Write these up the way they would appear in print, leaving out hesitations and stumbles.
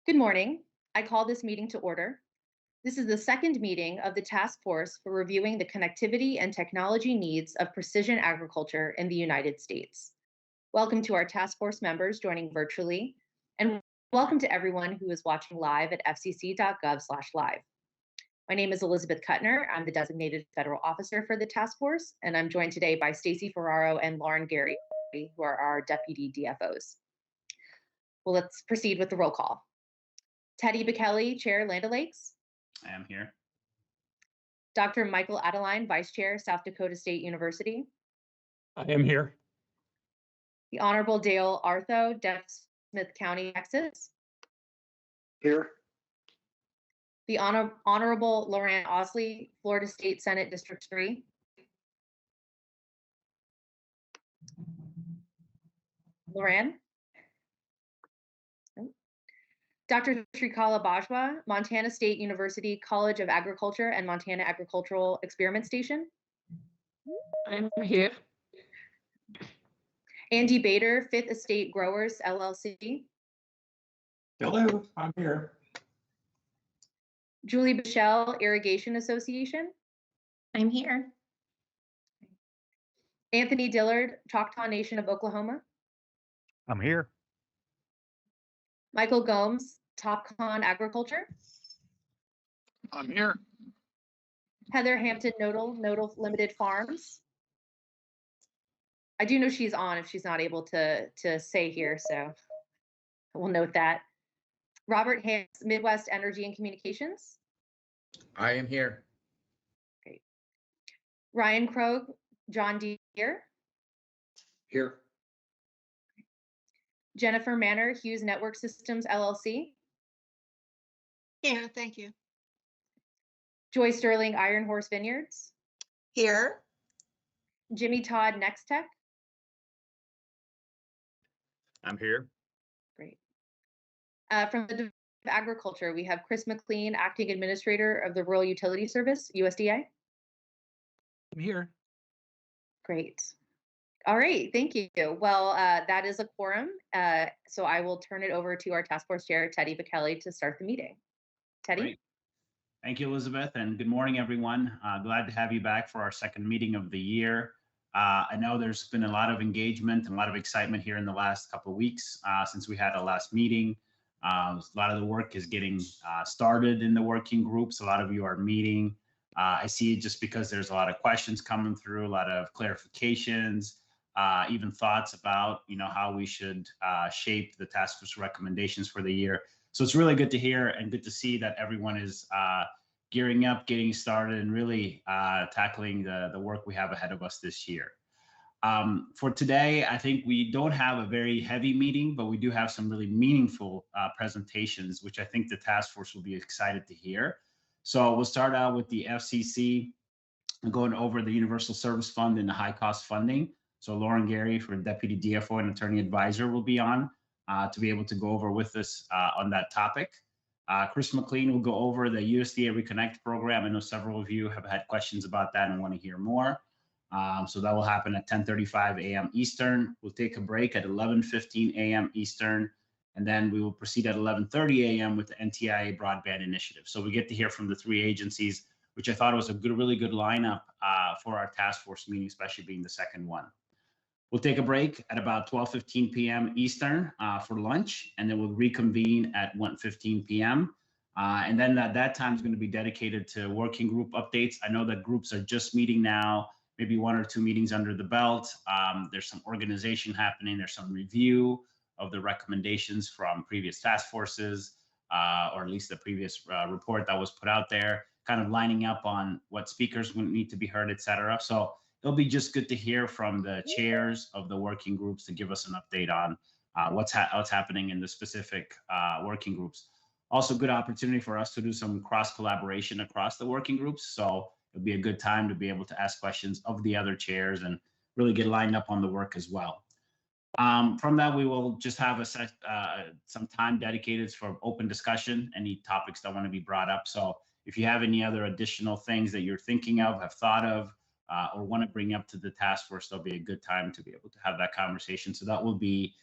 Good morning. I call this meeting to order. This is the second meeting of the task force for reviewing the connectivity and technology needs of precision agriculture in the United States. Welcome to our task force members joining virtually, and welcome to everyone who is watching live at fcc.gov/live. My name is Elizabeth Kuttner. I'm the designated federal officer for the task force, and I'm joined today by Stacey Ferraro and Lauren Gary, who are our deputy DFOs. Well, let's proceed with the roll call. Teddy Bekele, Chair, Land O'Lakes. I am here. Dr. Michael Adeline, Vice Chair, South Dakota State University. I am here. The Honorable Dale Artho, Smith County, Texas. Here. The Honorable Loran Osley, Florida State Senate District 3. Loran. Dr. Srikala Bajwa, Montana State University College of Agriculture and Montana Agricultural Experiment Station. I'm here. Andy Bader, Fifth Estate Growers, LLC. Hello, I'm here. Julie Bichelle, Irrigation Association. I'm here. Anthony Dillard, Choctaw Nation of Oklahoma. I'm here. Michael Gomes, Topcon Agriculture. I'm here. Heather Hampton Nodal Limited Farms. I do know she's on if she's not able to say here, so we'll note that. Robert Hicks, Midwest Energy and Communications. I am here. Great. Ryan Krogh, John Deere. Here. Jennifer Manor, Hughes Network Systems, LLC. Here, thank you. Joy Sterling, Iron Horse Vineyards. Here. Jimmy Todd, Next Tech. I'm here. Great. From the Department of Agriculture, we have Chris McLean, Acting Administrator of the Rural Utility Service, USDA. I'm here. Great. All right, thank you. Well, that is a quorum. So I will turn it over to our task force chair, Teddy Bekele, to start the meeting. Teddy? Great. Thank you, Elizabeth, and good morning, everyone. Glad to have you back for our second meeting of the year. I know there's been a lot of engagement and a lot of excitement here in the last couple of weeks since we had our last meeting. A lot of the work is getting started in the working groups. A lot of you are meeting. I see it just because there's a lot of questions coming through, a lot of clarifications, even thoughts about how we should shape the task force recommendations for the year. So it's really good to hear and good to see that everyone is gearing up, getting started, and really tackling the work we have ahead of us this year. For today, I think we don't have a very heavy meeting, but we do have some really meaningful presentations, which I think the task force will be excited to hear. So we'll start out with the FCC going over the Universal Service Fund and the high cost funding. So Lauren Gary, for Deputy DFO and Attorney Advisor, will be on to be able to go over with us on that topic. Chris McLean will go over the USDA Reconnect program. I know several of you have had questions about that and want to hear more. So that will happen at 10:35 a.m. Eastern. We'll take a break at 11:15 a.m. Eastern, and then we will proceed at 11:30 a.m. with the NTIA Broadband Initiative. So we get to hear from the three agencies, which I thought was a really good lineup for our task force meeting, especially being the second one. We'll take a break at about 12:15 p.m. Eastern for lunch, and then we'll reconvene at 1:15 p.m. And then at that time is going to be dedicated to working group updates. I know that groups are just meeting now, maybe one or two meetings under the belt. There's some organization happening. There's some review of the recommendations from previous task forces, or at least the previous report that was put out there, kind of lining up on what speakers would need to be heard, et cetera. So it'll be just good to hear from the chairs of the working groups to give us an update on what's happening in the specific working groups. Also, good opportunity for us to do some cross collaboration across the working groups. So it'll be a good time to be able to ask questions of the other chairs and really get lined up on the work as well. From that, we will just have some time dedicated for open discussion, any topics that want to be brought up. So if you have any other additional things that you're thinking of, have thought of, or want to bring up to the task force, there'll be a good time to be able to have that conversation. So that will be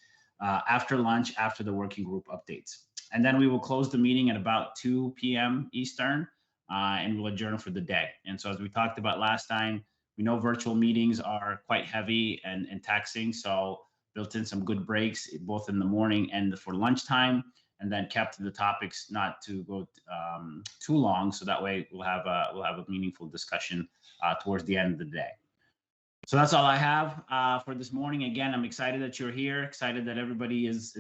after lunch, after the working group updates. And then we will close the meeting at about 2 p.m. Eastern, and we'll adjourn for the day. And so as we talked about last time, we know virtual meetings are quite heavy and taxing. So built in some good breaks, both in the morning and for lunchtime, and then kept the topics not to go too long. So that way we'll have a meaningful discussion towards the end of the day. So that's all I have for this morning. Again, I'm excited that you're here, excited that everybody is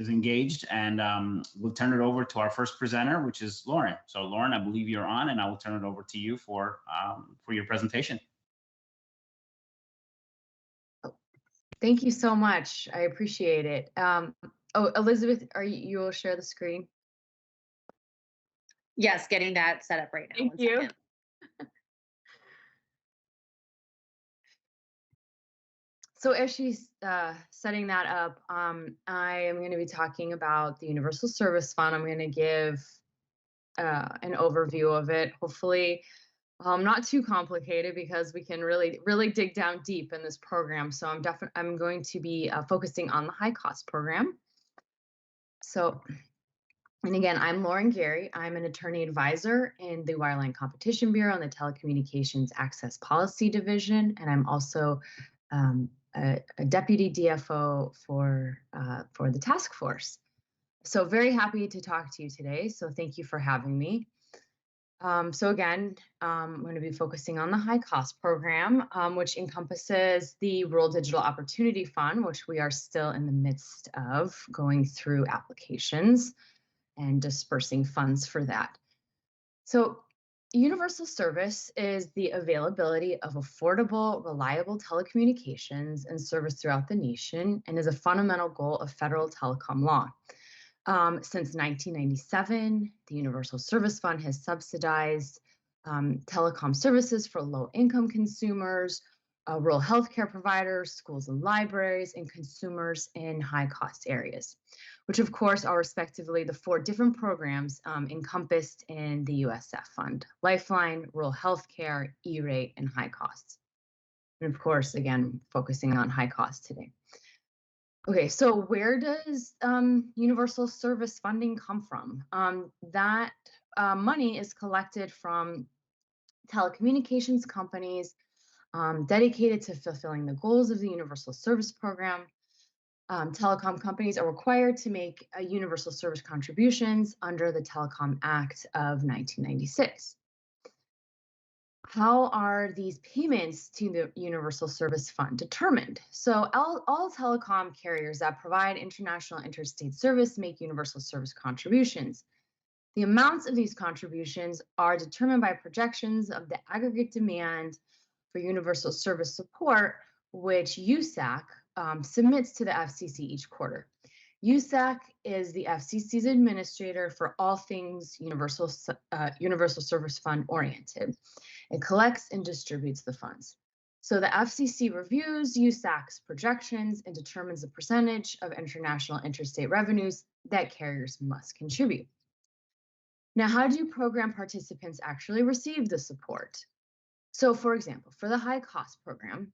engaged, and we'll turn it over to our first presenter, which is Lauren. So Lauren, I believe you're on, and I will turn it over to you for your presentation. Thank you so much. I appreciate it. Oh, Elizabeth, you will share the screen? Yes, getting that set up right now. Thank One you. second. So as she's setting that up, I am going to be talking about the Universal Service Fund. I'm going to give an overview of it. Hopefully, not too complicated because we can really dig down deep in this program. So I'm going to be focusing on the high cost program. So, and again, I'm Lauren Gary. I'm an attorney advisor in the Wireline Competition Bureau and the Telecommunications Access Policy Division, and I'm also a deputy DFO for the task force. So very happy to talk to you today. So thank you for having me. So again, I'm going to be focusing on the high cost program, which encompasses the Rural Digital Opportunity Fund, which we are still in the midst of going through applications and dispersing funds for that. So universal service is the availability of affordable, reliable telecommunications and service throughout the nation, and is a fundamental goal of federal telecom law. Since 1997, the Universal Service Fund has subsidized telecom services for low-income consumers, rural healthcare providers, schools and libraries, and consumers in high-cost areas, which of course are respectively the 4 different programs encompassed in the USF Fund: Lifeline, Rural Healthcare, E-Rate, and High Costs. And of course, again, focusing on high cost today. Okay, so where does universal service funding come from? That money is collected from telecommunications companies dedicated to fulfilling the goals of the Universal Service Program. Telecom companies are required to make universal service contributions under the Telecom Act of 1996. How are these payments to the Universal Service Fund determined? So all telecom carriers that provide international interstate service make universal service contributions. The amounts of these contributions are determined by projections of the aggregate demand for universal service support, which USAC submits to the FCC each quarter. USAC is the FCC's administrator for all things Universal Service Fund oriented. It collects and distributes the funds. So the FCC reviews USAC's projections and determines the percentage of international interstate revenues that carriers must contribute. Now, how do program participants actually receive the support? So for example, for the high cost program,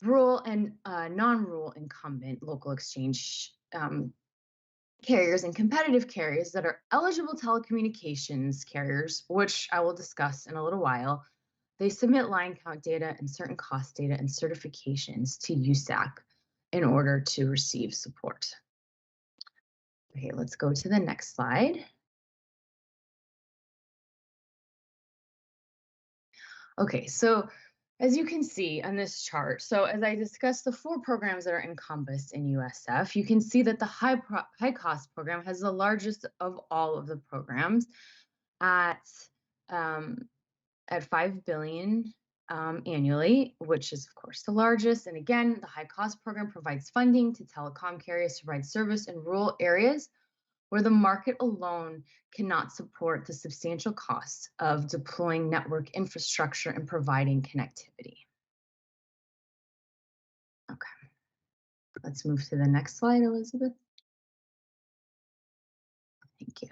rural and non-rural incumbent local exchange carriers and competitive carriers that are eligible telecommunications carriers, which I will discuss in a little while, they submit line count data and certain cost data and certifications to USAC in order to receive support. Okay, let's go to the next slide. Okay, so as you can see on this chart, so as I discussed the 4 programs that are encompassed in USF, you can see that the high cost program has the largest of all of the programs at $5 billion annually, which is of course the largest. And again, the high cost program provides funding to telecom carriers to provide service in rural areas where the market alone cannot support the substantial costs of deploying network infrastructure and providing connectivity. Okay, let's move to the next slide, Elizabeth. Thank you.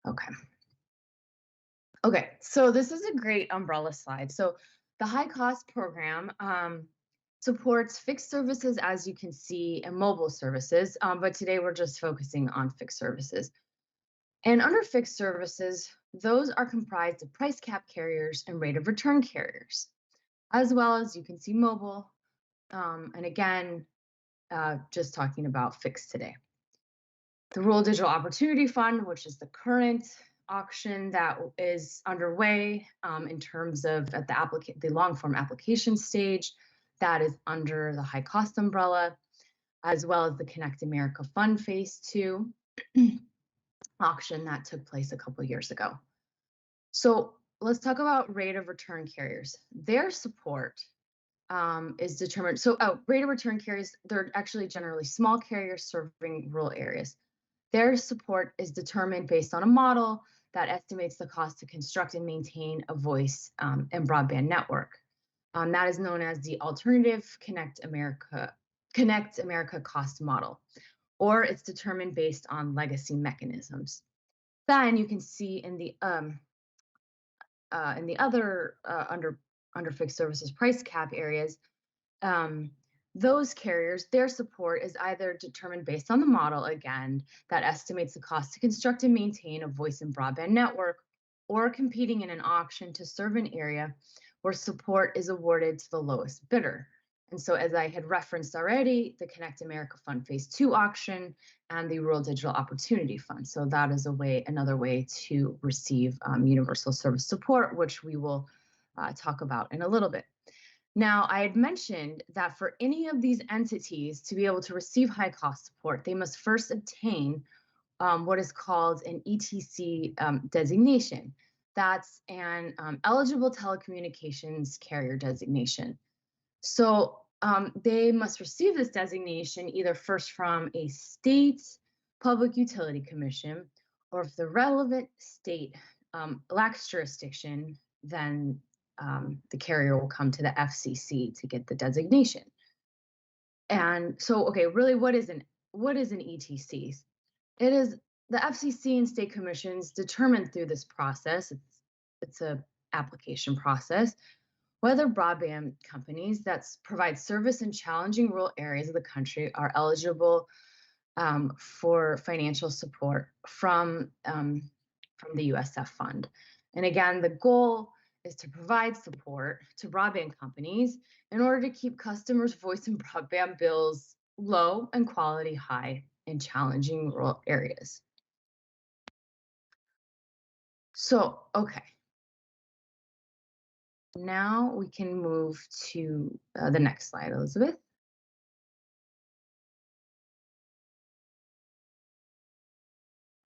Okay. Okay, so this is a great umbrella slide. So the high cost program, supports fixed services, as you can see, and mobile services. But today we're just focusing on fixed services. And under fixed services, those are comprised of price cap carriers and rate of return carriers, as well as you can see mobile. And again, just talking about fixed today. The Rural Digital Opportunity Fund, which is the current auction that is underway in terms of at the long form application stage, that is under the high cost umbrella, as well as the Connect America Fund Phase 2 auction that took place a couple years ago. So let's talk about rate of return carriers. Their support is determined. So rate of return carriers, they're actually generally small carriers serving rural areas. Their support is determined based on a model that estimates the cost to construct and maintain a voice and broadband network. That is known as the alternative Connect America cost model, or it's determined based on legacy mechanisms. Then you can see in the other under fixed services price cap areas, those carriers, their support is either determined based on the model, again, that estimates the cost to construct and maintain a voice and broadband network, or competing in an auction to serve an area where support is awarded to the lowest bidder. And so, as I had referenced already, the Connect America Fund Phase 2 auction and the Rural Digital Opportunity Fund. So that is another way to receive universal service support, which we will talk about in a little bit. Now, I had mentioned that for any of these entities to be able to receive high cost support, they must first obtain what is called an ETC designation. That's an eligible telecommunications carrier designation. So they must receive this designation either first from a state public utility commission, or if the relevant state lacks jurisdiction, then the carrier will come to the FCC to get the designation. And so, okay, really, what is an ETC? It is the FCC and state commissions determine through this process. It's a application process whether broadband companies that provide service in challenging rural areas of the country are eligible for financial support from the USF fund. And again, the goal is to provide support to broadband companies in order to keep customers' voice and broadband bills low and quality high in challenging rural areas. So, okay. Now we can move to the next slide, Elizabeth.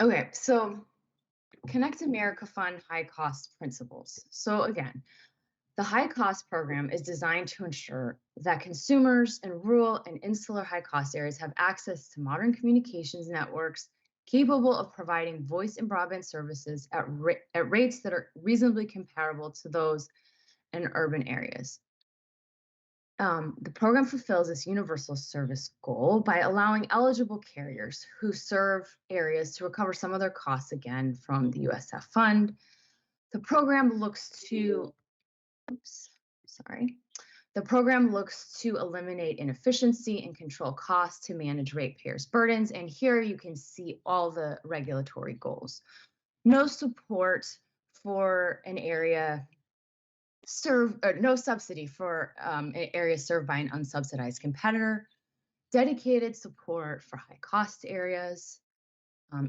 Okay, so Connect America Fund high cost principles. So again, the high cost program is designed to ensure that consumers in rural and insular high cost areas have access to modern communications networks capable of providing voice and broadband services at rates that are reasonably comparable to those in urban areas. The program fulfills this universal service goal by allowing eligible carriers who serve areas to recover some of their costs again from the USF fund. The program looks to, The program looks to eliminate inefficiency and control costs to manage ratepayers' burdens. And here you can see all the regulatory goals. No support for an area no subsidy for an area served by an unsubsidized competitor, dedicated support for high cost areas,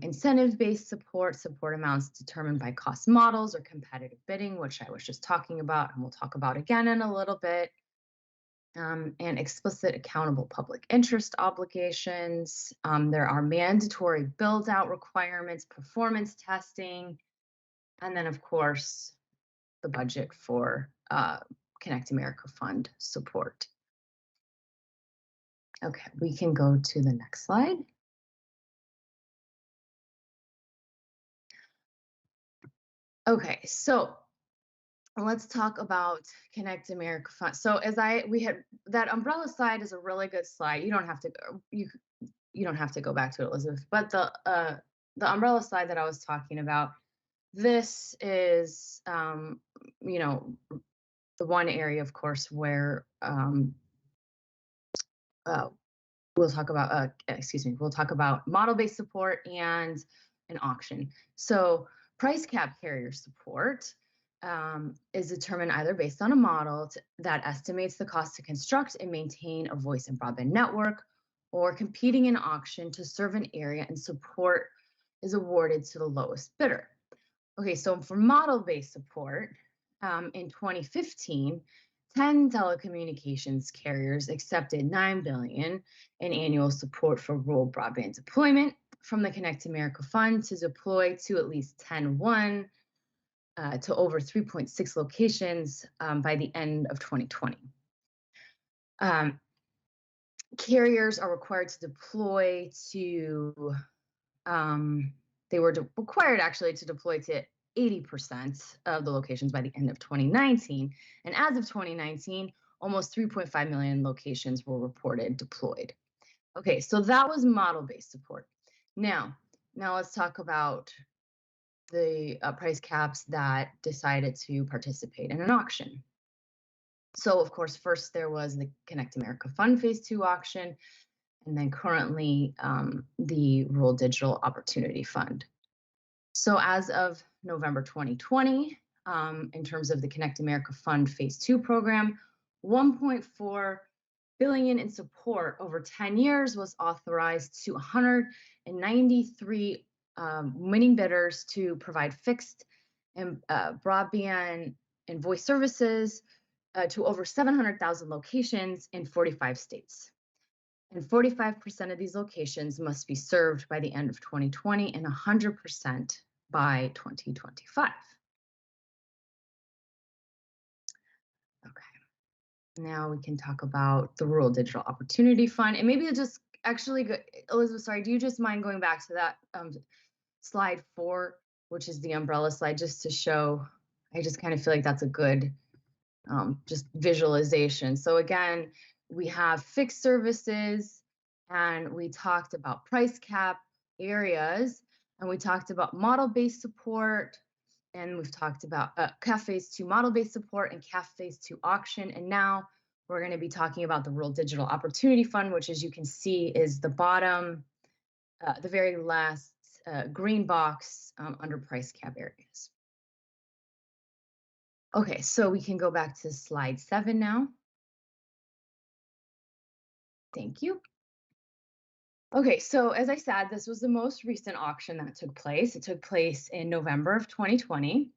incentive-based support amounts determined by cost models or competitive bidding, which I was just talking about and we'll talk about again in a little bit, and explicit accountable public interest obligations. There are mandatory build-out requirements, performance testing, and then of course, the budget for Connect America Fund support. Okay, we can go to the next slide. Okay, so let's talk about Connect America Fund. So we had that umbrella slide is a really good slide. You don't have to go, you don't have to go back to it, Elizabeth. But the umbrella slide that I was talking about, this is you know, the one area, of course, where we'll talk about, we'll talk about model-based support and an auction. So price cap carrier support is determined either based on a model that estimates the cost to construct and maintain a voice and broadband network, or competing in auction to serve an area, and support is awarded to the lowest bidder. Okay, so for model-based support, in 2015, 10 telecommunications carriers accepted $9 billion in annual support for rural broadband deployment from the Connect America Fund to deploy to at least 10-1 to over 3.6 locations by the end of 2020. Carriers are required to deploy to, they were required actually to deploy to 80% of the locations by the end of 2019. And as of 2019, almost 3.5 million locations were reported deployed. Okay, so that was model-based support. Now let's talk about the price caps that decided to participate in an auction. So of course, first there was the Connect America Fund Phase 2 auction, and then currently the Rural Digital Opportunity Fund. So as of November 2020, in terms of the Connect America Fund Phase 2 program, $1.4 billion in support over 10 years was authorized to 193 winning bidders to provide fixed and broadband and voice services to over 700,000 locations in 45 states. And 45% of these locations must be served by the end of 2020 and 100% by 2025. Okay, now we can talk about the Rural Digital Opportunity Fund. And maybe just actually, Elizabeth, sorry, do you just mind going back to that slide 4, which is the umbrella slide, just to show, I just kind of feel like that's a good just visualization. So again, we have fixed services, and we talked about price cap areas, and we talked about model-based support, and we've talked about CAF Phase 2 model-based support and CAF Phase 2 auction. And now we're going to be talking about the Rural Digital Opportunity Fund, which, as you can see, is the bottom, the very last green box under price cap areas. Okay, so we can go back to slide 7 now. Thank you. Okay, so as I said, this was the most recent auction that took place. It took place in November of 2020.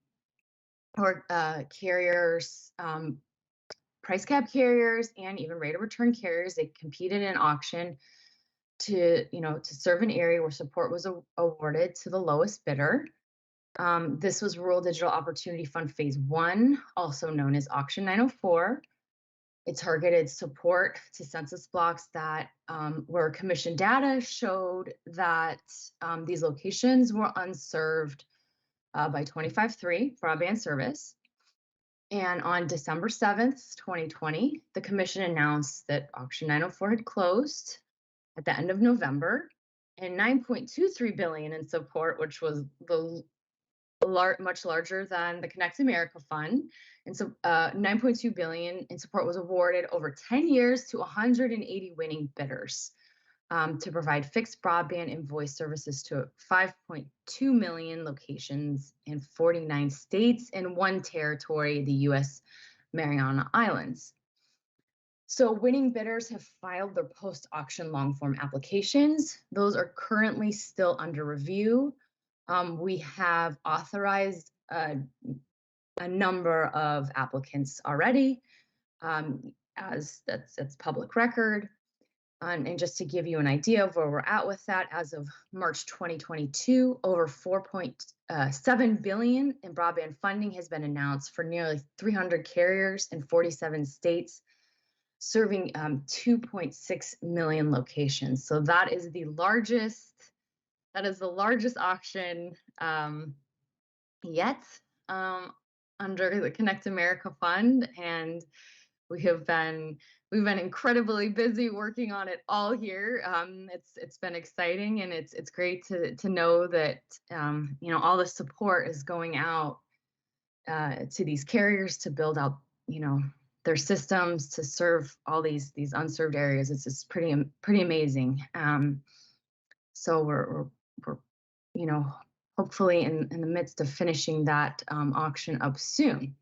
Or carriers, price cap carriers, and even rate of return carriers, they competed in an auction to serve an area where support was awarded to the lowest bidder. This was Rural Digital Opportunity Fund Phase 1, also known as Auction 904. It targeted support to census blocks that where commission data showed that these locations were unserved by 25.3 broadband service. And on December 7th, 2020, the commission announced that Auction 904 had closed at the end of November, and $9.23 billion in support, which was much larger than the Connect America Fund. And so $9.2 billion in support was awarded over 10 years to 180 winning bidders to provide fixed broadband and voice services to 5.2 million locations in 49 states and 1 territory, the U.S. Mariana Islands. So winning bidders have filed their post-auction long-form applications. Those are currently still under review. We have authorized a number of applicants already, as that's public record. And just to give you an idea of where we're at with that, as of March 2022, over $4.7 billion in broadband funding has been announced for nearly 300 carriers in 47 states, serving 2.6 million locations. So that is the largest auction yet under the Connect America Fund, and we've been incredibly busy working on it all year. It's been exciting, and it's great to know that all the support is going out to these carriers to build out their systems to serve all these unserved areas. It's just pretty amazing. So we're you know, hopefully in the midst of finishing that auction up soon.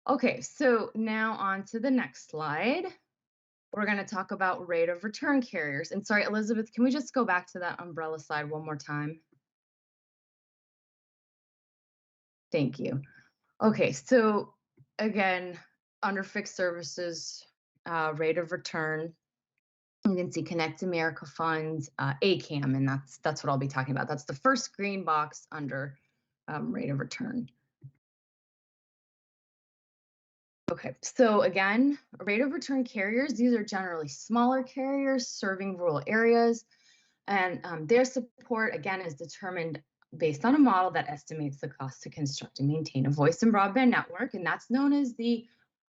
Okay, so now on to the next slide. We're going to talk about rate of return carriers. And sorry, Elizabeth, can we just go back to that umbrella slide one more time? Thank you. Okay, so again, under fixed services, rate of return, you can see Connect America Fund, ACAM, and that's what I'll be talking about. That's the first green box under rate of return. Okay, so again, rate of return carriers, these are generally smaller carriers serving rural areas, and their support, again, is determined based on a model that estimates the cost to construct and maintain a voice and broadband network, and that's known as the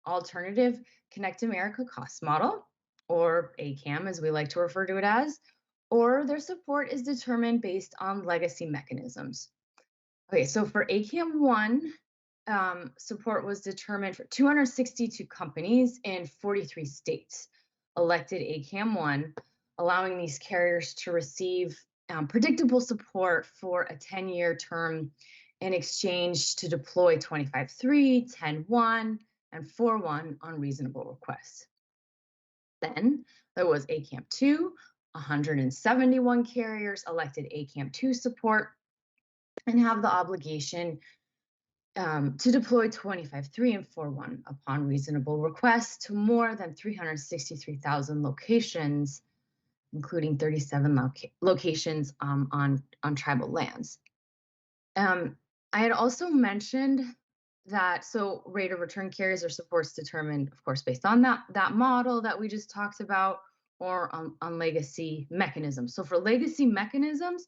Alternative Connect America Cost Model, or ACAM, as we like to refer to it as, or their support is determined based on legacy mechanisms. Okay, so for ACAM 1, support was determined for 262 companies in 43 states elected ACAM 1, allowing these carriers to receive predictable support for a 10-year term in exchange to deploy 25.3, 10.1, and 4.1 on reasonable request. Then there was ACAM 2, 171 carriers elected ACAM 2 support and have the obligation to deploy 25.3 and 4.1 upon reasonable request to more than 363,000 locations, including 37 locations on tribal lands. I had also mentioned that, so rate of return carriers or supports determined, of course, based on that model that we just talked about, or on legacy mechanisms. So for legacy mechanisms,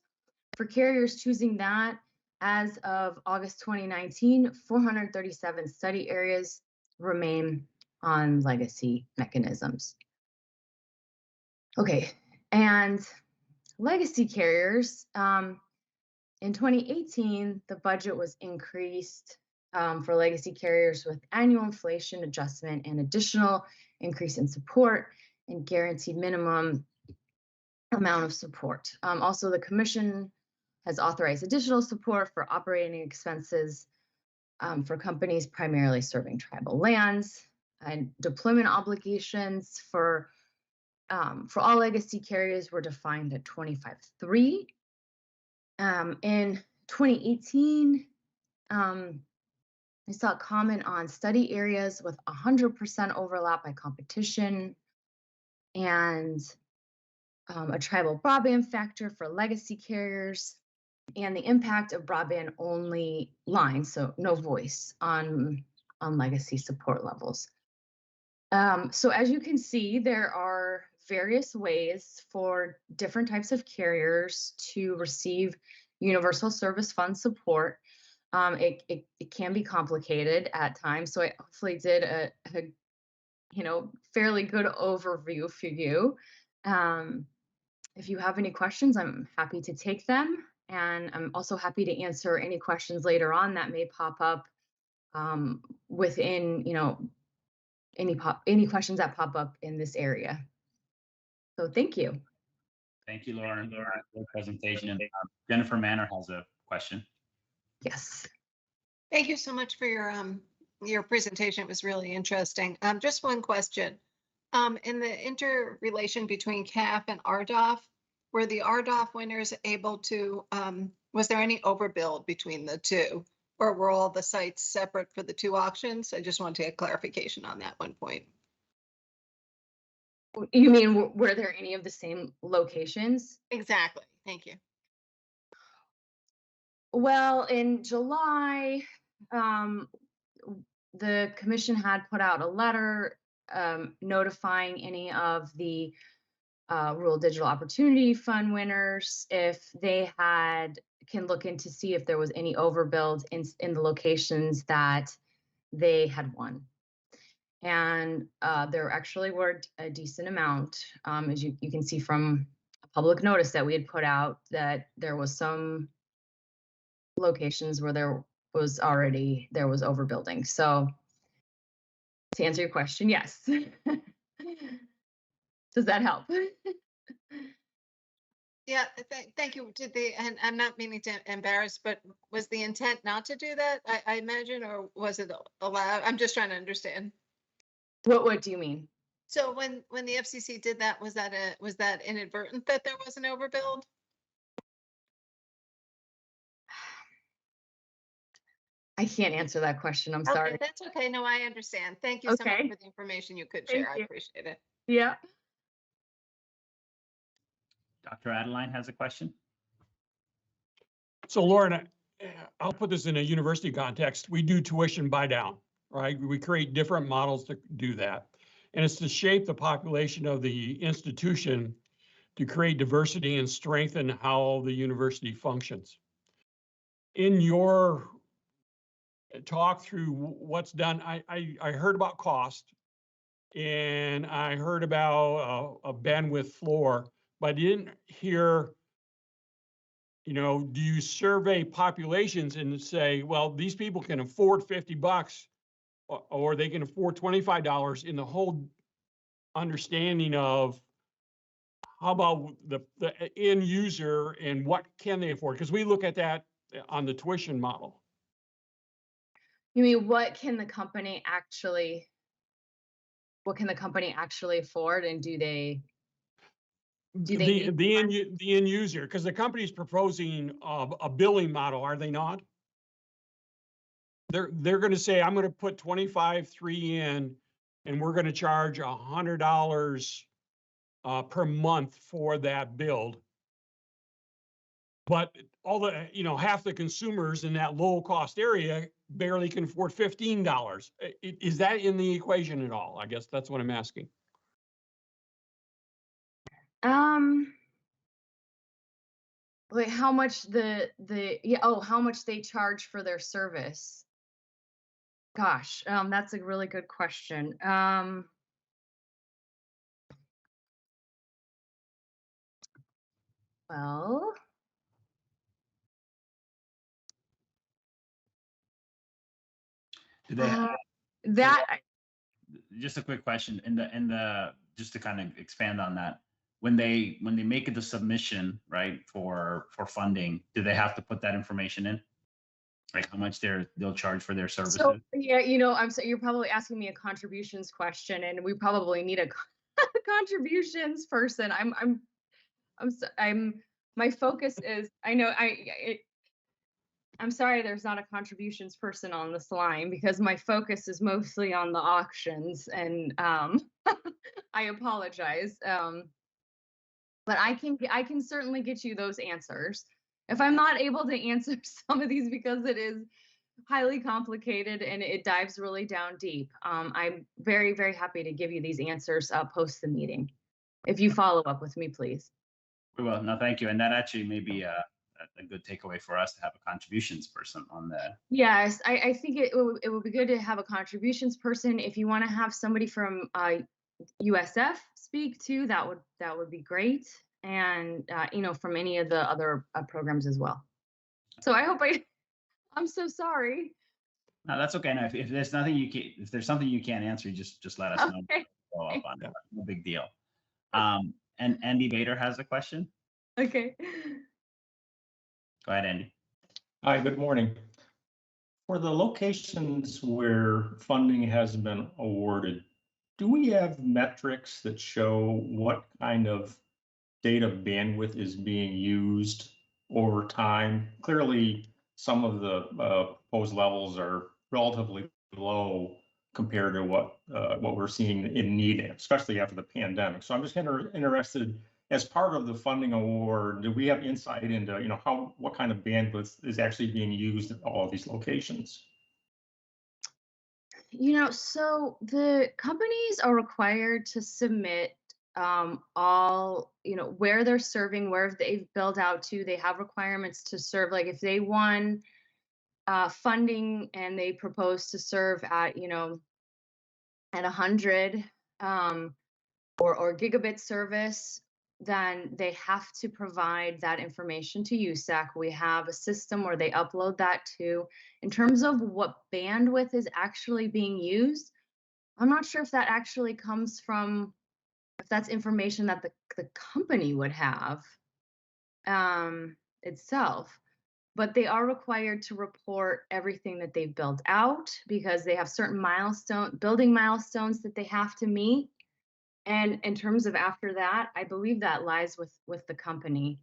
for carriers choosing that, as of August 2019, 437 study areas remain on legacy mechanisms. Okay, and legacy carriers, in 2018, the budget was increased for legacy carriers with annual inflation adjustment and additional increase in support and guaranteed minimum amount of support. Also, the commission has authorized additional support for operating expenses for companies primarily serving tribal lands, and deployment obligations for all legacy carriers were defined at 25.3. In 2018, I saw a comment on study areas with 100% overlap by competition and a tribal broadband factor for legacy carriers, and the impact of broadband only lines, so no voice on legacy support levels. So as you can see, there are various ways for different types of carriers to receive universal service fund support. It can be complicated at times, so I hopefully did a fairly good overview for you. If you have any questions, I'm happy to take them. And I'm also happy to answer any questions later on that may pop up within, any questions that pop up in this area. So thank you. Thank you, Lauren, for the presentation. And Jennifer Manor has a question. Yes. Thank you so much for your presentation. It was really interesting. Just one question. In the interrelation between CAF and RDOF, were the RDOF winners able to, was there any overbuild between the two, or were all the sites separate for the two auctions? I just wanted to get clarification on that one point. You mean, were there any of the same locations? Exactly. Thank you. Well, in July, the commission had put out a letter notifying any of the Rural Digital Opportunity Fund winners if they can look into see if there was any overbuild in the locations that they had won. And there actually were a decent amount, as you can see from a public notice that we had put out, that there was some locations where there was overbuilding. So To answer your question, yes. Does that help? Yeah, thank you. And I'm not meaning to embarrass, but was the intent not to do that, I imagine, or was it allowed? I'm just trying to understand. What do you mean? So when the FCC did that, was that inadvertent that there was an overbuild? I can't answer that question. I'm sorry. Okay, that's okay. No, I understand. Thank you so much Okay. for the information you could Thank share. I you. appreciate it. Yeah. Dr. Adeline has a question. So Lauren, I'll put this in a university context. We do tuition buy down, right? We create different models to do that. And it's to shape the population of the institution to create diversity and strengthen how the university functions. In your talk through what's done, I heard about cost and I heard about a bandwidth floor, but I didn't hear, do you survey populations and say, well, these people can afford $50 or they can afford $25 in the whole understanding of how about the end user and what can they afford? Because we look at that on the tuition model. You mean what can the company actually afford, and do they need The end user, because the company's proposing a billing model, are they not? They're going to say, I'm going to put 25.3 in, and we're going to charge $100 per month for that build. But all the, half the consumers in that low cost area barely can afford $15. Is that in the equation at all? I guess that's what I'm asking. Like how much how much they charge for their service? Gosh, that's a really good question. Well, Do they have, that just a quick question in the just to kind of expand on that, when they make the submission, right, for funding, do they have to put that information in, like how much they'll charge for their services? so yeah, you're probably asking me a contributions question, and we probably need a contributions person. My focus is, I'm sorry there's not a contributions person on this line because my focus is mostly on the auctions, and I apologize. But I can certainly get you those answers. If I'm not able to answer some of these because it is highly complicated and it dives really down deep, I'm very, very happy to give you these answers post the meeting. If you follow up with me, please. We will. No, thank you. And that actually may be a good takeaway for us to have a contributions person on that. Yes, I think it would be good to have a contributions person. If you want to have somebody from USF speak too, that would be great. And from any of the other programs as well. So I hope I'm so sorry. No, that's okay. Now, if there's nothing if there's something you can't answer, just let us know. Okay. Follow up on it. No big deal. And Andy Bader has a question. Okay. Go ahead, Andy. Hi, good morning. For the locations where funding has been awarded, do we have metrics that show what kind of data bandwidth is being used over time? Clearly, some of the proposed levels are relatively low compared to what we're seeing in need, especially after the pandemic. So I'm just interested, as part of the funding award, do we have insight into what kind of bandwidth is actually being used at all of these locations? So the companies are required to submit all, where they're serving, where they've built out to. They have requirements to serve. Like if they won funding and they propose to serve at 100 or gigabit service, then they have to provide that information to USAC. We have a system where they upload that to. In terms of what bandwidth is actually being used, I'm not sure if that actually comes from, if that's information that the company would have itself, but they are required to report everything that they've built out because they have certain building milestones that they have to meet. And in terms of after that, I believe that lies with the company.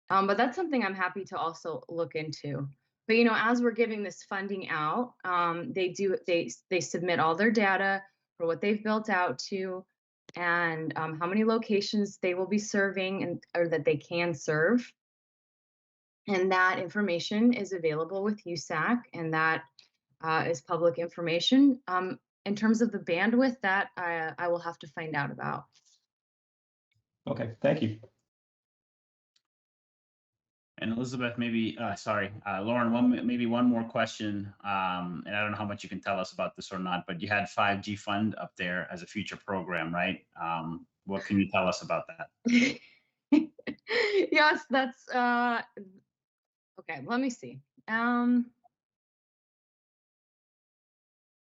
But that's something I'm happy to also look into. But as we're giving this funding out, they submit all their data for what they've built out to, and how many locations they will be serving or that they can serve. And that information is available with USAC, and that is public information. In terms of the bandwidth, that I will have to find out about. Okay, thank you. And Elizabeth, maybe, Lauren, maybe one more question. And I don't know how much you can tell us about this or not, but you had 5G fund up there as a future program, right? What can you tell us about that? Yes, that's okay. Let me see.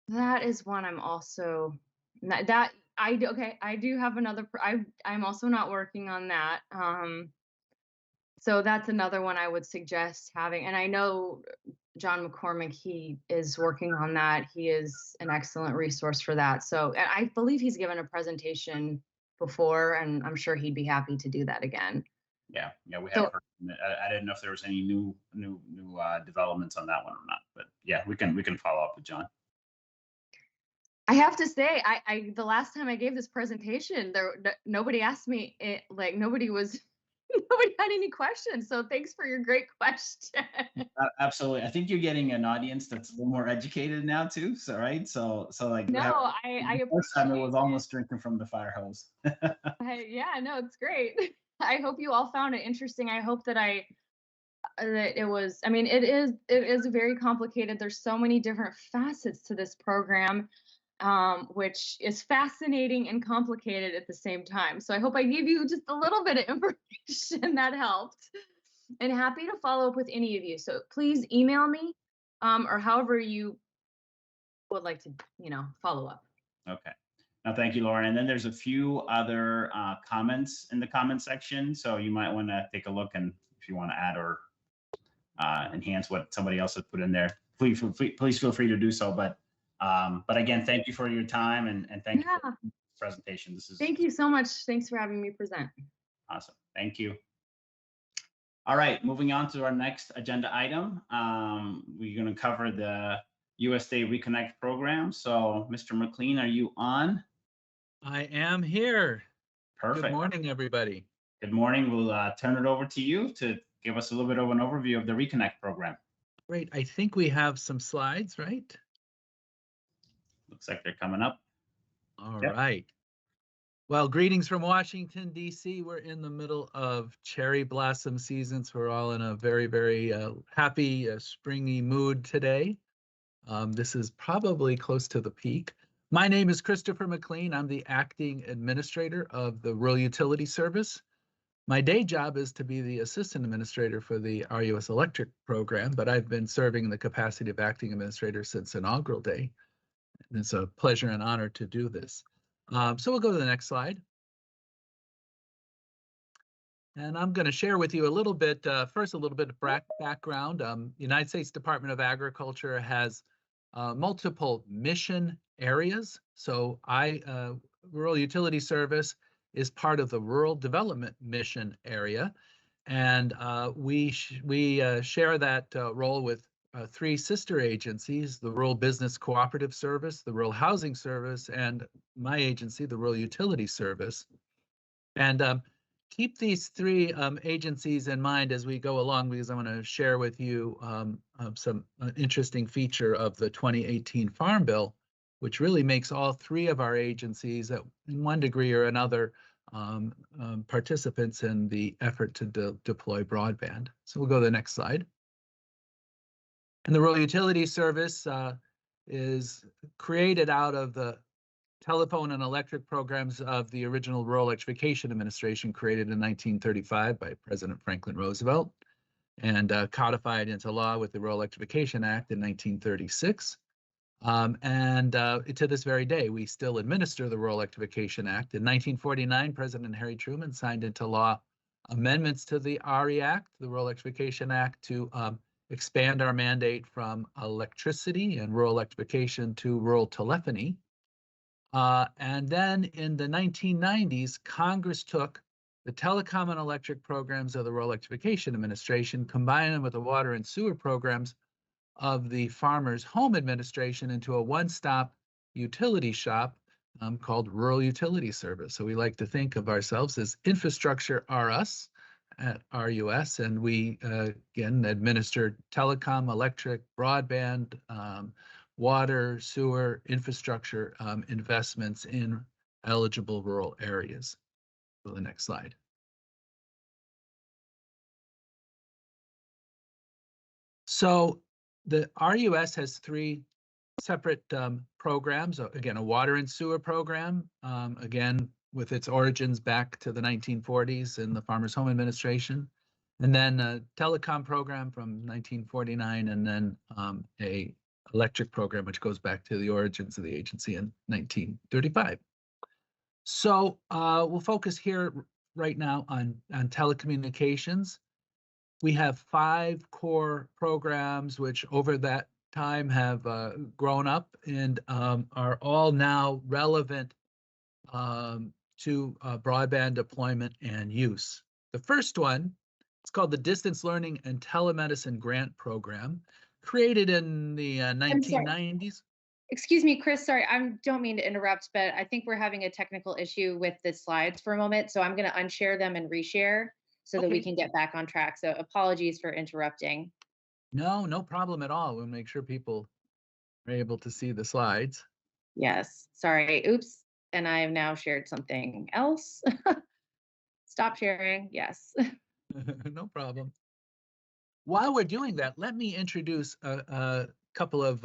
That is one I'm also I do have another. I'm also not working on that. So that's another one I would suggest having. And I know John McCormick, he is working on that. He is an excellent resource for that. So I believe he's given a presentation before, and I'm sure he'd be happy to do that again. Yeah, we have heard. I didn't know if there was any new developments on that one or not, but yeah, we can follow up with John. I have to say, I the last time I gave this presentation, nobody asked me nobody had any questions. So thanks for your great question. Absolutely. I think you're getting an audience that's a little more educated now too. So, right. So like no, I the first time it was almost drinking from the fire hose. Yeah, no, it's great. I hope you all found it interesting. I hope that that it was, I mean, it is very complicated. There's so many different facets to this program, which is fascinating and complicated at the same time. So I hope I gave you just a little bit of information that helped, and happy to follow up with any of you. So please email me, or however you would like to, follow up. Okay. Now, thank you, Lauren. And then there's a few other comments in the comment section. So you might want to take a look, and if you want to add or enhance what somebody else has put in there, please feel free to do so. But again, thank you for your time, and thank you for the presentation. Thank you so much. Thanks for having me present. Awesome. Thank you. All right, moving on to our next agenda item. We're going to cover the USA Reconnect program. So, Mr. McLean, are you on? I am here. Perfect. Good morning, everybody. Good morning. We'll turn it over to you to give us a little bit of an overview of the Reconnect program. Great. I think we have some slides, right? Looks like they're coming up. All right. Well, greetings from Washington, D.C. We're in the middle of cherry blossom season, so we're all in a very, very happy, springy mood today. This is probably close to the peak. My name is Christopher McLean. I'm the acting administrator of the Rural Utility Service. My day job is to be the assistant administrator for the RUS Electric program, but I've been serving in the capacity of acting administrator since inaugural day. And it's a pleasure and honor to do this. So we'll go to the next slide. And I'm going to share with you a little bit, first a little bit of background. United States Department of Agriculture has multiple mission areas. So Rural Utility Service is part of the Rural Development Mission area. And we share that role with three sister agencies: the Rural Business Cooperative Service, the Rural Housing Service, and my agency, the Rural Utility Service. And keep these three agencies in mind as we go along, because I want to share with you some interesting feature of the 2018 Farm Bill, which really makes all three of our agencies, in one degree or another, participants in the effort to deploy broadband. So we'll go to the next slide. And the Rural Utility Service is created out of the telephone and electric programs of the original Rural Electrification Administration, created in 1935 by President Franklin Roosevelt, and codified into law with the Rural Electrification Act in 1936. To this very day, we still administer the Rural Electrification Act. In 1949, President Harry Truman signed into law amendments to the RE Act, the Rural Electrification Act, to expand our mandate from electricity and rural electrification to rural telephony. And then in the 1990s, Congress took the telecom and electric programs of the Rural Electrification Administration, combined them with the water and sewer programs of the Farmers Home Administration into a one-stop utility shop called Rural Utility Service. So we like to think of ourselves as Infrastructure RUS at RUS, and we again administer telecom, electric, broadband, water, sewer, infrastructure investments in eligible rural areas. Go to the next slide. So the RUS has three separate programs. Again, a water and sewer program, again, with its origins back to the 1940s in the Farmers Home Administration, and then a telecom program from 1949, and then a electric program, which goes back to the origins of the agency in 1935. So we'll focus here right now on telecommunications. We have 5 core programs, which over that time have grown up and are all now relevant to broadband deployment and use. The first one, it's called the Distance Learning and Telemedicine Grant Program, created in the 1990s. Excuse me, Chris, sorry, I don't mean to interrupt, but I think we're having a technical issue with the slides for a moment. So I'm going to unshare them and reshare so that we can get back on track. So apologies for interrupting. No problem at all. We'll make sure people are able to see the slides. Yes, sorry, oops. And I have now shared something else. Stop sharing, yes. No problem. While we're doing that, let me introduce a couple of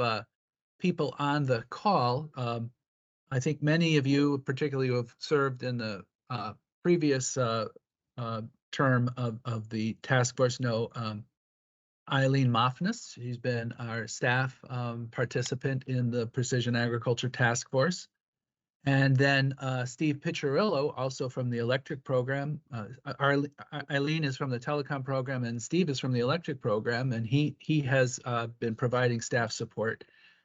people on the call. I think many of you, particularly who have served in the previous term of the task force, know Eileen Moffness. She's been our staff participant in the Precision Agriculture Task Force. And then Steve Piccirillo, also from the electric program. Eileen is from the telecom program, and Steve is from the electric program, and he has been providing staff support.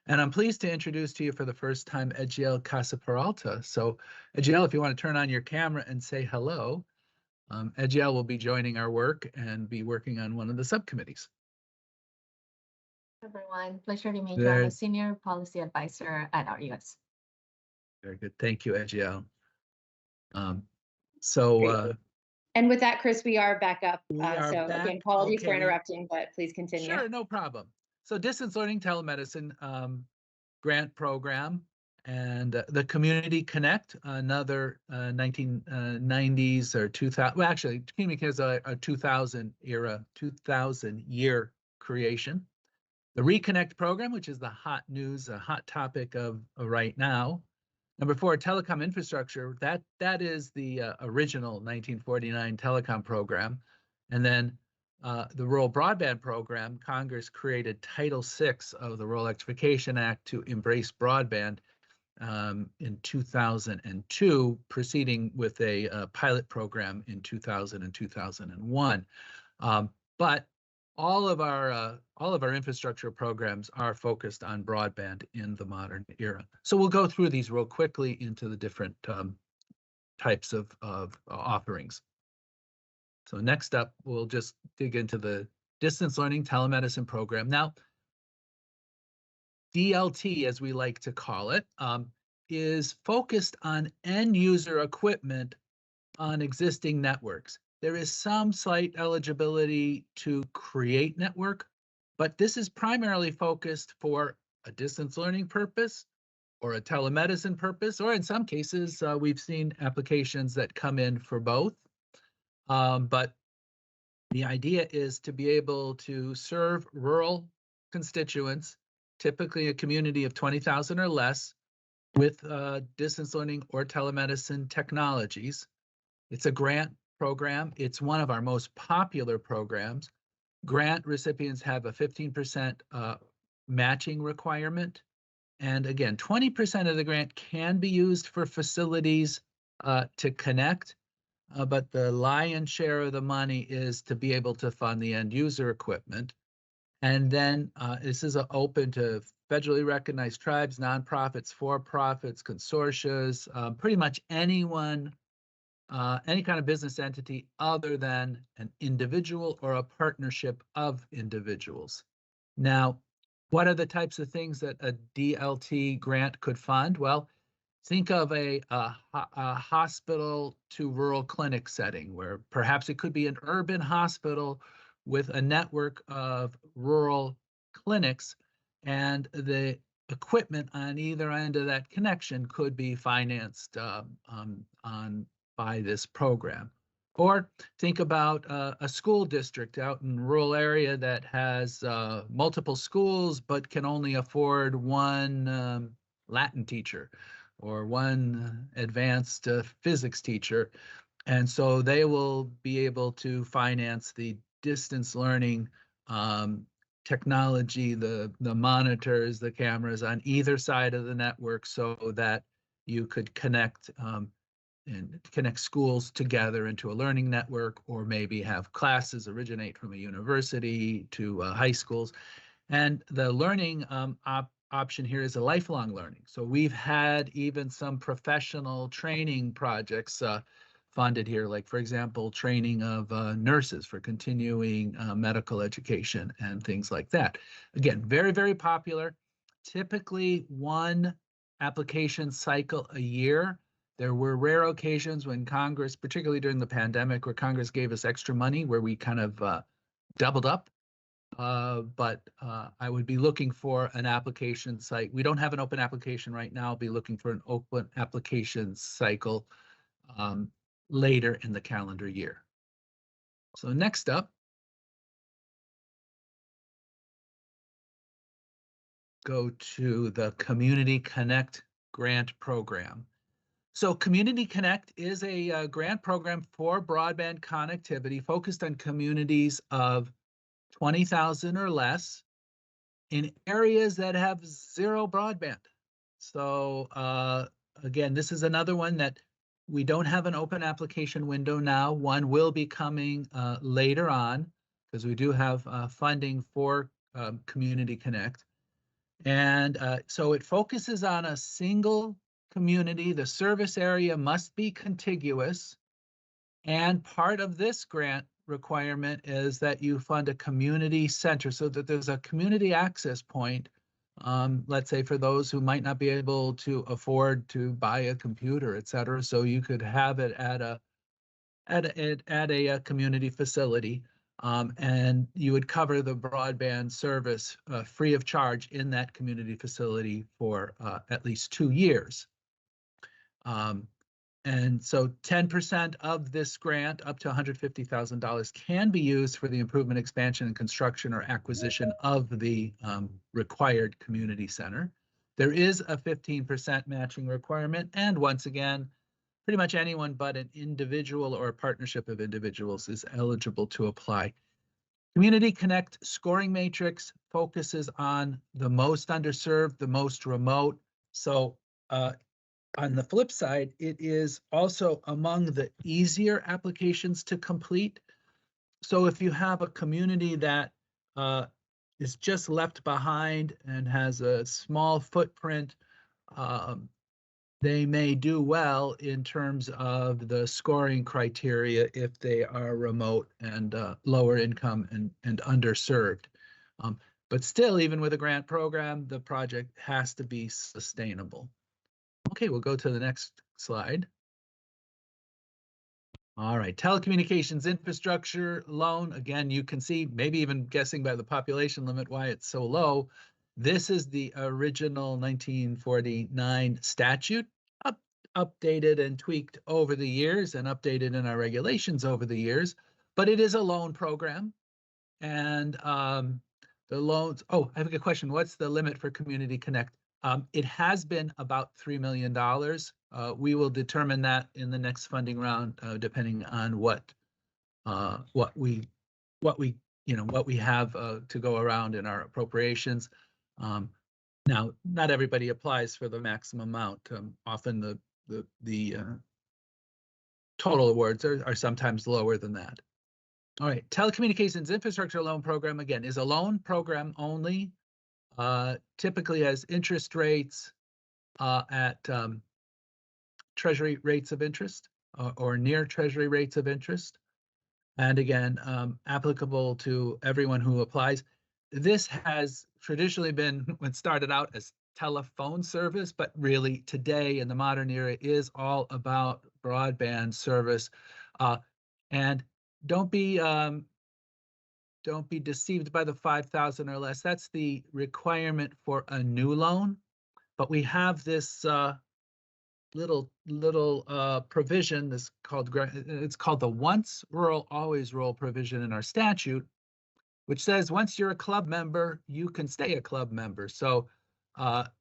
And I'm pleased to introduce to you for the first time Egiel Casaperalta. So Egiel, if you want to turn on your camera and say hello, Egiel will be joining our work and be working on one of the subcommittees. Everyone, pleasure to meet you. I'm a senior policy advisor at RUS. Very good. Thank you, Egiel. And with that, Chris, we are back up. So back. again, apologies for interrupting, but please continue. Sure, no problem. So distance learning telemedicine grant program and the Community Connect, another 1990s or 2000, well, actually, Community is a 2000 year creation. The Reconnect program, which is the hot news, a hot topic of right now. Number 4, telecom infrastructure. That is the original 1949 telecom program. And then the Rural Broadband Program, Congress created Title VI of the Rural Electrification Act to embrace broadband in 2002, proceeding with a pilot program in 2000 and 2001. But all of our infrastructure programs are focused on broadband in the modern era. So we'll go through these real quickly into the different types of offerings. So next up, we'll just dig into the distance learning telemedicine program. Now, DLT, as we like to call it, is focused on end user equipment on existing networks. There is some slight eligibility to create network, but this is primarily focused for a distance learning purpose or a telemedicine purpose, or in some cases, we've seen applications that come in for both. But the idea is to be able to serve rural constituents, typically a community of 20,000 or less, with distance learning or telemedicine technologies. It's a grant program. It's one of our most popular programs. Grant recipients have a 15% matching requirement. And again, 20% of the grant can be used for facilities to connect, but the lion's share of the money is to be able to fund the end user equipment. And then this is open to federally recognized tribes, nonprofits, for-profits, consortia, pretty much anyone, any kind of business entity other than an individual or a partnership of individuals. Now, what are the types of things that a DLT grant could fund? Well, think of a hospital to rural clinic setting where perhaps it could be an urban hospital with a network of rural clinics, and the equipment on either end of that connection could be financed by this program. Or think about a school district out in a rural area that has multiple schools but can only afford one Latin teacher or one advanced physics teacher. And so they will be able to finance the distance learning technology, the monitors, the cameras on either side of the network so that you could connect and connect schools together into a learning network, or maybe have classes originate from a university to high schools. And the learning option here is a lifelong learning. So we've had even some professional training projects funded here, like, for example, training of nurses for continuing medical education and things like that. Again, very, very popular. Typically one application cycle a year. There were rare occasions when Congress, particularly during the pandemic, where Congress gave us extra money, where we kind of doubled up. But I would be looking for an application site. We don't have an open application right now. I'll be looking for an open application cycle later in the calendar year. So next up, go to the Community Connect grant program. So Community Connect is a grant program for broadband connectivity focused on communities of 20,000 or less in areas that have zero broadband. So again, this is another one that we don't have an open application window now. One will be coming later on, because we do have funding for Community Connect. And so it focuses on a single community. The service area must be contiguous. And part of this grant requirement is that you fund a community center so that there's a community access point, let's say for those who might not be able to afford to buy a computer, et cetera. So you could have it at a community facility, and you would cover the broadband service free of charge in that community facility for at least 2 years. And so 10% of this grant, up to $150,000, can be used for the improvement, expansion, and construction or acquisition of the required community center. There is a 15% matching requirement, and once again, pretty much anyone but an individual or a partnership of individuals is eligible to apply. Community Connect scoring matrix focuses on the most underserved, the most remote. So on the flip side, it is also among the easier applications to complete. So if you have a community that is just left behind and has a small footprint, they may do well in terms of the scoring criteria if they are remote and lower income and underserved. But still, even with a grant program, the project has to be sustainable. Okay, we'll go to the next slide. All right, telecommunications infrastructure loan. Again, you can see, maybe even guessing by the population limit, why it's so low. This is the original 1949 statute, updated and tweaked over the years and updated in our regulations over the years, but it is a loan program. And the loans, oh, I have a good question. What's the limit for Community Connect? It has been about $3 million. We will determine that in the next funding round, depending on what we have to go around in our appropriations. Now, not everybody applies for the maximum amount. Often the total awards are sometimes lower than that. All right, Telecommunications Infrastructure Loan Program, again, is a loan program only, typically has interest rates at treasury rates of interest or near treasury rates of interest. And again, applicable to everyone who applies. This has traditionally been, when started out as telephone service, but really today in the modern era is all about broadband service. And don't be deceived by the 5,000 or less. That's the requirement for a new loan. But we have this little provision that's it's called the once rural, always rural provision in our statute, which says once you're a club member, you can stay a club member. So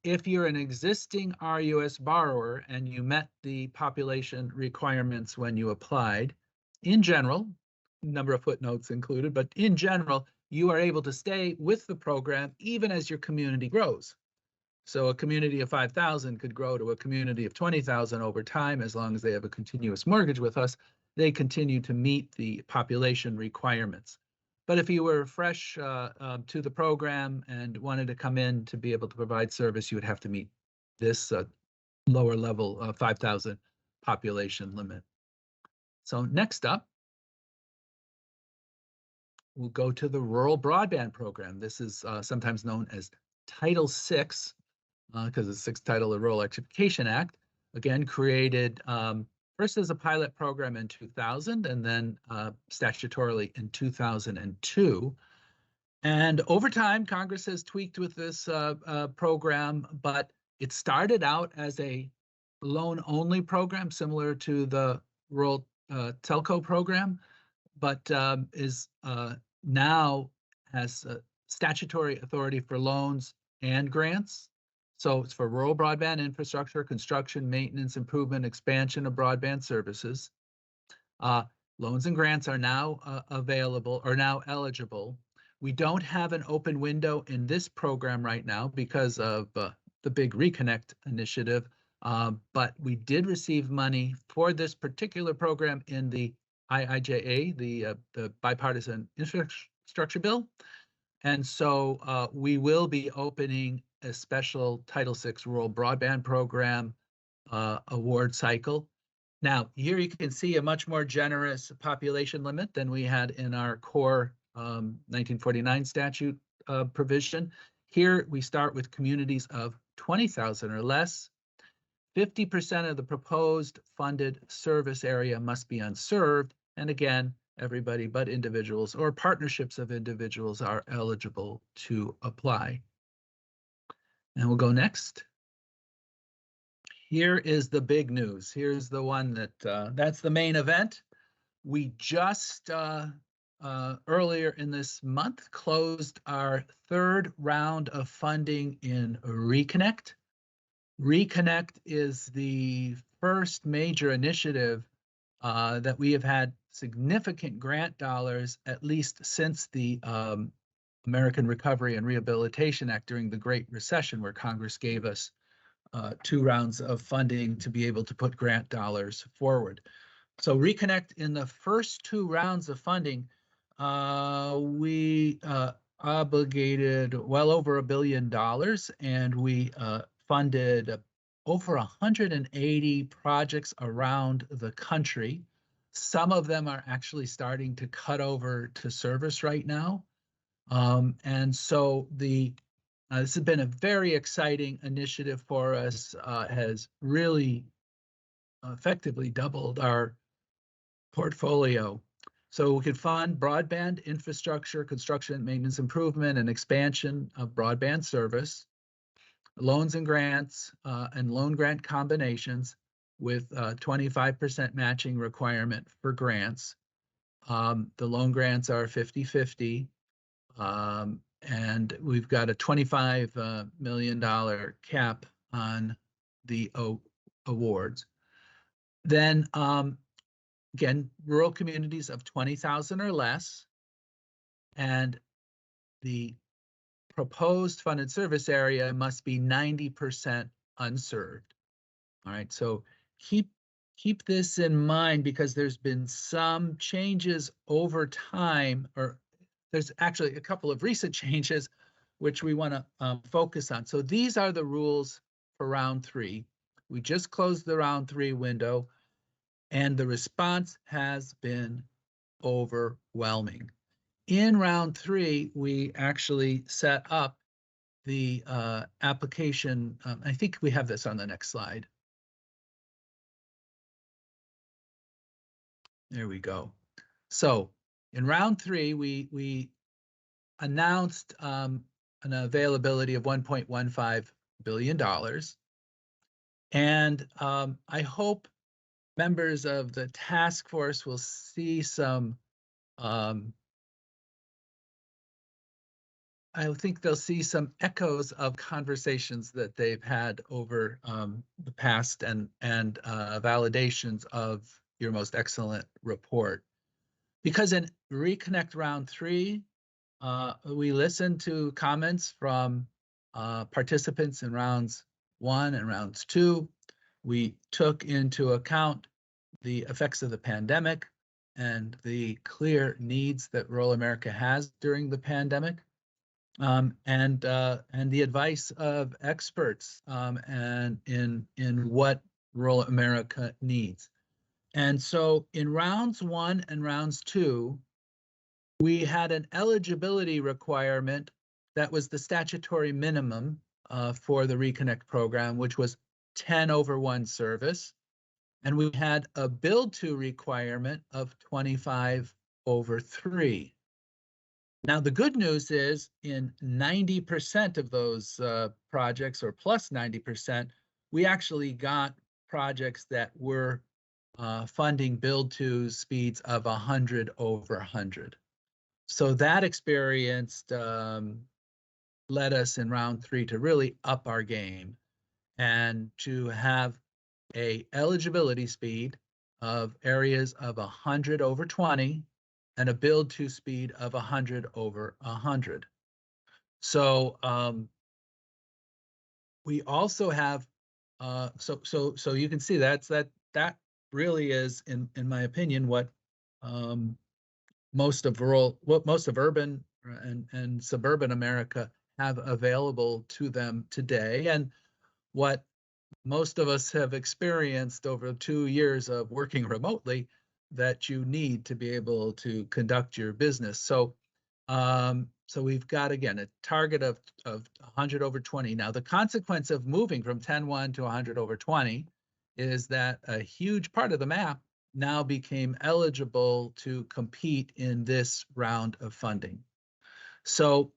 if you're an existing RUS borrower and you met the population requirements when you applied, in general, number of footnotes included, but in general, you are able to stay with the program even as your community grows. So a community of 5,000 could grow to a community of 20,000 over time, as long as they have a continuous mortgage with us. They continue to meet the population requirements. But if you were fresh to the program and wanted to come in to be able to provide service, you would have to meet this lower level 5,000 population limit. So next up, we'll go to the Rural Broadband Program. This is sometimes known as Title VI, because it's the sixth title of the Rural Electrification Act, again, created first as a pilot program in 2000 and then statutorily in 2002. And over time, Congress has tweaked with this program, but it started out as a loan-only program similar to the Rural Telco program, but is now has statutory authority for loans and grants. So it's for rural broadband infrastructure, construction, maintenance, improvement, expansion of broadband services. Loans and grants are now available, or now eligible. We don't have an open window in this program right now because of the big Reconnect initiative, but we did receive money for this particular program in the IIJA, the bipartisan infrastructure bill. And so we will be opening a special Title VI Rural Broadband Program award cycle. Now, here you can see a much more generous population limit than we had in our core 1949 statute provision. Here we start with communities of 20,000 or less. 50% of the proposed funded service area must be unserved. And again, everybody but individuals or partnerships of individuals are eligible to apply. And we'll go next. Here is the big news. Here's the one that's the main event. We just earlier in this month closed our third round of funding in Reconnect. Reconnect is the first major initiative that we have had significant grant dollars, at least since the American Recovery and Rehabilitation Act during the Great Recession, where Congress gave us 2 rounds of funding to be able to put grant dollars forward. So Reconnect, in the first 2 rounds of funding, we obligated well over $1 billion, and we funded over 180 projects around the country. Some of them are actually starting to cut over to service right now. And so this has been a very exciting initiative for us, has really effectively doubled our portfolio. So we could fund broadband infrastructure, construction, maintenance, improvement, and expansion of broadband service, loans and grants, and loan grant combinations with 25% matching requirement for grants. The loan grants are 50-50. And we've got a $25 million cap on the awards. Then again, rural communities of 20,000 or less, and the proposed funded service area must be 90% unserved. All right, so keep this in mind because there's been some changes over time, or there's actually a couple of recent changes which we want to focus on. So these are the rules for round 3. We just closed the round 3 window, and the response has been overwhelming. In round 3, we actually set up the application. I think we have this on the next slide. There we go. So in round 3, we announced an availability of $1.15 billion. And I hope members of the task force will see some, I think they'll see some echoes of conversations that they've had over the past and validations of your most excellent report. Because in Reconnect Round 3, we listened to comments from participants in rounds 1 and rounds 2. We took into account the effects of the pandemic and the clear needs that rural America has during the pandemic, and the advice of experts and in what rural America needs. And so in rounds 1 and rounds 2, we had an eligibility requirement that was the statutory minimum for the Reconnect program, which was 10/1 service. And we had a build to requirement of 25/3. Now, the good news is in 90% of those projects, or plus 90%, we actually got projects that were funding build to speeds of 100/100. So that experience led us in round 3 to really up our game and to have a eligibility speed of areas of 100/20 and a build to speed of 100/100. So we also have so you can see that really is, in my opinion, what most of urban and suburban America have available to them today, and what most of us have experienced over 2 years of working remotely that you need to be able to conduct your business. So so we've got, again, a target of 100/20. Now, the consequence of moving from 10/1 to 100/20 is that a huge part of the map now became eligible to compete in this round of funding. So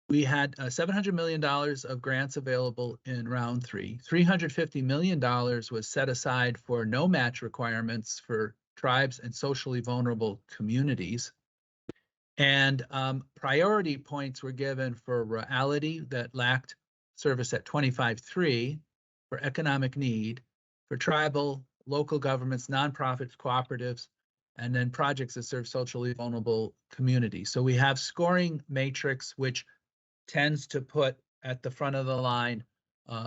we had $700 million of grants available in round 3. $350 million was set aside for no match requirements for tribes and socially vulnerable communities. And priority points were given for rurality that lacked service at 25/3, for economic need, for tribal, local governments, nonprofits, cooperatives, and then projects that serve socially vulnerable communities. So we have scoring matrix, which tends to put at the front of the line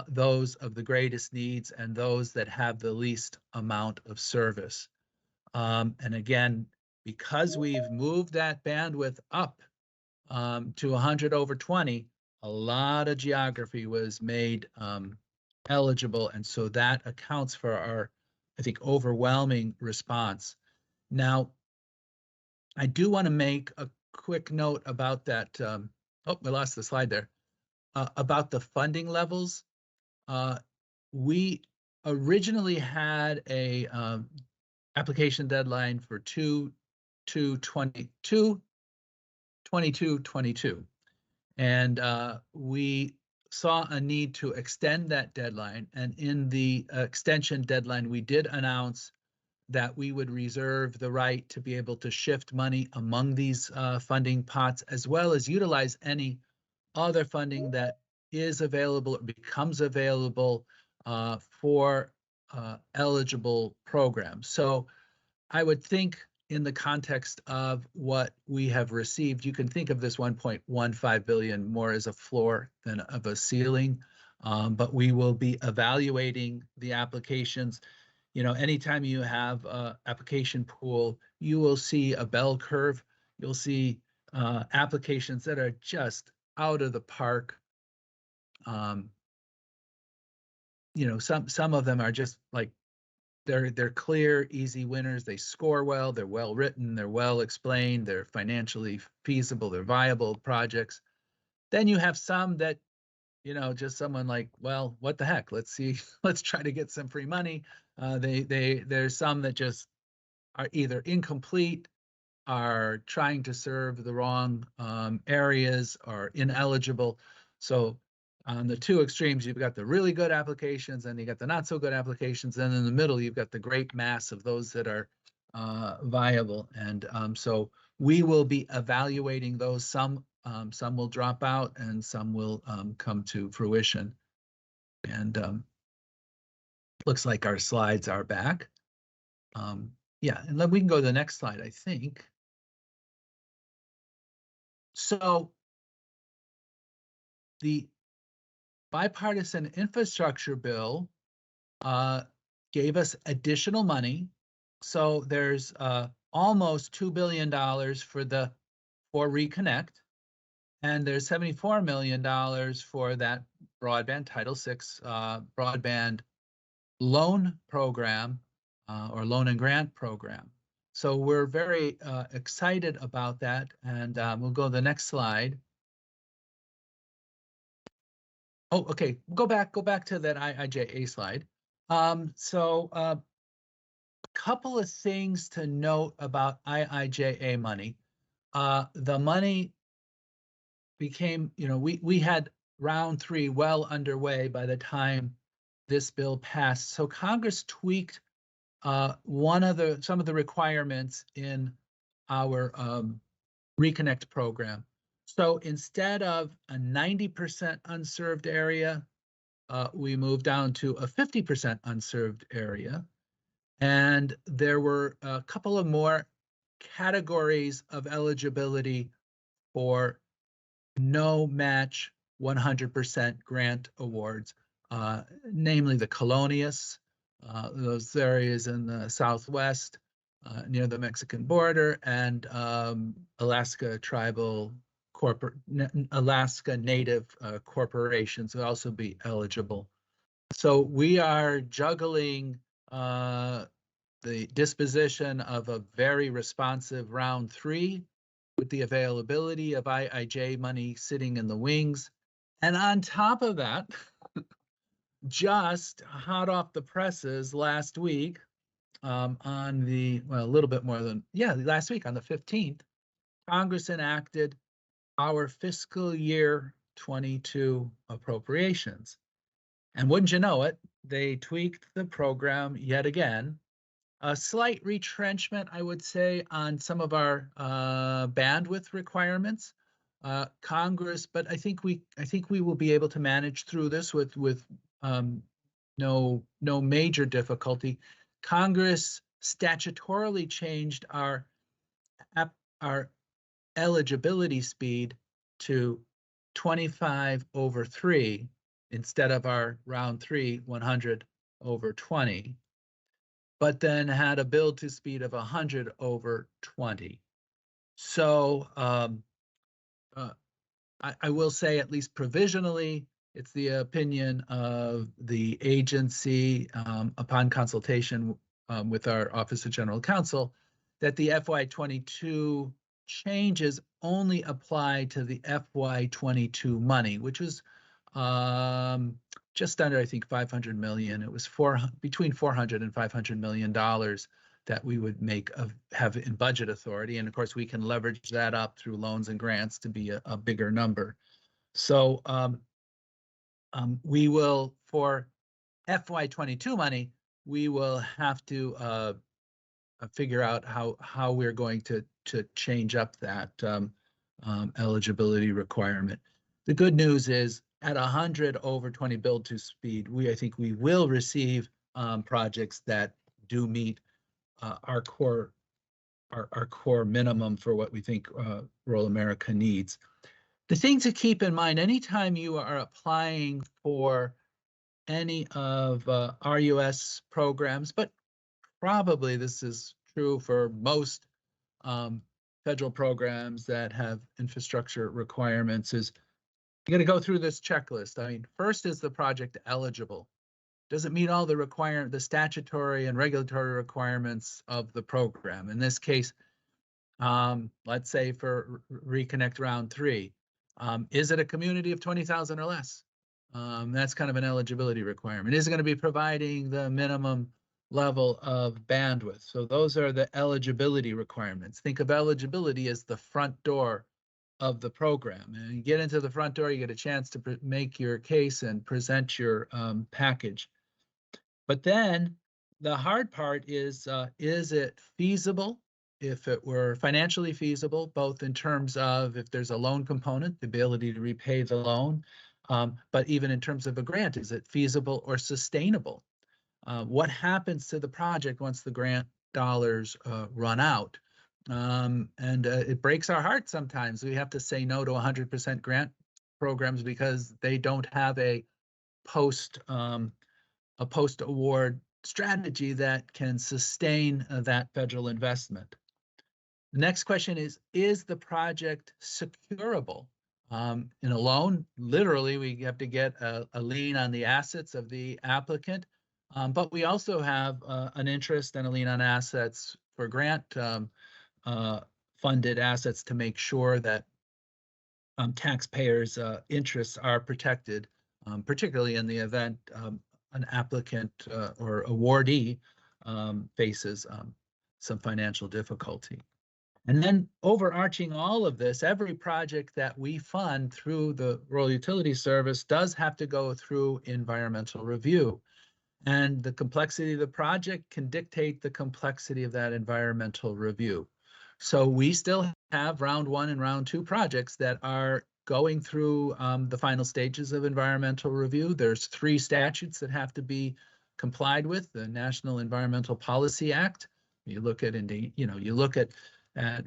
those of the greatest needs and those that have the least amount of service. And again, because we've moved that bandwidth up to 100/20, a lot of geography was made eligible. And so that accounts for our, I think, overwhelming response. Now, I do want to make a quick note about that. Oh, I lost the slide there. About the funding levels. We originally had a application deadline for 2/22/22. And we saw a need to extend that deadline. And in the extension deadline, we did announce that we would reserve the right to be able to shift money among these funding pots, as well as utilize any other funding that is available or becomes available for eligible programs. So I would think in the context of what we have received, you can think of this 1.15 billion more as a floor than of a ceiling. But we will be evaluating the applications. You know, anytime you have a application pool, you will see a bell curve. You'll see applications that are just out of the park. You know, some of them are just like they're clear, easy winners. They score well. They're well written. They're well explained. They're financially feasible. They're viable projects. Then you have some that, you know, just someone like, well, what the heck? Let's see. Let's try to get some free money. There's some that just are either incomplete, are trying to serve the wrong areas, are ineligible. So on the two extremes, you've got the really good applications and you got the not so good applications. And in the middle, you've got the great mass of those that are viable. And so we will be evaluating those. Some will drop out and some will come to fruition. And looks like our slides are back. Yeah, and then we can go to the next slide, I think. So the bipartisan infrastructure bill gave us additional money. So there's almost $2 billion for Reconnect, and there's $74 million for that broadband Title VI broadband loan program or loan and grant program. So we're very excited about that, and we'll go to the next slide. Oh, okay. Go back to that IIJA slide. So a couple of things to note about IIJA money. The money became, you know, we had round 3 well underway by the time this bill passed. So Congress tweaked some of the requirements in our Reconnect program. So instead of a 90% unserved area, we moved down to a 50% unserved area. And there were a couple of more categories of eligibility for no match 100% grant awards, namely the Colonias, those areas in the Southwest near the Mexican border, and Alaska Native corporations would also be eligible. So we are juggling the disposition of a very responsive round 3 with the availability of IIJ money sitting in the wings. And on top of that, just hot off the presses last week, on the, well, a little bit more than, yeah, last week on the 15th, Congress enacted our fiscal year 22 appropriations. And wouldn't you know it, they tweaked the program yet again. A slight retrenchment, I would say, on some of our bandwidth requirements. Congress, but I think we will be able to manage through this with no major difficulty. Congress statutorily changed our eligibility speed to 25/3 instead of our round 3 100/20, but then had a build to speed of 100/20. So I will say, at least provisionally, it's the opinion of the agency, upon consultation with our Office of General Counsel, that the FY22 changes only apply to the FY22 money, which was just under, I think, 500 million. It was between 400 and 500 million dollars that we would have in budget authority. And of course, we can leverage that up through loans and grants to be a bigger number. So we will, for FY22 money, we will have to figure out how we're going to change up that eligibility requirement. The good news is, at 100/20 build to speed, I think we will receive projects that do meet our core our core minimum for what we think rural America needs. The thing to keep in mind, anytime you are applying for any of RUS programs, but probably this is true for most federal programs that have infrastructure requirements, is you got to go through this checklist. I mean, first, is the project eligible? Does it meet all the statutory and regulatory requirements of the program? In this case, let's say for Reconnect Round 3, is it a community of 20,000 or less? That's kind of an eligibility requirement. Is it going to be providing the minimum level of bandwidth? So those are the eligibility requirements. Think of eligibility as the front door of the program. And you get into the front door, you get a chance to make your case and present your package. But then the hard part is it feasible? If it were financially feasible, both in terms of if there's a loan component, the ability to repay the loan, but even in terms of a grant, is it feasible or sustainable? What happens to the project once the grant dollars run out? It breaks our heart sometimes. We have to say no to 100% grant programs because they don't have a post-award strategy that can sustain that federal investment. The next question is the project securable? In a loan, literally, we have to get a lien on the assets of the applicant, but we also have an interest and a lien on assets for grant funded assets to make sure that taxpayers' interests are protected, particularly in the event an applicant or awardee faces some financial difficulty. And then overarching all of this, every project that we fund through the Rural Utility Service does have to go through environmental review. And the complexity of the project can dictate the complexity of that environmental review. So we still have round 1 and round 2 projects that are going through the final stages of environmental review. There's 3 statutes that have to be complied with: the National Environmental Policy Act. You look at, you look at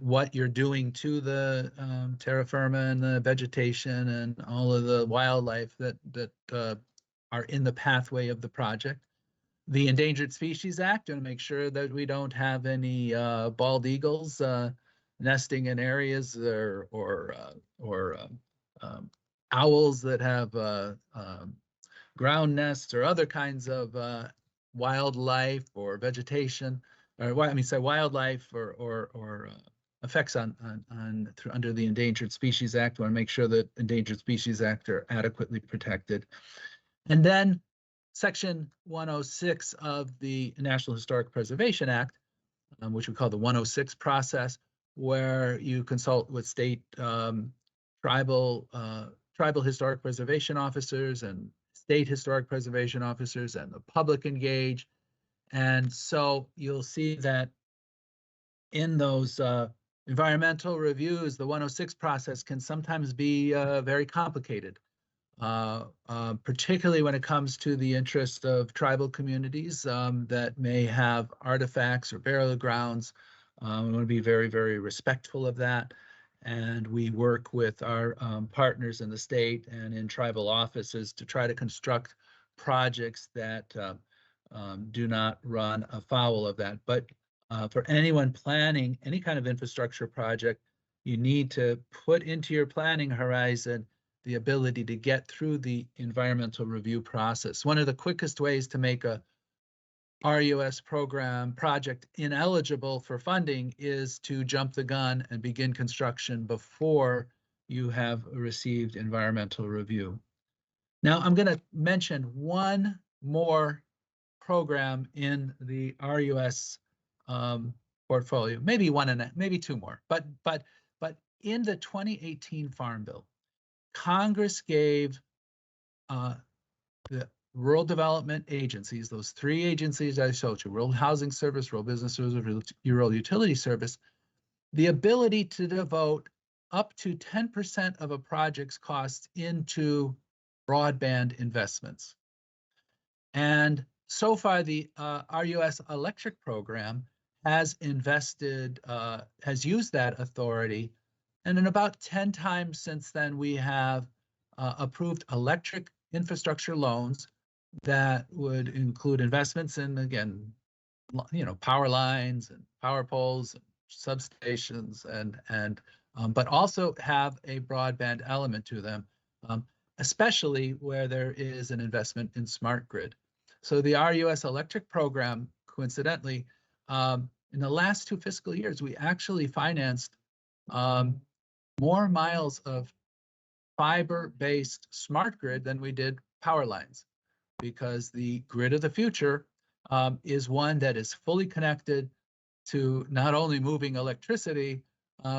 what you're doing to the terra firma and the vegetation and all of the wildlife that are in the pathway of the project. The Endangered Species Act, to make sure that we don't have any bald eagles nesting in areas or owls that have ground nests or other kinds of wildlife or vegetation, or wildlife or effects under the Endangered Species Act. We want to make sure that Endangered Species Act are adequately protected. And then Section 106 of the National Historic Preservation Act, which we call the 106 process, where you consult with state tribal historic preservation officers and state historic preservation officers, and the public engage. And so you'll see that in those environmental reviews, the 106 process can sometimes be very complicated, particularly when it comes to the interest of tribal communities that may have artifacts or burial grounds. We want to be very, very respectful of that. And we work with our partners in the state and in tribal offices to try to construct projects that do not run afoul of that. But for anyone planning any kind of infrastructure project, you need to put into your planning horizon the ability to get through the environmental review process. One of the quickest ways to make a RUS program project ineligible for funding is to jump the gun and begin construction before you have received environmental review. Now, I'm going to mention one more program in the RUS portfolio, maybe maybe 2 more, but in the 2018 Farm Bill, Congress gave the rural development agencies, those 3 agencies I showed you, Rural Housing Service, Rural Business Service, Rural Utility Service, the ability to devote up to 10% of a project's costs into broadband investments. And so far, the RUS electric program has invested, has used that authority. And in about 10 times since then, we have approved electric infrastructure loans that would include investments in, again, power lines and power poles, and substations, but also have a broadband element to them, especially where there is an investment in smart grid. So the RUS electric program, coincidentally, in the last 2 fiscal years, we actually financed more miles of fiber-based smart grid than we did power lines, because the grid of the future is one that is fully connected to not only moving electricity,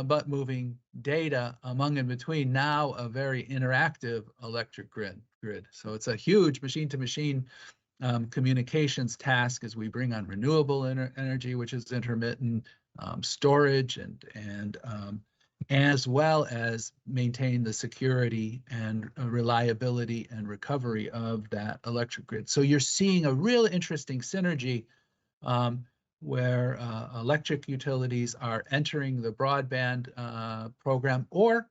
but moving data among and between, now a very interactive electric grid. So it's a huge machine-to-machine communications task as we bring on renewable energy, which is intermittent, storage, and as well as maintain the security and reliability and recovery of that electric grid. So you're seeing a real interesting synergy where electric utilities are entering the broadband program, or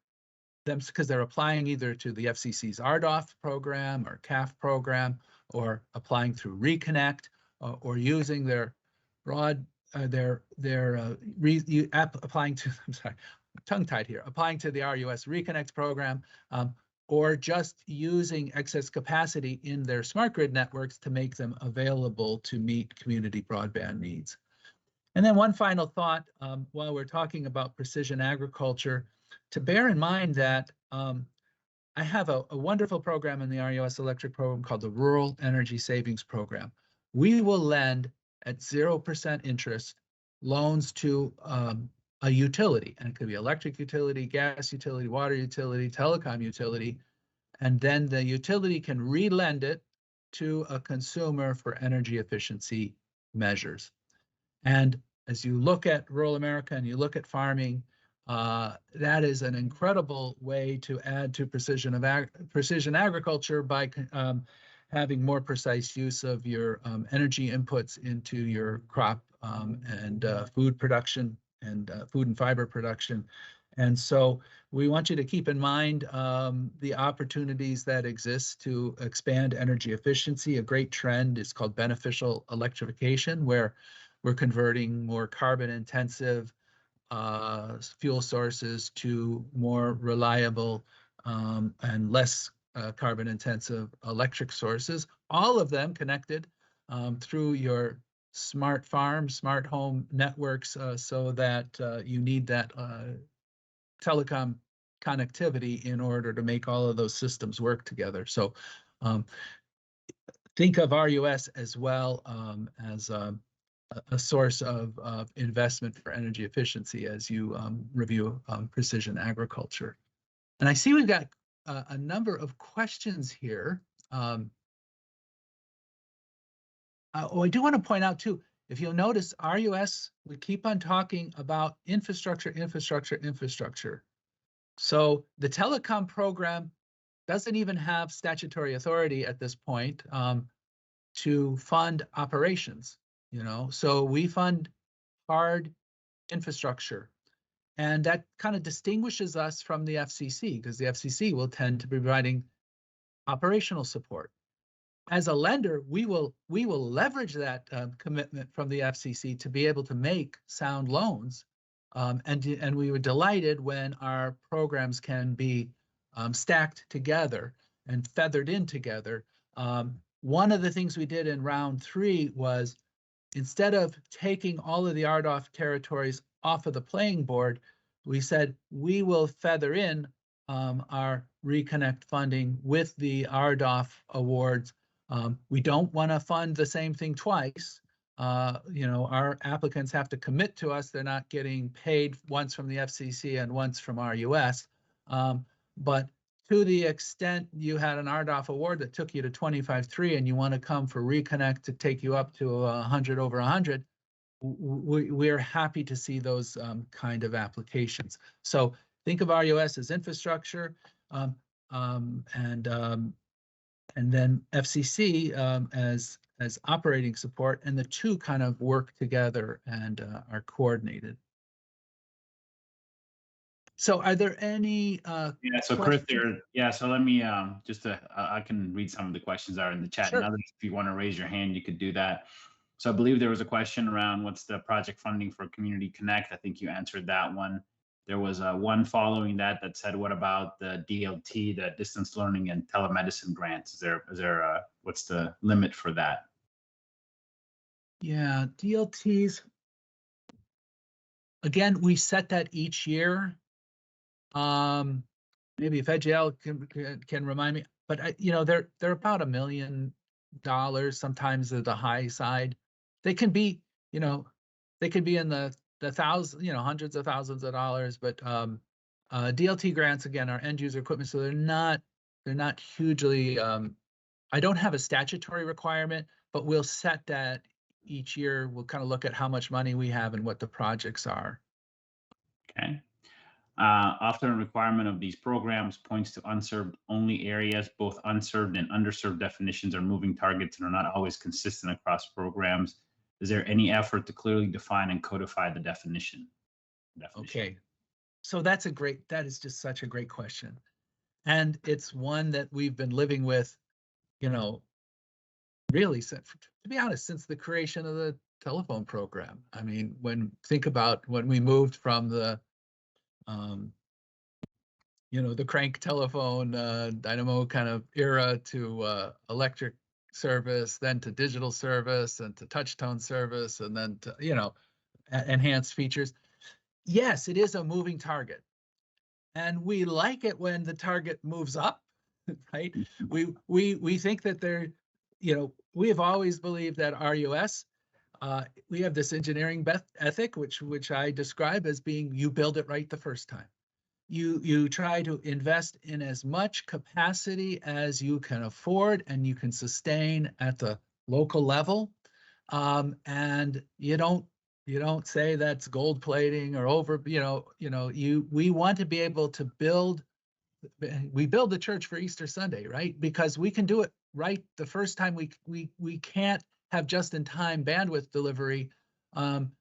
them because they're applying either to the FCC's RDOF program or CAF program, or applying through Reconnect, or using their applying to, I'm sorry, tongue-tied here, applying to the RUS Reconnect program, or just using excess capacity in their smart grid networks to make them available to meet community broadband needs. And then one final thought, while we're talking about precision agriculture, to bear in mind that I have a wonderful program in the RUS electric program called the Rural Energy Savings Program. We will lend at 0% interest loans to a utility, and it could be electric utility, gas utility, water utility, telecom utility, and then the utility can re-lend it to a consumer for energy efficiency measures. And as you look at rural America and you look at farming, that is an incredible way to add to precision agriculture by having more precise use of your energy inputs into your crop and food production and food and fiber production. And so we want you to keep in mind the opportunities that exist to expand energy efficiency. A great trend is called beneficial electrification, where we're converting more carbon intensive fuel sources to more reliable and less carbon intensive electric sources, all of them connected through your smart farm, smart home networks, so that you need that telecom connectivity in order to make all of those systems work together. So think of RUS as well as a source of investment for energy efficiency as you review precision agriculture. And I see we've got a number of questions here. I do want to point out too, if you'll notice, RUS, we keep on talking about infrastructure. So the telecom program doesn't even have statutory authority at this point to fund operations. So we fund hard infrastructure, and that kind of distinguishes us from the FCC, because the FCC will tend to be providing operational support. As a lender, we will leverage that commitment from the FCC to be able to make sound loans, and we were delighted when our programs can be stacked together and feathered in together. One of the things we did in round 3 was, instead of taking all of the RDOF territories off of the playing board, we said we will feather in our Reconnect funding with the RDOF awards. We don't want to fund the same thing twice. Our applicants have to commit to us. They're not getting paid once from the FCC and once from RUS. But to the extent you had an RDOF award that took you to 25.3 and you want to come for Reconnect to take you up to 100 over 100, we're happy to see those kind of applications. So think of RUS as infrastructure, and then FCC as as operating support, and the two kind of work together and are coordinated. So are there any Yeah, so Chris, questions? so let me just I can read some of the questions that are in the chat. Sure. And others, if you want to raise your hand, you could do that. So I believe there was a question around what's the project funding for Community Connect. I think you answered that one. There was one following that said, what about the DLT, the distance learning and telemedicine grants? Is there what's the limit for that? Yeah, DLTs. Again, we set that each year. Maybe if EdGL can remind me, but they're about $1 million. Sometimes at the high side. They can be, they could be in the thousands, hundreds of thousands of dollars. But DLT grants again are end user equipment, so they're not hugely. I don't have a statutory requirement, but we'll set that each year. We'll kind of look at how much money we have and what the projects are. Okay. Often a requirement of these programs points to unserved only areas. Both unserved and underserved definitions are moving targets and are not always consistent across programs. Is there any effort to clearly define and codify the definition? Okay, so that is just such a great question. And it's one that we've been living with, really, to be honest, since the creation of the telephone program. I mean, think about when we moved from the the crank telephone, dynamo kind of era to electric service, then to digital service, and to touch tone service, and then to, enhanced features. Yes, it is a moving target. And we like it when the target moves up, right? We think that we have always believed that RUS, we have this engineering ethic, which I describe as being you build it right the first time. You try to invest in as much capacity as you can afford and you can sustain at the local level, and you don't say that's gold plating or over. We want to be able to build. We build the church for Easter Sunday, right? Because we can do it right the first time. We can't have just-in-time bandwidth delivery.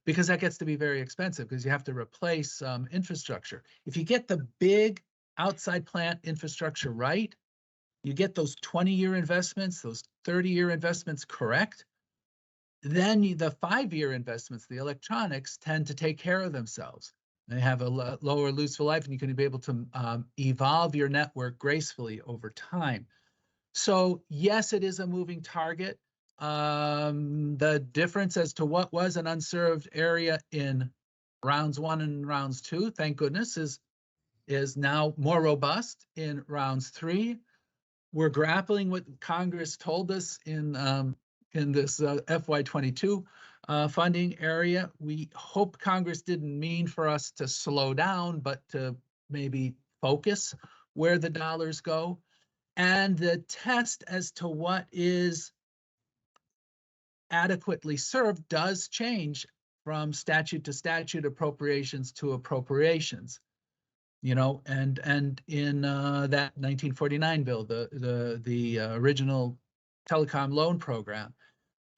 Because that gets to be very expensive because you have to replace infrastructure. If you get the big outside plant infrastructure right, you get those 20-year investments, those 30-year investments correct, then the 5-year investments, the electronics, tend to take care of themselves. They have a lower useful life, and you can be able to evolve your network gracefully over time. So yes, it is a moving target. The difference as to what was an unserved area in rounds 1 and rounds 2, thank goodness, is now more robust in rounds 3. We're grappling with Congress told us in this FY22 funding area. We hope Congress didn't mean for us to slow down, but to maybe focus where the dollars go. And the test as to what is adequately served does change from statute to statute, appropriations to appropriations. And in that 1949 bill, the original telecom loan program,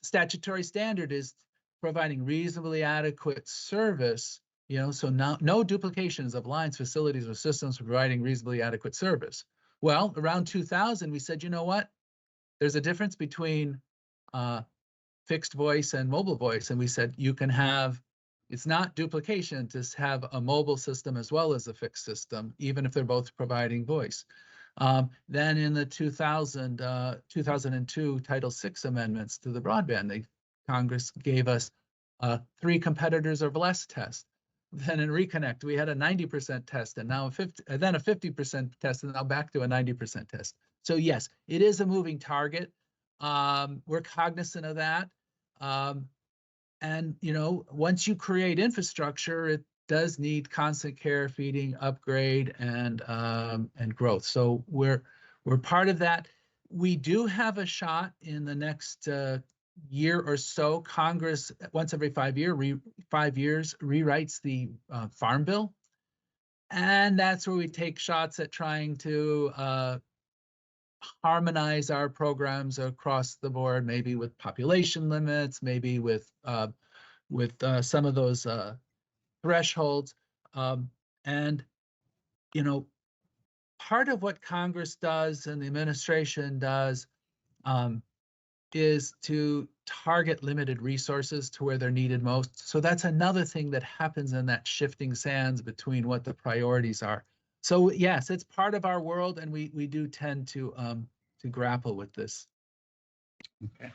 statutory standard is providing reasonably adequate service. So now no duplications of lines, facilities, or systems for providing reasonably adequate service. Well, around 2000, we said, you know what? There's a difference between fixed voice and mobile voice. And we said, you can have, it's not duplication to have a mobile system as well as a fixed system, even if they're both providing voice. Then in the 2002 Title VI amendments to the broadband, Congress gave us 3 competitors or less test. Then in Reconnect, we had a 90% test, and now then a 50% test, and now back to a 90% test. So yes, it is a moving target. We're cognizant of that. And once you create infrastructure, it does need constant care, feeding, upgrade, and growth. So we're part of that. We do have a shot in the next year or so. Congress, once every 5 years, rewrites the Farm Bill. And that's where we take shots at trying to harmonize our programs across the board, maybe with population limits, maybe with some of those thresholds. And, you know, part of what Congress does and the administration does is to target limited resources to where they're needed most. So that's another thing that happens in that shifting sands between what the priorities are. So yes, it's part of our world, and we do tend to grapple with this. Okay.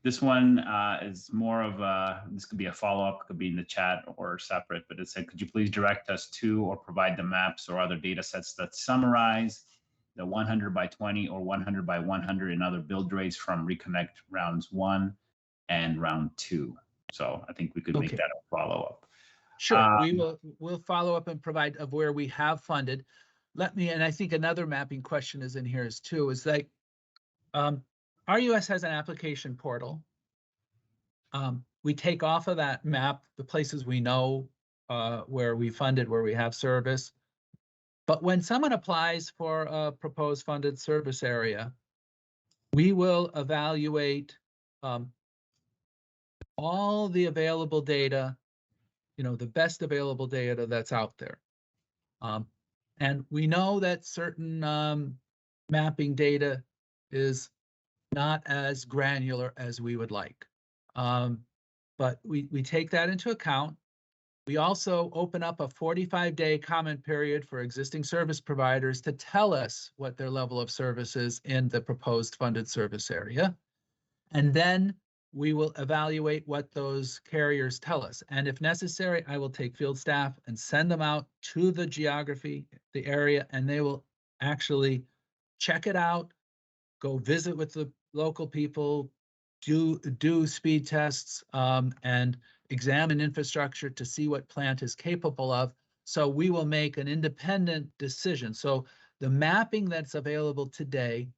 This one is more of a, this could be a follow-up, could be in the chat or separate, but it said, could you please direct us to or provide the maps or other data sets that summarize the 100 by 20 or 100 by 100 and other build rates from Reconnect rounds 1 and round 2. So I think we could make Okay. that a follow-up. Sure, we'll follow up and provide of where we have funded. And I think another mapping question is in here is too, is like, RUS has an application portal. We take off of that map the places we know where we funded, where we have service. But when someone applies for a proposed funded service area, we will evaluate all the available data, the best available data that's out there. And we know that certain mapping data is not as granular as we would like. But we take that into account. We also open up a 45-day comment period for existing service providers to tell us what their level of service is in the proposed funded service area. And then we will evaluate what those carriers tell us. And if necessary, I will take field staff and send them out to the geography, the area, and they will actually check it out, go visit with the local people, do speed tests, and examine infrastructure to see what plant is capable of. So we will make an independent decision. So the mapping that's available today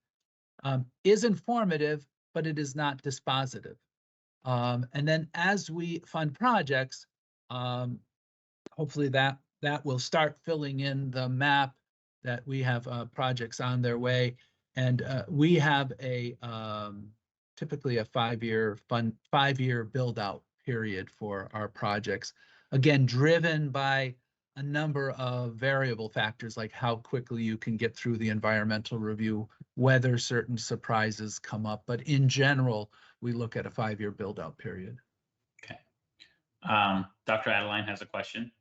is informative, but it is not dispositive. And then as we fund projects, hopefully that will start filling in the map that we have projects on their way. And we have a typically a 5-year build out period for our projects. Again, driven by a number of variable factors like how quickly you can get through the environmental review, whether certain surprises come up. But in general, we look at a 5-year build out period. Okay. Dr. Adeline has a question.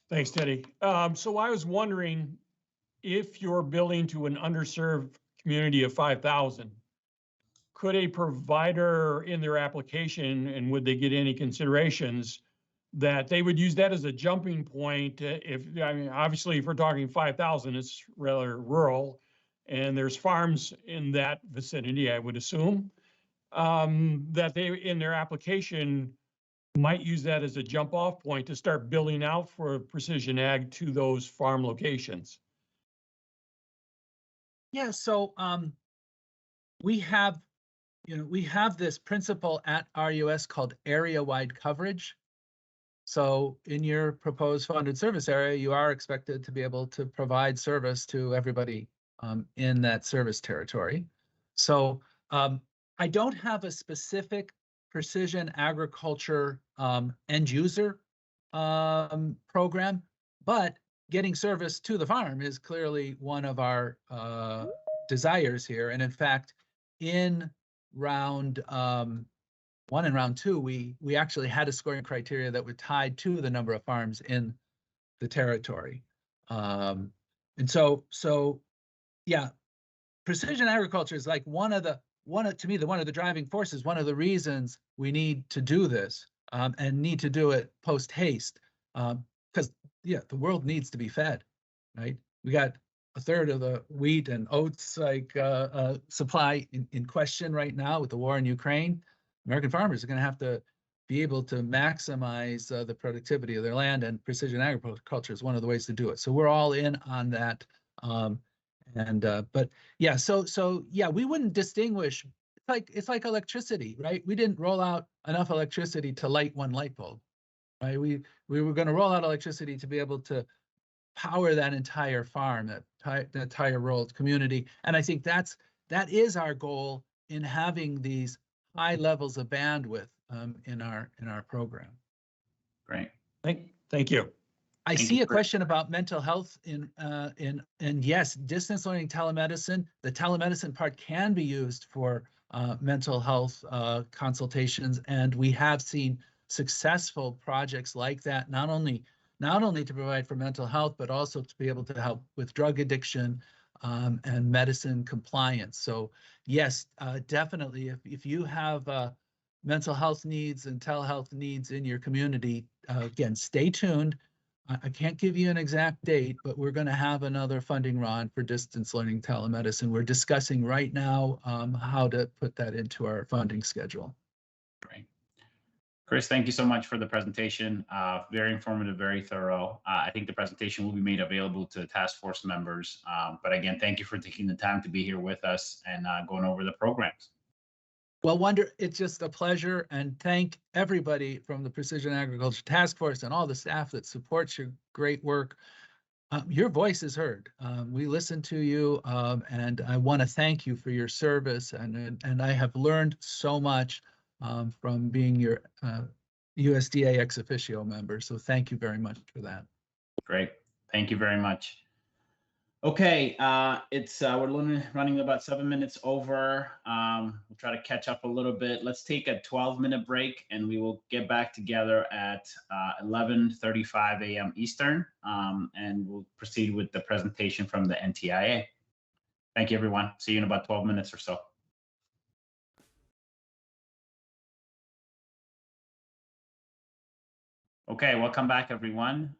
Thanks, Teddy. So I was wondering if you're building to an underserved community of 5,000, could a provider in their application, and would they get any considerations that they would use that as a jumping point? Obviously, if we're talking 5,000, it's rather rural, and there's farms in that vicinity, I would assume, that they, in their application, might use that as a jump off point to start building out for precision ag to those farm locations. Yeah, so we have this principle at RUS called area-wide coverage. So in your proposed funded service area, you are expected to be able to provide service to everybody in that service territory. So I don't have a specific precision agriculture end user program, but getting service to the farm is clearly one of our desires here. And in fact, in round 1 and round 2, we actually had a scoring criteria that were tied to the number of farms in the territory. And so yeah, precision agriculture is like one of the driving forces, one of the reasons we need to do this and need to do it post haste, because the world needs to be fed, right? We got a third of the wheat and oats supply in question right now with the war in Ukraine. American farmers are going to have to be able to maximize the productivity of their land, and precision agriculture is one of the ways to do it. So we're all in on that. But yeah, so yeah, we wouldn't distinguish. It's like electricity, right? We didn't roll out enough electricity to light one light bulb. right? We were going to roll out electricity to be able to power that entire farm, that entire rural community. And I think that is our goal in having these high levels of bandwidth in our program. Great. Thank you. I Thank see you, a Chris. question about mental health and yes, distance learning telemedicine. The telemedicine part can be used for mental health consultations, and we have seen successful projects like that, not only to provide for mental health, but also to be able to help with drug addiction and medicine compliance. So yes, definitely, if you have mental health needs and telehealth needs in your community, again, stay tuned. I can't give you an exact date, but we're going to have another funding round for distance learning telemedicine. We're discussing right now how to put that into our funding schedule. Great. Chris, thank you so much for the presentation. Very informative, very thorough. I think the presentation will be made available to task force members. But again, thank you for taking the time to be here with us and going over the programs. Well, it's just a pleasure, and thank everybody from the Precision Agriculture Task Force and all the staff that supports your great work. Your voice is heard. We listen to you, and I want to thank you for your service. And I have learned so much from being your USDA ex officio member. So thank you very much for that. Great. Thank you very much. Okay, we're running about 7 minutes over. We'll try to catch up a little bit. Let's take a 12-minute break, and we will get back together at 11:35 a.m. Eastern, and we'll proceed with the presentation from the NTIA. Thank you, everyone. See you in about 12 minutes or so. Okay, welcome back, everyone.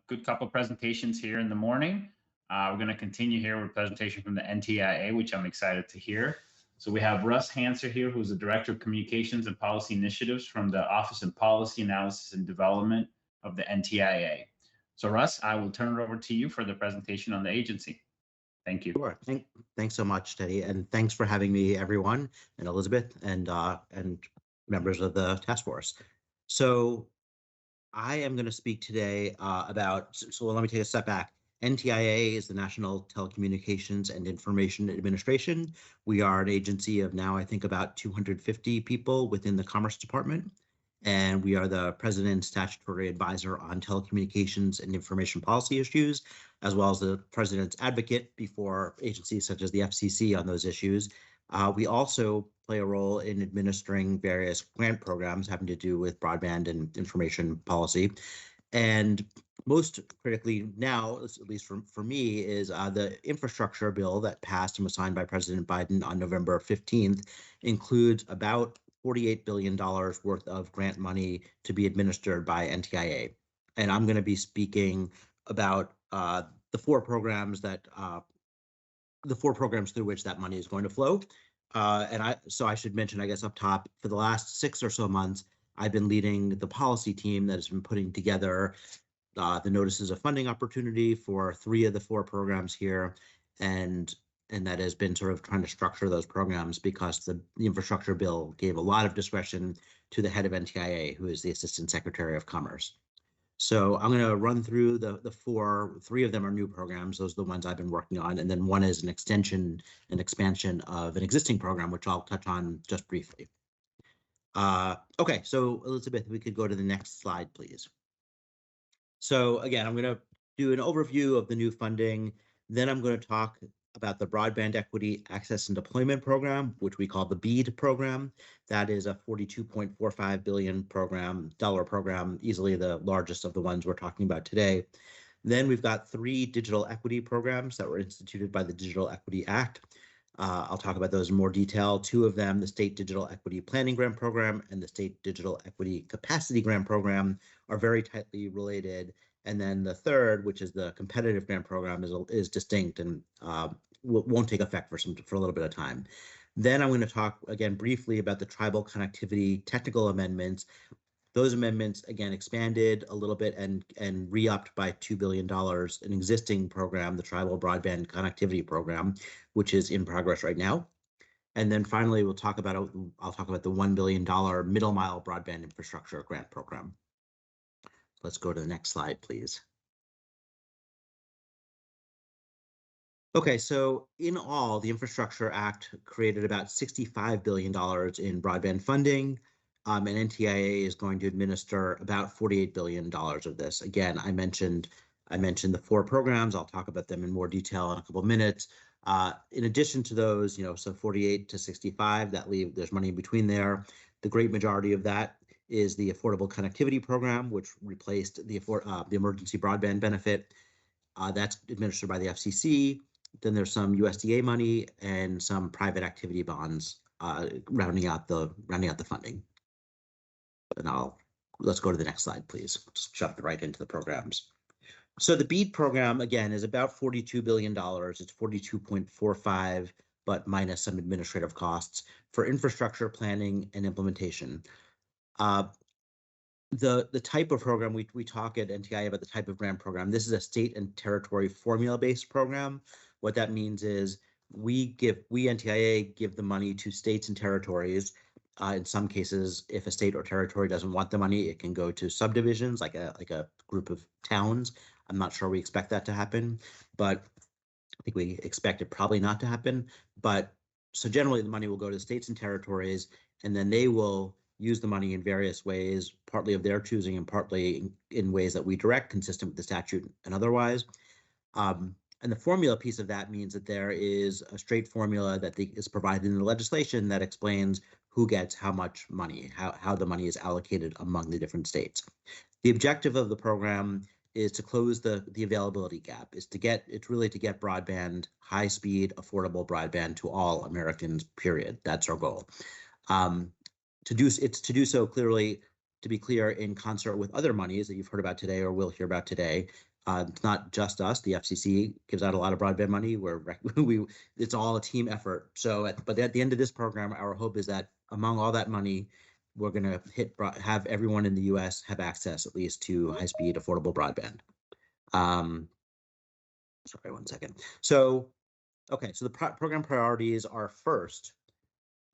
Good couple presentations here in the morning. We're going to continue here with a presentation from the NTIA, which I'm excited to hear. So we have Russ Hanser here, who's the Director of Communications and Policy Initiatives from the Office of Policy Analysis and Development of the NTIA. So Russ, I will turn it over to you for the presentation on the agency. Thank you. Sure. Thanks so much, Teddy, and thanks for having me, everyone, and Elizabeth, and members of the task force. So I am going to speak today about, so let me take a step back. NTIA is the National Telecommunications and Information Administration. We are an agency of now, I think, about 250 people within the Commerce Department. And we are the President's statutory advisor on telecommunications and information policy issues, as well as the President's advocate before agencies such as the FCC on those issues. We also play a role in administering various grant programs having to do with broadband and information policy. And most critically now, at least for me, is the infrastructure bill that passed and was signed by President Biden on November 15th includes about $48 billion worth of grant money to be administered by NTIA. And I'm going to be speaking about the four programs through which that money is going to flow. So I should mention, I guess, up top, for the last 6 or so months, I've been leading the policy team that has been putting together the notices of funding opportunity for 3 of the 4 programs here, and that has been sort of trying to structure those programs because the infrastructure bill gave a lot of discretion to the head of NTIA, who is the Assistant Secretary of Commerce. So I'm going to run through the 4. 3 of them are new programs. Those are the ones I've been working on. And then one is an expansion of an existing program, which I'll touch on just briefly. Okay, so Elizabeth, we could go to the next slide, please. So again, I'm going to do an overview of the new funding. Then I'm going to talk about the Broadband Equity Access and Deployment Program, which we call the BEAD program. That is a $42.45 billion program, easily the largest of the ones we're talking about today. Then we've got 3 digital equity programs that were instituted by the Digital Equity Act. I'll talk about those in more detail. 2 of them, the State Digital Equity Planning Grant Program and the State Digital Equity Capacity Grant Program, are very tightly related. And then the third, which is the Competitive Grant Program, is distinct and won't take effect for a little bit of time. Then I'm going to talk again briefly about the Tribal Connectivity Technical Amendments. Those amendments, again, expanded a little bit and re-upped by $2 billion an existing program, the Tribal Broadband Connectivity Program, which is in progress right now. And then finally, I'll talk about the $1 billion Middle Mile Broadband Infrastructure Grant Program. Let's go to the next slide, please. Okay, so in all, the Infrastructure Act created about $65 billion in broadband funding, and NTIA is going to administer about $48 billion of this. Again, I mentioned the 4 programs. I'll talk about them in more detail in a couple of minutes. In addition to those, so 48 to 65, there's money in between there. The great majority of that is the Affordable Connectivity Program, which replaced the Emergency Broadband Benefit. That's administered by the FCC. Then there's some USDA money and some private activity bonds rounding out the funding. And let's go to the next slide, please. Just shove it right into the programs. So the BEAD program, again, is about $42 billion. It's 42.45, but minus some administrative costs for infrastructure planning and implementation. The type of program we talk at NTIA about the type of grant program. This is a state and territory formula-based program. What that means is we NTIA give the money to states and territories. In some cases, if a state or territory doesn't want the money, it can go to subdivisions, like a group of towns. I'm not sure we expect that to happen, but I think we expect it probably not to happen. But so generally, the money will go to states and territories, and then they will use the money in various ways, partly of their choosing and partly in ways that we direct, consistent with the statute and otherwise. And the formula piece of that means that there is a straight formula that is provided in the legislation that explains who gets how much money, how the money is allocated among the different states. The objective of the program is to close the availability gap, it's really to get broadband, high speed, affordable broadband to all Americans, period. That's our goal. To do so clearly, to be clear, in concert with other monies that you've heard about today or will hear about today. It's not just us. The FCC gives out a lot of broadband money. It's all a team effort. But at the end of this program, our hope is that among all that money, we're going to have everyone in the U.S. have access at least to high-speed, affordable broadband. Sorry, one second. So the program priorities are first.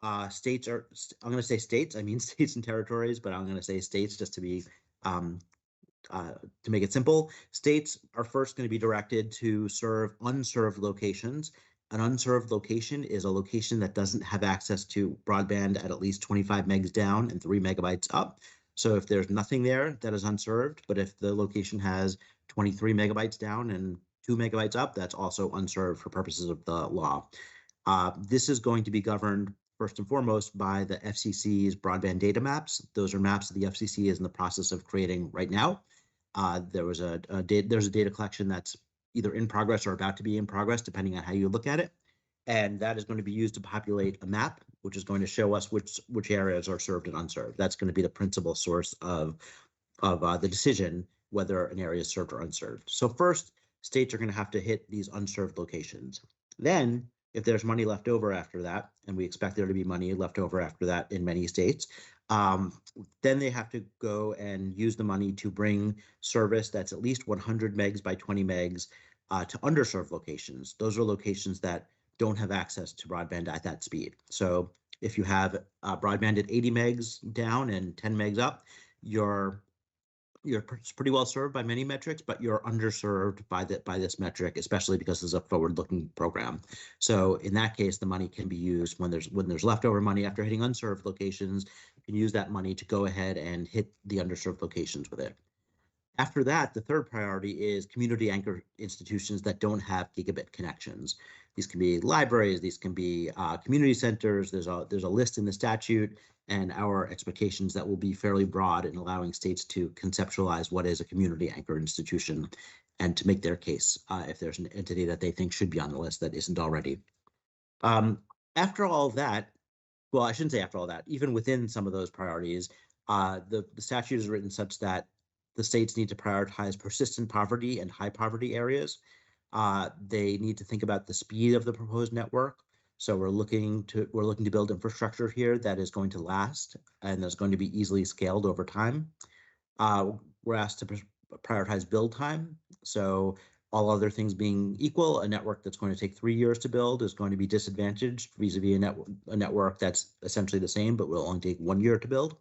I'm going to say states. I mean states and territories, but I'm going to say states just to be to make it simple. States are first going to be directed to serve unserved locations. An unserved location is a location that doesn't have access to broadband at least 25 megs down and 3 megabytes up. So if there's nothing there, that is unserved. But if the location has 23 megabytes down and 2 megabytes up, that's also unserved for purposes of the law. This is going to be governed first and foremost by the FCC's broadband data maps. Those are maps that the FCC is in the process of creating right now. There's a data collection that's either in progress or about to be in progress, depending on how you look at it. And that is going to be used to populate a map, which is going to show us which areas are served and unserved. That's going to be the principal source of the decision whether an area is served or unserved. So first, states are going to have to hit these unserved locations. Then, if there's money left over after that, and we expect there to be money left over after that in many states, then they have to go and use the money to bring service that's at least 100 megs by 20 megs to underserved locations. Those are locations that don't have access to broadband at that speed. So if you have broadband at 80 megs down and 10 megs up, you're pretty well served by many metrics, but you're underserved by this metric, especially because it's a forward-looking program. So in that case, the money can be used when there's leftover money after hitting unserved locations. You can use that money to go ahead and hit the underserved locations with it. After that, the third priority is community anchor institutions that don't have gigabit connections. These can be libraries, these can be community centers. There's a list in the statute, and our expectations that will be fairly broad in allowing states to conceptualize what is a community anchor institution and to make their case if there's an entity that they think should be on the list that isn't already. After all that, well, I shouldn't say after all that, even within some of those priorities, the statute is written such that the states need to prioritize persistent poverty and high poverty areas. They need to think about the speed of the proposed network. So we're looking to build infrastructure here that is going to last and that's going to be easily scaled over time. We're asked to prioritize build time. So all other things being equal, a network that's going to take 3 years to build is going to be disadvantaged vis-a-vis a network that's essentially the same, but will only take 1 year to build.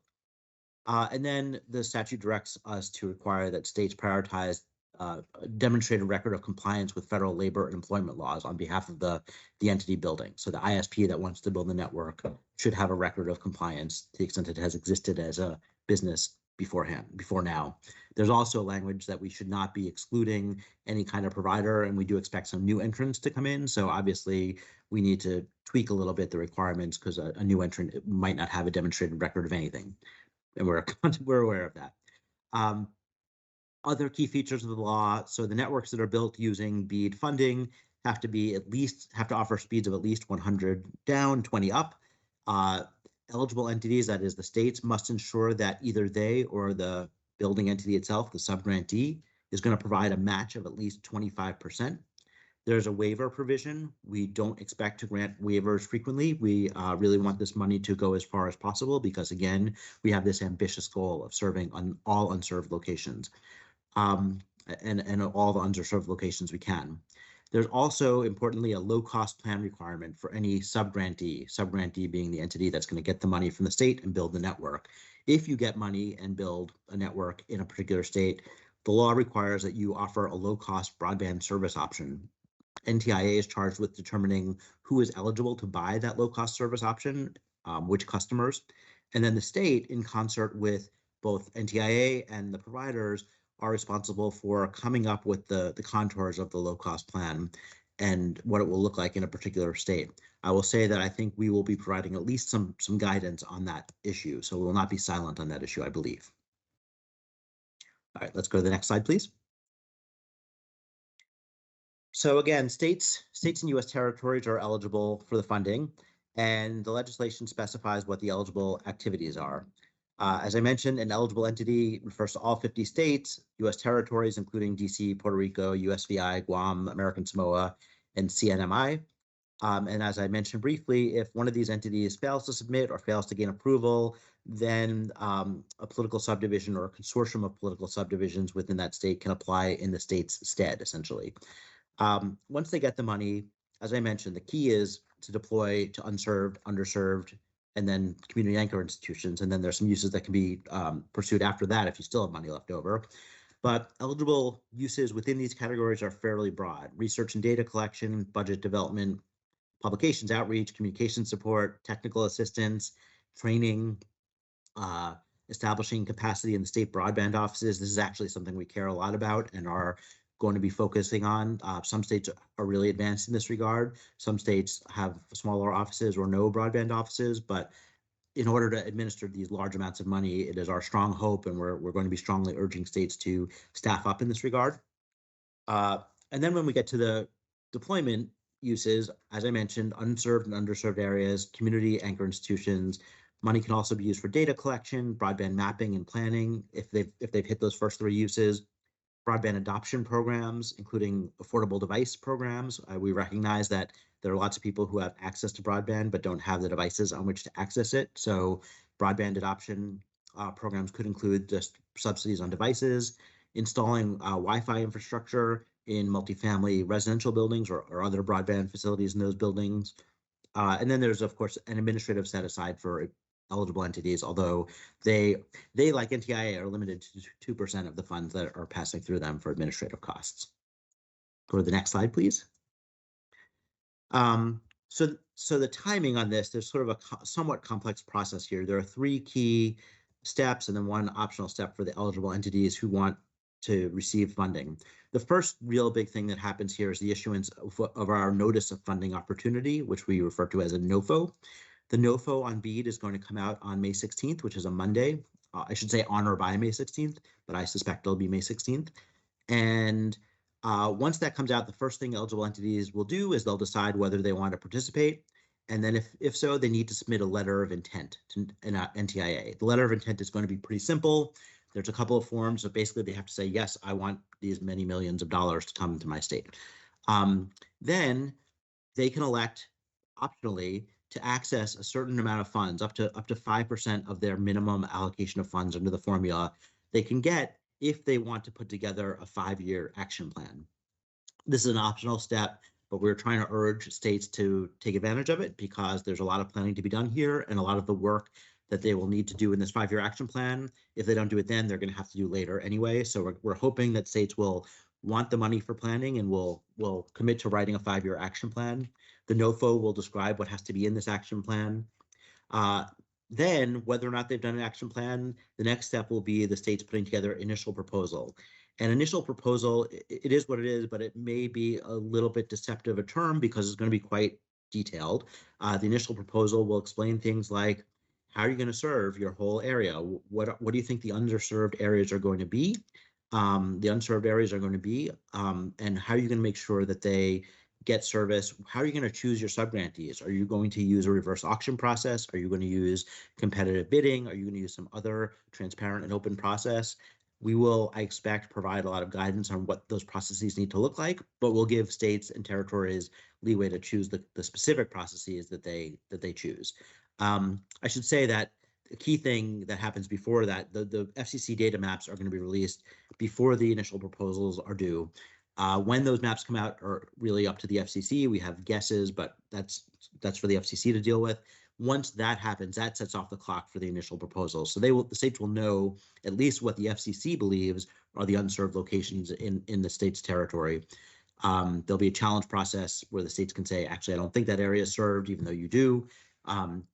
And then the statute directs us to require that states prioritize a demonstrated record of compliance with federal labor and employment laws on behalf of the entity building. So the ISP that wants to build the network should have a record of compliance to the extent it has existed as a business before now. There's also language that we should not be excluding any kind of provider, and we do expect some new entrants to come in. So obviously we need to tweak a little bit the requirements because a new entrant might not have a demonstrated record of anything. And we're aware of that. Other key features of the law. So the networks that are built using BEAD funding have to offer speeds of at least 100 down, 20 up. Eligible entities, that is the states, must ensure that either they or the building entity itself, the subgrantee, is going to provide a match of at least 25%. There's a waiver provision. We don't expect to grant waivers frequently. We really want this money to go as far as possible because, again, we have this ambitious goal of serving on all unserved locations and all the underserved locations we can. There's also, importantly, a low-cost plan requirement for any subgrantee being the entity that's going to get the money from the state and build the network. If you get money and build a network in a particular state, the law requires that you offer a low-cost broadband service option. NTIA is charged with determining who is eligible to buy that low-cost service option, which customers, and then the state, in concert with both NTIA and the providers, are responsible for coming up with the contours of the low-cost plan and what it will look like in a particular state. I will say that I think we will be providing at least some guidance on that issue, so we will not be silent on that issue, I believe. All right, let's go to the next slide, please. So again, states and U.S. territories are eligible for the funding, and the legislation specifies what the eligible activities are. As I mentioned, an eligible entity refers to all 50 states, U.S. territories, including DC, Puerto Rico, USVI, Guam, American Samoa, and CNMI. And as I mentioned briefly, if one of these entities fails to submit or fails to gain approval, then a political subdivision or a consortium of political subdivisions within that state can apply in the state's stead, essentially. Once they get the money, as I mentioned, the key is to deploy to unserved, underserved, and then community anchor institutions. And then there's some uses that can be pursued after that if you still have money left over. But eligible uses within these categories are fairly broad: research and data collection, budget development, publications outreach, communication support, technical assistance, training, establishing capacity in the state broadband offices. This is actually something we care a lot about and are going to be focusing on. Some states are really advanced in this regard. Some states have smaller offices or no broadband offices, but in order to administer these large amounts of money, it is our strong hope, and we're going to be strongly urging states to staff up in this regard. And then when we get to the deployment uses, as I mentioned, unserved and underserved areas, community anchor institutions. Money can also be used for data collection, broadband mapping and planning if they've hit those first three uses. Broadband adoption programs, including affordable device programs. We recognize that there are lots of people who have access to broadband but don't have the devices on which to access it. So broadband adoption programs could include just subsidies on devices, installing Wi-Fi infrastructure in multifamily residential buildings or other broadband facilities in those buildings. And then there's, of course, an administrative set aside for eligible entities, although they like NTIA are limited to 2% of the funds that are passing through them for administrative costs. Go to the next slide, please. So the timing on this, there's sort of a somewhat complex process here. There are three key steps and then one optional step for the eligible entities who want to receive funding. The first real big thing that happens here is the issuance of our Notice of Funding Opportunity, which we refer to as a NOFO. The NOFO on BEAD is going to come out on May 16th, which is a Monday. I should say on or by May 16th, but I suspect it'll be May 16th. And once that comes out, the first thing eligible entities will do is they'll decide whether they want to participate. And then if so, they need to submit a letter of intent to NTIA. The letter of intent is going to be pretty simple. There's a couple of forms, so basically they have to say, yes, I want these many millions of dollars to come to my state. Then they can elect optionally to access a certain amount of funds, up to 5% of their minimum allocation of funds under the formula they can get if they want to put together a 5-year action plan. This is an optional step, but we're trying to urge states to take advantage of it because there's a lot of planning to be done here, and a lot of the work that they will need to do in this 5-year action plan. If they don't do it then, they're going to have to do later anyway. So we're hoping that states will want the money for planning and will commit to writing a 5-year action plan. The NOFO will describe what has to be in this action plan. Then, whether or not they've done an action plan, the next step will be the states putting together initial proposal. An initial proposal, it is what it is, but it may be a little bit deceptive a term because it's going to be quite detailed. The initial proposal will explain things like, how are you going to serve your whole area? What do you think the underserved areas are going to be? The unserved areas are going to be, and how are you going to make sure that they get service? How are you going to choose your subgrantees? Are you going to use a reverse auction process? Are you going to use competitive bidding? Are you going to use some other transparent and open process? We will, I expect, provide a lot of guidance on what those processes need to look like, but we'll give states and territories leeway to choose the specific processes that they choose. I should say that the key thing that happens before that, the FCC data maps are going to be released before the initial proposals are due. When those maps come out are really up to the FCC. We have guesses, but that's for the FCC to deal with. Once that happens, that sets off the clock for the initial proposals. So the states will know at least what the FCC believes are the unserved locations in the state's territory. There'll be a challenge process where the states can say, actually, I don't think that area is served, even though you do.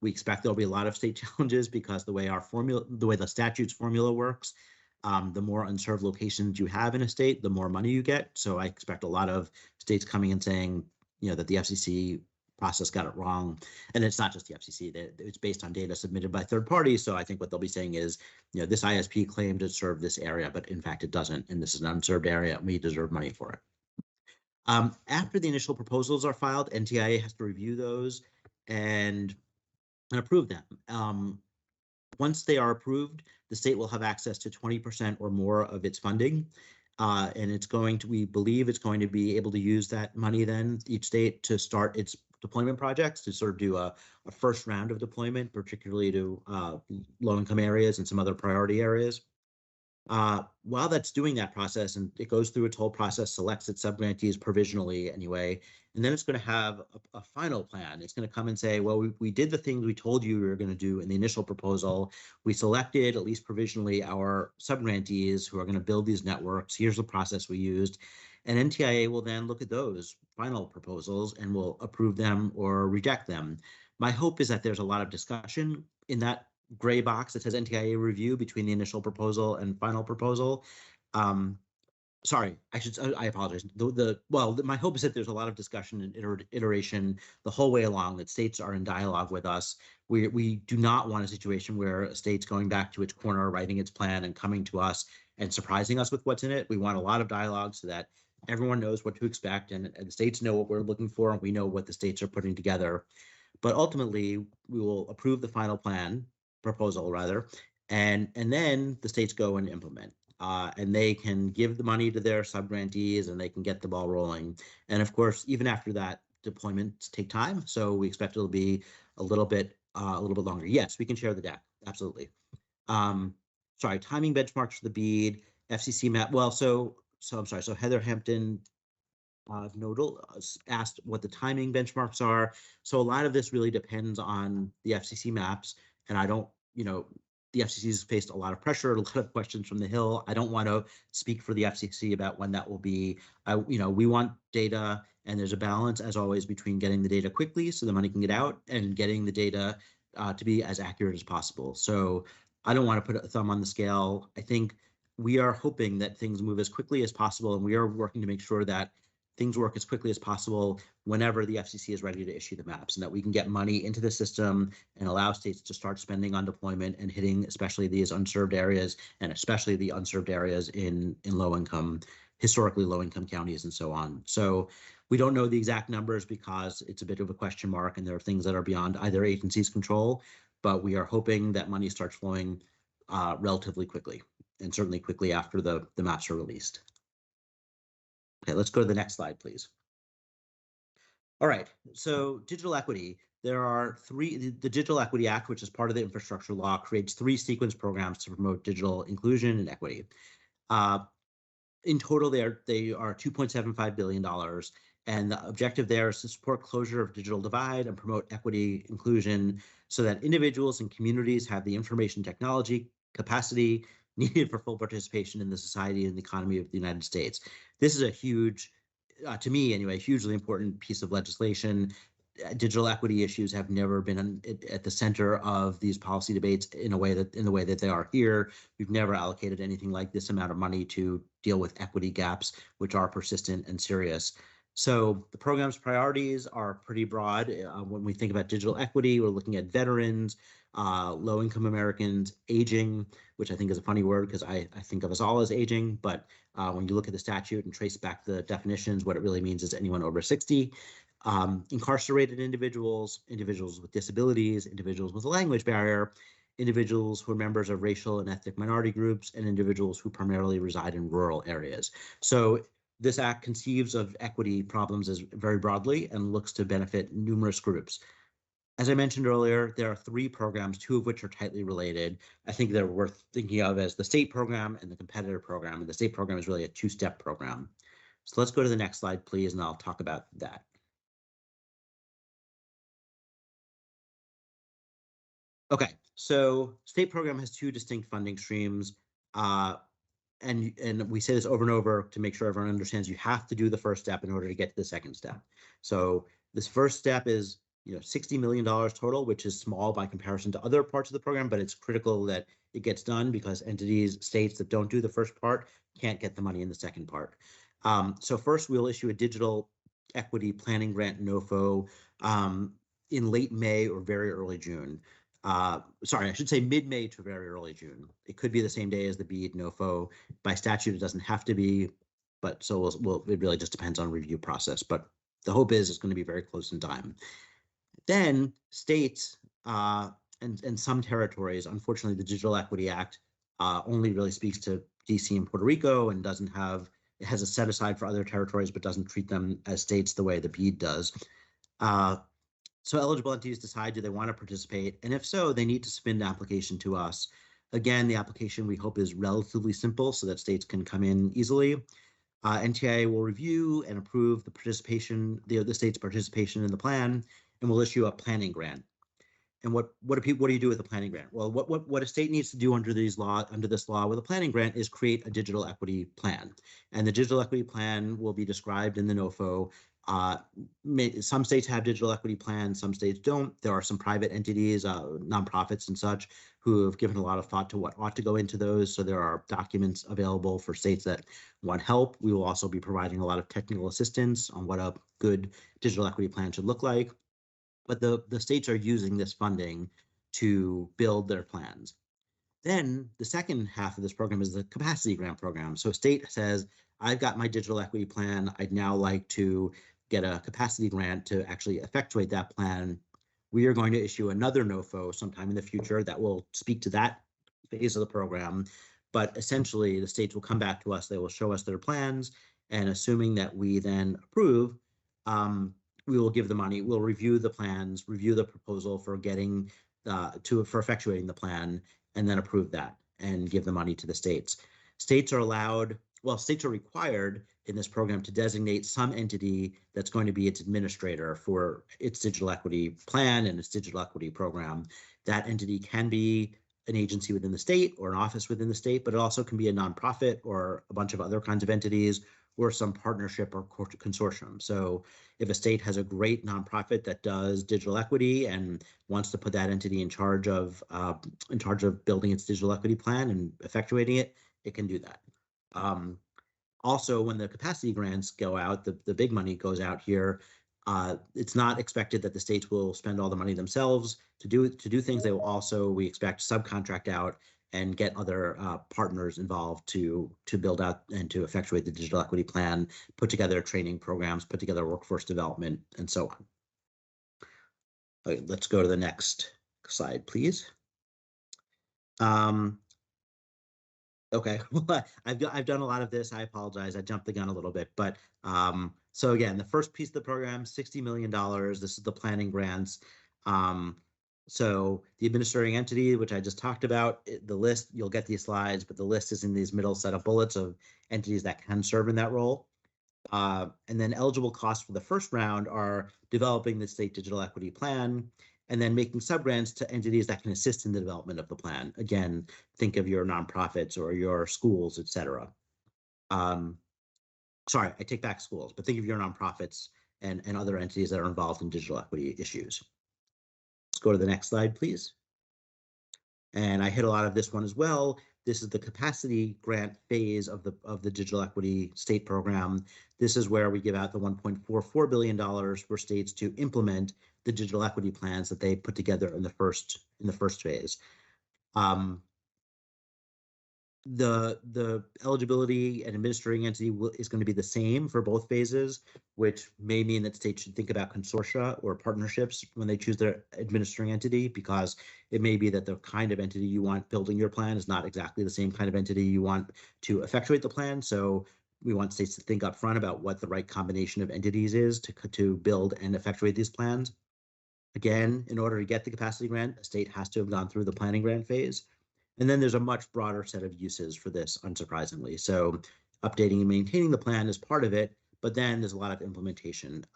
We expect there'll be a lot of state challenges because the way the statute's formula works, the more unserved locations you have in a state, the more money you get. So I expect a lot of states coming and saying, that the FCC process got it wrong. And it's not just the FCC, it's based on data submitted by third parties. So I think what they'll be saying is, this ISP claimed to serve this area, but in fact it doesn't. And this is an unserved area. We deserve money for it. After the initial proposals are filed, NTIA has to review those and approve them. Once they are approved, the state will have access to 20% or more of its funding. And we believe it's going to be able to use that money then, each state, to start its deployment projects, to sort of do a first round of deployment, particularly to low-income areas and some other priority areas. While that's doing that process, and it goes through its whole process, selects its subgrantees provisionally anyway, and then it's going to have a final plan. It's going to come and say, well, we did the things we told you we were going to do in the initial proposal. We selected, at least provisionally, our subgrantees who are going to build these networks. Here's the process we used. And NTIA will then look at those final proposals and will approve them or reject them. My hope is that there's a lot of discussion in that gray box that says NTIA review between the initial proposal and final proposal. Sorry, I apologize. My hope is that there's a lot of discussion and iteration the whole way along, that states are in dialogue with us. We do not want a situation where a state's going back to its corner, writing its plan and coming to us and surprising us with what's in it. We want a lot of dialogue so that everyone knows what to expect and the states know what we're looking for and we know what the states are putting together. But ultimately, we will approve the final proposal rather, and then the states go and implement. And they can give the money to their subgrantees and they can get the ball rolling. And of course, even after that, deployments take time. So we expect it'll be a little bit longer. Yes, we can share the deck. Absolutely. Sorry, timing benchmarks for the BEAD, FCC map. Well, so I'm sorry. So Heather Hampton Nodal asked what the timing benchmarks are. So a lot of this really depends on the FCC maps. And I don't, the FCC has faced a lot of pressure, a lot of questions from the Hill. I don't want to speak for the FCC about when that will be. We want data, and there's a balance, as always, between getting the data quickly so the money can get out and getting the data to be as accurate as possible. So I don't want to put a thumb on the scale. I think we are hoping that things move as quickly as possible, and we are working to make sure that things work as quickly as possible whenever the FCC is ready to issue the maps, and that we can get money into the system and allow states to start spending on deployment and hitting especially these unserved areas, and especially the unserved areas in historically low-income counties and so on. So we don't know the exact numbers because it's a bit of a question mark and there are things that are beyond either agency's control, but we are hoping that money starts flowing relatively quickly, and certainly quickly after the maps are released. Okay, let's go to the next slide, please. All right, so digital equity. There are the Digital Equity Act, which is part of the infrastructure law, creates 3 sequence programs to promote digital inclusion and equity. In total, they are $2.75 billion. And the objective there is to support closure of digital divide and promote equity inclusion so that individuals and communities have the information technology capacity needed for full participation in the society and the economy of the United States. This is a huge, to me anyway, hugely important piece of legislation. Digital equity issues have never been at the center of these policy debates in the way that they are here. We've never allocated anything like this amount of money to deal with equity gaps, which are persistent and serious. So the program's priorities are pretty broad. When we think about digital equity, we're looking at veterans, low-income Americans, aging, which I think is a funny word because I think of us all as aging, but when you look at the statute and trace back the definitions, what it really means is anyone over 60, incarcerated individuals, individuals with disabilities, individuals with a language barrier, individuals who are members of racial and ethnic minority groups, and individuals who primarily reside in rural areas. So this act conceives of equity problems as very broadly and looks to benefit numerous groups. As I mentioned earlier, there are 3 programs, 2 of which are tightly related. I think they're worth thinking of as the state program and the competitor program. And the state program is really a 2-step program. So let's go to the next slide, please, and I'll talk about that. Okay, so state program has 2 distinct funding streams. And we say this over and over to make sure everyone understands you have to do the first step in order to get to the second step. So this first step is $60 million total, which is small by comparison to other parts of the program, but it's critical that it gets done because states that don't do the first part can't get the money in the second part. So first, we'll issue a digital equity planning grant NOFO in late May or very early June. Sorry, I should say mid-May to very early June. It could be the same day as the BEAD NOFO. By statute, it doesn't have to be, but so it really just depends on review process. But the hope is it's going to be very close in time. Then states and some territories, unfortunately, the Digital Equity Act only really speaks to DC and Puerto Rico and it has a set aside for other territories, but doesn't treat them as states the way the BEAD does. So eligible entities decide, do they want to participate? And if so, they need to submit an application to us. Again, the application we hope is relatively simple so that states can come in easily. NTIA will review and approve the state's participation in the plan, and will issue a planning grant. And what do you do with a planning grant? Well, what a state needs to do under this law with a planning grant is create a digital equity plan. And the digital equity plan will be described in the NOFO. Some states have digital equity plans, some states don't. There are some private entities, nonprofits and such, who have given a lot of thought to what ought to go into those. So there are documents available for states that want help. We will also be providing a lot of technical assistance on what a good digital equity plan should look like. But the states are using this funding to build their plans. Then the second half of this program is the capacity grant program. So a state says, I've got my digital equity plan. I'd now like to get a capacity grant to actually effectuate that plan. We are going to issue another NOFO sometime in the future that will speak to that phase of the program. But essentially, the states will come back to us. They will show us their plans. And assuming that we then approve, we will give the money. We'll review the plans, review the proposal for getting for effectuating the plan, and then approve that and give the money to the states. States are required in this program to designate some entity that's going to be its administrator for its digital equity plan and its digital equity program. That entity can be an agency within the state or an office within the state, but it also can be a nonprofit or a bunch of other kinds of entities or some partnership or consortium. So if a state has a great nonprofit that does digital equity and wants to put that entity in charge of building its digital equity plan and effectuating it, it can do that. Also, when the capacity grants go out, the big money goes out here. It's not expected that the states will spend all the money themselves to do things. They will also, we expect, subcontract out and get other partners involved to build out and to effectuate the digital equity plan, put together training programs, put together workforce development, and so on. Okay, let's go to the next slide, please. Okay, well, I've done a lot of this. I apologize. I jumped the gun a little bit, but so again, the first piece of the program, $60 million. This is the planning grants. So the administering entity, which I just talked about, the list, you'll get these slides, but the list is in these middle set of bullets of entities that can serve in that role. And then eligible costs for the first round are developing the state digital equity plan and then making subgrants to entities that can assist in the development of the plan. Again, think of your nonprofits or your schools, et cetera. Sorry, I take back schools, but think of your nonprofits and other entities that are involved in digital equity issues. Let's go to the next slide, please. And I hit a lot of this one as well. This is the capacity grant phase of the digital equity state program. This is where we give out the $1.44 billion for states to implement the digital equity plans that they put together in the first phase. The eligibility and administering entity is going to be the same for both phases, which may mean that states should think about consortia or partnerships when they choose their administering entity, because it may be that the kind of entity you want building your plan is not exactly the same kind of entity you want to effectuate the plan. So we want states to think up front about what the right combination of entities is to build and effectuate these plans. Again, in order to get the capacity grant, a state has to have gone through the planning grant phase. And then there's a much broader set of uses for this, unsurprisingly. So updating and maintaining the plan is part of it, but then there's a lot of implementation.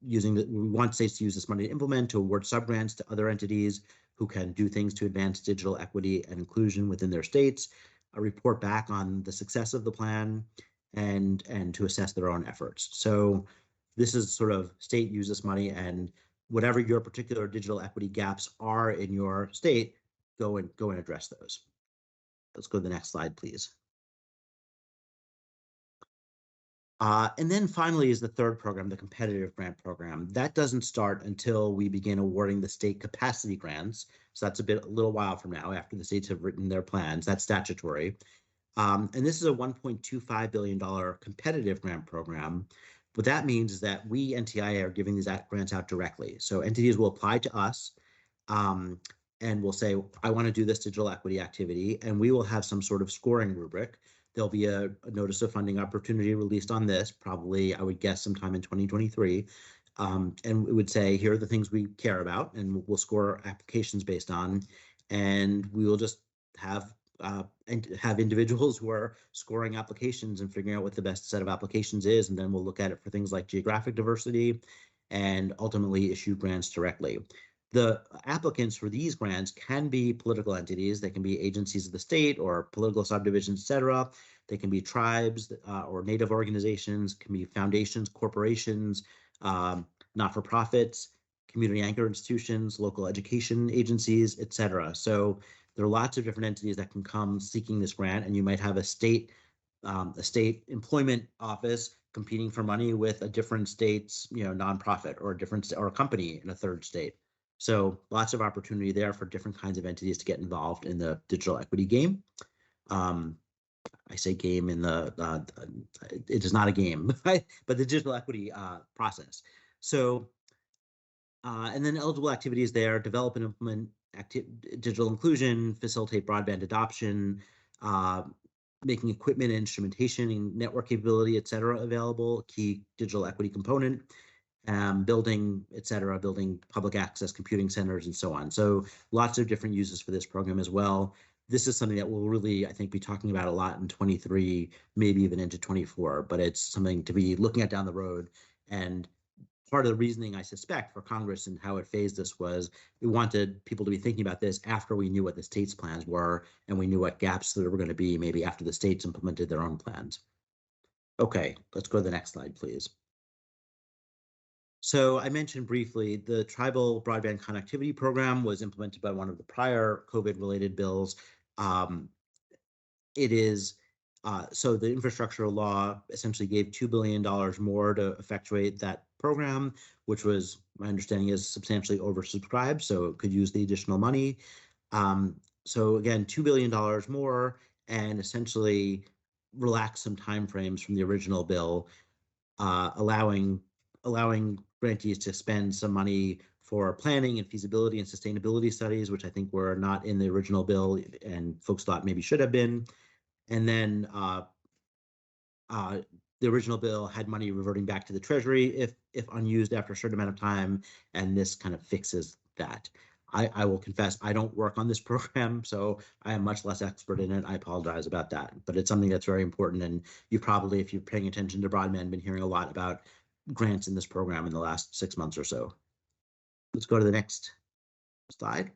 We want states to use this money to implement, to award subgrants to other entities who can do things to advance digital equity and inclusion within their states, report back on the success of the plan, and to assess their own efforts. So this is sort of state use this money, and whatever your particular digital equity gaps are in your state, go and address those. Let's go to the next slide, please. And then finally is the third program, the competitive grant program. That doesn't start until we begin awarding the state capacity grants. So that's a little while from now, after the states have written their plans. That's statutory. And this is a $1.25 billion competitive grant program. What that means is that we, NTIA, are giving these grants out directly. So entities will apply to us and will say, I want to do this digital equity activity, and we will have some sort of scoring rubric. There'll be a notice of funding opportunity released on this, probably, I would guess, sometime in 2023. And it would say, here are the things we care about, and we'll score applications based on. And we will just have individuals who are scoring applications and figuring out what the best set of applications is. And then we'll look at it for things like geographic diversity and ultimately issue grants directly. The applicants for these grants can be political entities. They can be agencies of the state or political subdivisions, et cetera. They can be tribes or native organizations, can be foundations, corporations, not-for-profits, community anchor institutions, local education agencies, et cetera. So there are lots of different entities that can come seeking this grant, and you might have a state employment office competing for money with a different state's nonprofit or a company in a third state. So lots of opportunity there for different kinds of entities to get involved in the digital equity game. I say game in it is not a game, but the digital equity process. So, and then eligible activities there: develop and implement digital inclusion, facilitate broadband adoption, making equipment and instrumentation and network capability, et cetera, available, key digital equity component. Building, et cetera, building public access computing centers and so on. So lots of different uses for this program as well. This is something that we'll really, I think, be talking about a lot in 23, maybe even into 24, but it's something to be looking at down the road. And part of the reasoning, I suspect, for Congress and how it phased this was we wanted people to be thinking about this after we knew what the state's plans were and we knew what gaps there were going to be maybe after the states implemented their own plans. Okay, let's go to the next slide, please. So I mentioned briefly the Tribal Broadband Connectivity Program was implemented by one of the prior COVID-related bills. It is, so the infrastructure law essentially gave $2 billion more to effectuate that program, which was, my understanding is, substantially oversubscribed, so it could use the additional money. So again, $2 billion more, and essentially relax some timeframes from the original bill, allowing grantees to spend some money for planning and feasibility and sustainability studies, which I think were not in the original bill and folks thought maybe should have been. And then the original bill had money reverting back to the Treasury if unused after a certain amount of time, and this kind of fixes that. I will confess, I don't work on this program, so I am much less expert in it. I apologize about that, but it's something that's very important. And you probably, if you're paying attention to Broadband, been hearing a lot about grants in this program in the last 6 months or so. Let's go to the next slide.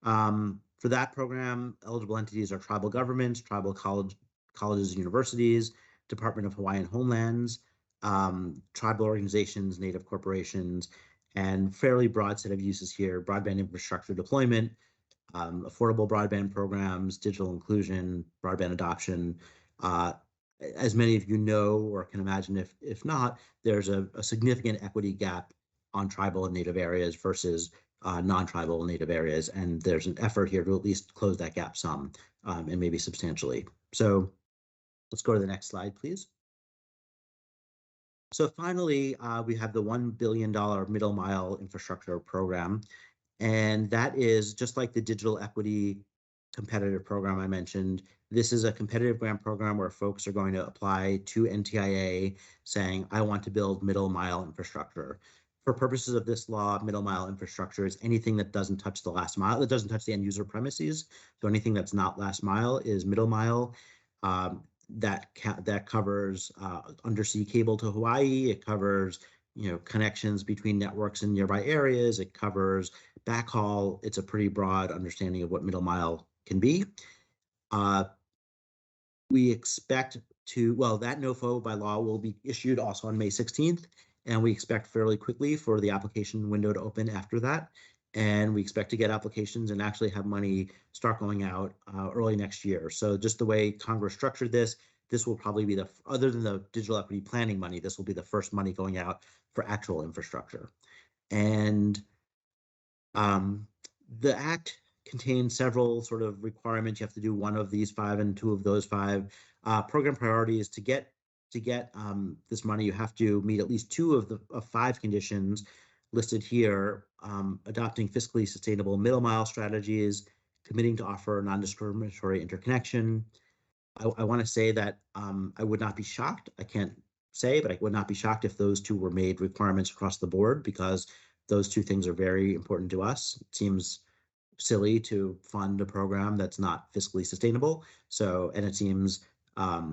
For that program, eligible entities are tribal governments, tribal colleges and universities, Department of Hawaiian Homelands, tribal organizations, native corporations, and fairly broad set of uses here: broadband infrastructure deployment, affordable broadband programs, digital inclusion, broadband adoption. As many of you know or can imagine, if not, there's a significant equity gap on tribal and native areas versus non-tribal native areas, and there's an effort here to at least close that gap some, and maybe substantially. So let's go to the next slide, please. So finally, we have the $1 billion middle mile infrastructure program. And that is just like the digital equity competitive program I mentioned. This is a competitive grant program where folks are going to apply to NTIA saying, I want to build middle mile infrastructure. For purposes of this law, middle mile infrastructure is anything that doesn't touch the last mile, that doesn't touch the end user premises. So anything that's not last mile is middle mile. That covers undersea cable to Hawaii. It covers connections between networks in nearby areas. It covers backhaul. It's a pretty broad understanding of what middle mile can be. We expect that NOFO by law will be issued also on May 16th, and we expect fairly quickly for the application window to open after that. And we expect to get applications and actually have money start going out early next year. So just the way Congress structured this will probably be other than the digital equity planning money, this will be the first money going out for actual infrastructure. And the Act contains several sort of requirements. You have to do one of these 5 and 2 of those 5. Program priority is to get this money, you have to meet at least 2 of 5 conditions listed here: adopting fiscally sustainable middle mile strategies, committing to offer non-discriminatory interconnection. I want to say that I would not be shocked. I can't say, but I would not be shocked if those 2 were made requirements across the board, because those 2 things are very important to us. It seems silly to fund a program that's not fiscally sustainable. So, and it seems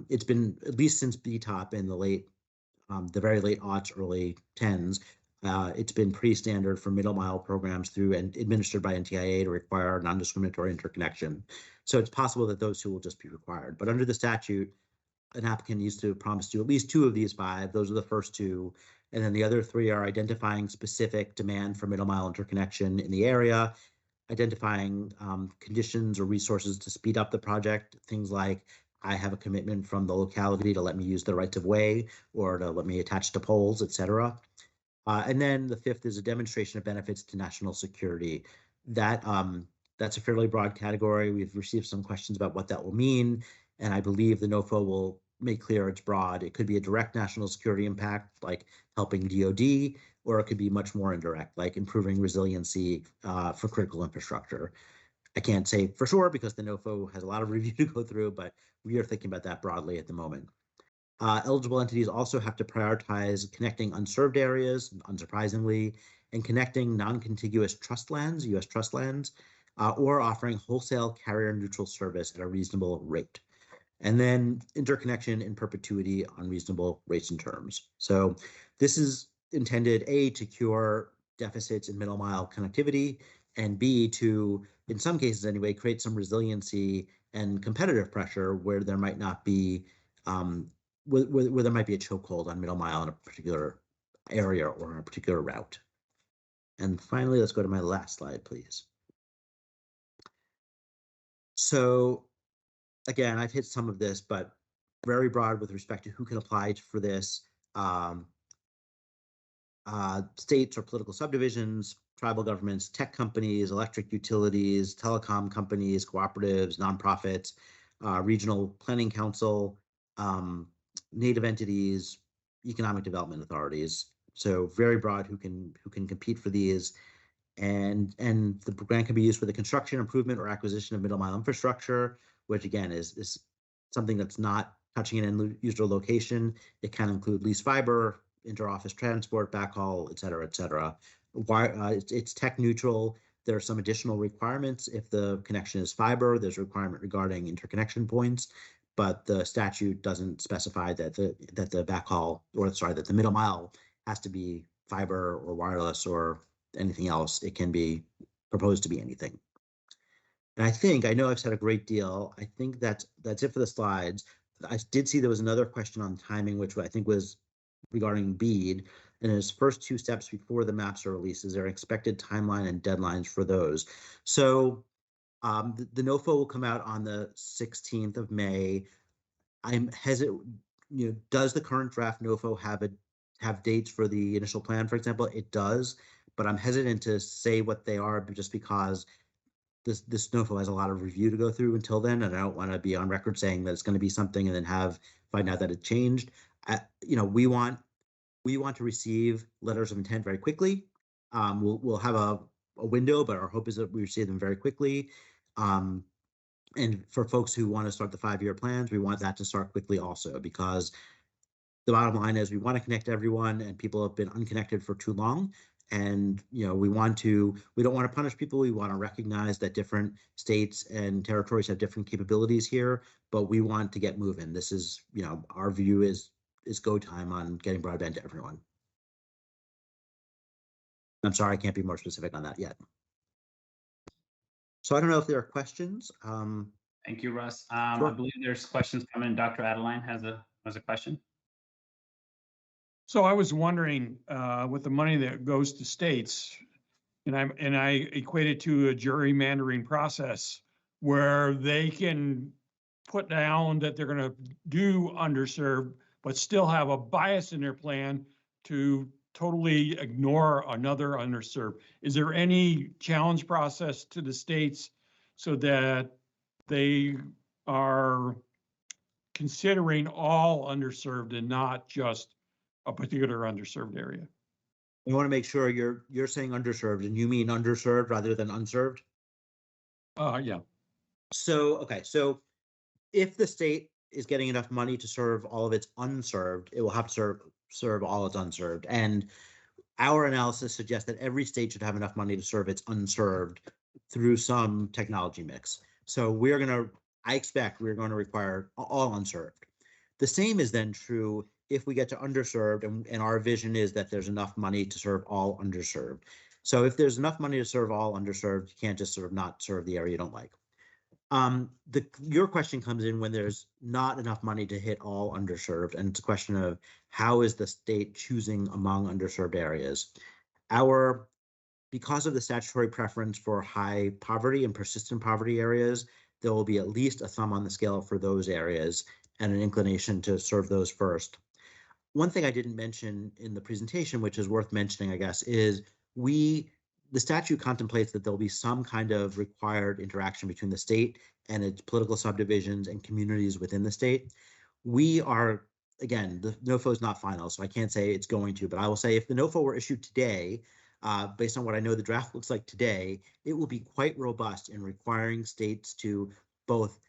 it's been, at least since BTOP in the very late aughts, early 10s, it's been pretty standard for middle mile programs through and administered by NTIA to require non-discriminatory interconnection. So it's possible that those 2 will just be required. But under the statute, an applicant needs to promise to do at least 2 of these 5. Those are the first 2. And then the other 3 are identifying specific demand for middle mile interconnection in the area, identifying conditions or resources to speed up the project. Things like, I have a commitment from the locality to let me use the rights of way or to let me attach to poles, et cetera. And then the 5th is a demonstration of benefits to national security. That's a fairly broad category. We've received some questions about what that will mean, and I believe the NOFO will make clear it's broad. It could be a direct national security impact, like helping DoD, or it could be much more indirect, like improving resiliency for critical infrastructure. I can't say for sure because the NOFO has a lot of review to go through, but we are thinking about that broadly at the moment. Eligible entities also have to prioritize connecting unserved areas, unsurprisingly, and connecting non-contiguous trust lands, U.S. trust lands, or offering wholesale carrier-neutral service at a reasonable rate. And then interconnection in perpetuity on reasonable rates and terms. So this is intended, A, to cure deficits in middle mile connectivity, and B, to, in some cases anyway, create some resiliency and competitive pressure where there might not be where there might be a chokehold on middle mile in a particular area or on a particular route. And finally, let's go to my last slide, please. So again, I've hit some of this, but very broad with respect to who can apply for this. States or political subdivisions, tribal governments, tech companies, electric utilities, telecom companies, cooperatives, nonprofits, regional planning council, native entities, economic development authorities. So very broad who can compete for these. And the grant can be used for the construction, improvement, or acquisition of middle mile infrastructure, which again is something that's not touching an end user location. It can include leased fiber, inter-office transport, backhaul, et cetera, et cetera. It's tech neutral. There are some additional requirements. If the connection is fiber, there's a requirement regarding interconnection points, but the statute doesn't specify that the backhaul, or sorry, that the middle mile has to be fiber or wireless or anything else. It can be proposed to be anything. And I know I've said a great deal. I think that's it for the slides. I did see there was another question on timing, which I think was regarding BEAD. And his first two steps before the maps are released, is there expected timeline and deadlines for those? So the NOFO will come out on the 16th of May. I'm hesitant, does the current draft NOFO have dates for the initial plan, for example? It does, but I'm hesitant to say what they are just because this NOFO has a lot of review to go through until then, and I don't want to be on record saying that it's going to be something and then find out that it changed. We want to receive letters of intent very quickly. We'll have a window, but our hope is that we receive them very quickly. And for folks who want to start the 5-year plans, we want that to start quickly also, because the bottom line is we want to connect everyone, and people have been unconnected for too long. And we don't want to punish people. We want to recognize that different states and territories have different capabilities here, but we want to get moving. This is, our view is go time on getting broadband to everyone. I'm sorry, I can't be more specific on that yet. So I don't know if there are questions. Thank you, Russ. Sure. I believe there's questions coming. Dr. Adeline has a question. So I was wondering, with the money that goes to states, and I equate it to a gerrymandering process where they can put down that they're going to do underserved, but still have a bias in their plan to totally ignore another underserved. Is there any challenge process to the states so that they are considering all underserved and not just a particular underserved area? I want to make sure you're saying underserved, and you mean underserved rather than unserved? Yeah. So if the state is getting enough money to serve all of its unserved, it will have to serve all its unserved. And our analysis suggests that every state should have enough money to serve its unserved through some technology mix. So I expect we're going to require all unserved. The same is then true if we get to underserved, and our vision is that there's enough money to serve all underserved. So if there's enough money to serve all underserved, you can't just sort of not serve the area you don't like. Your question comes in when there's not enough money to hit all underserved, and it's a question of how is the state choosing among underserved areas. Because of the statutory preference for high poverty and persistent poverty areas, there will be at least a thumb on the scale for those areas and an inclination to serve those first. One thing I didn't mention in the presentation, which is worth mentioning, I guess, is the statute contemplates that there'll be some kind of required interaction between the state and its political subdivisions and communities within the state. We are, again, the NOFO is not final, so I can't say it's going to, but I will say if the NOFO were issued today, based on what I know the draft looks like today, it will be quite robust in requiring states to both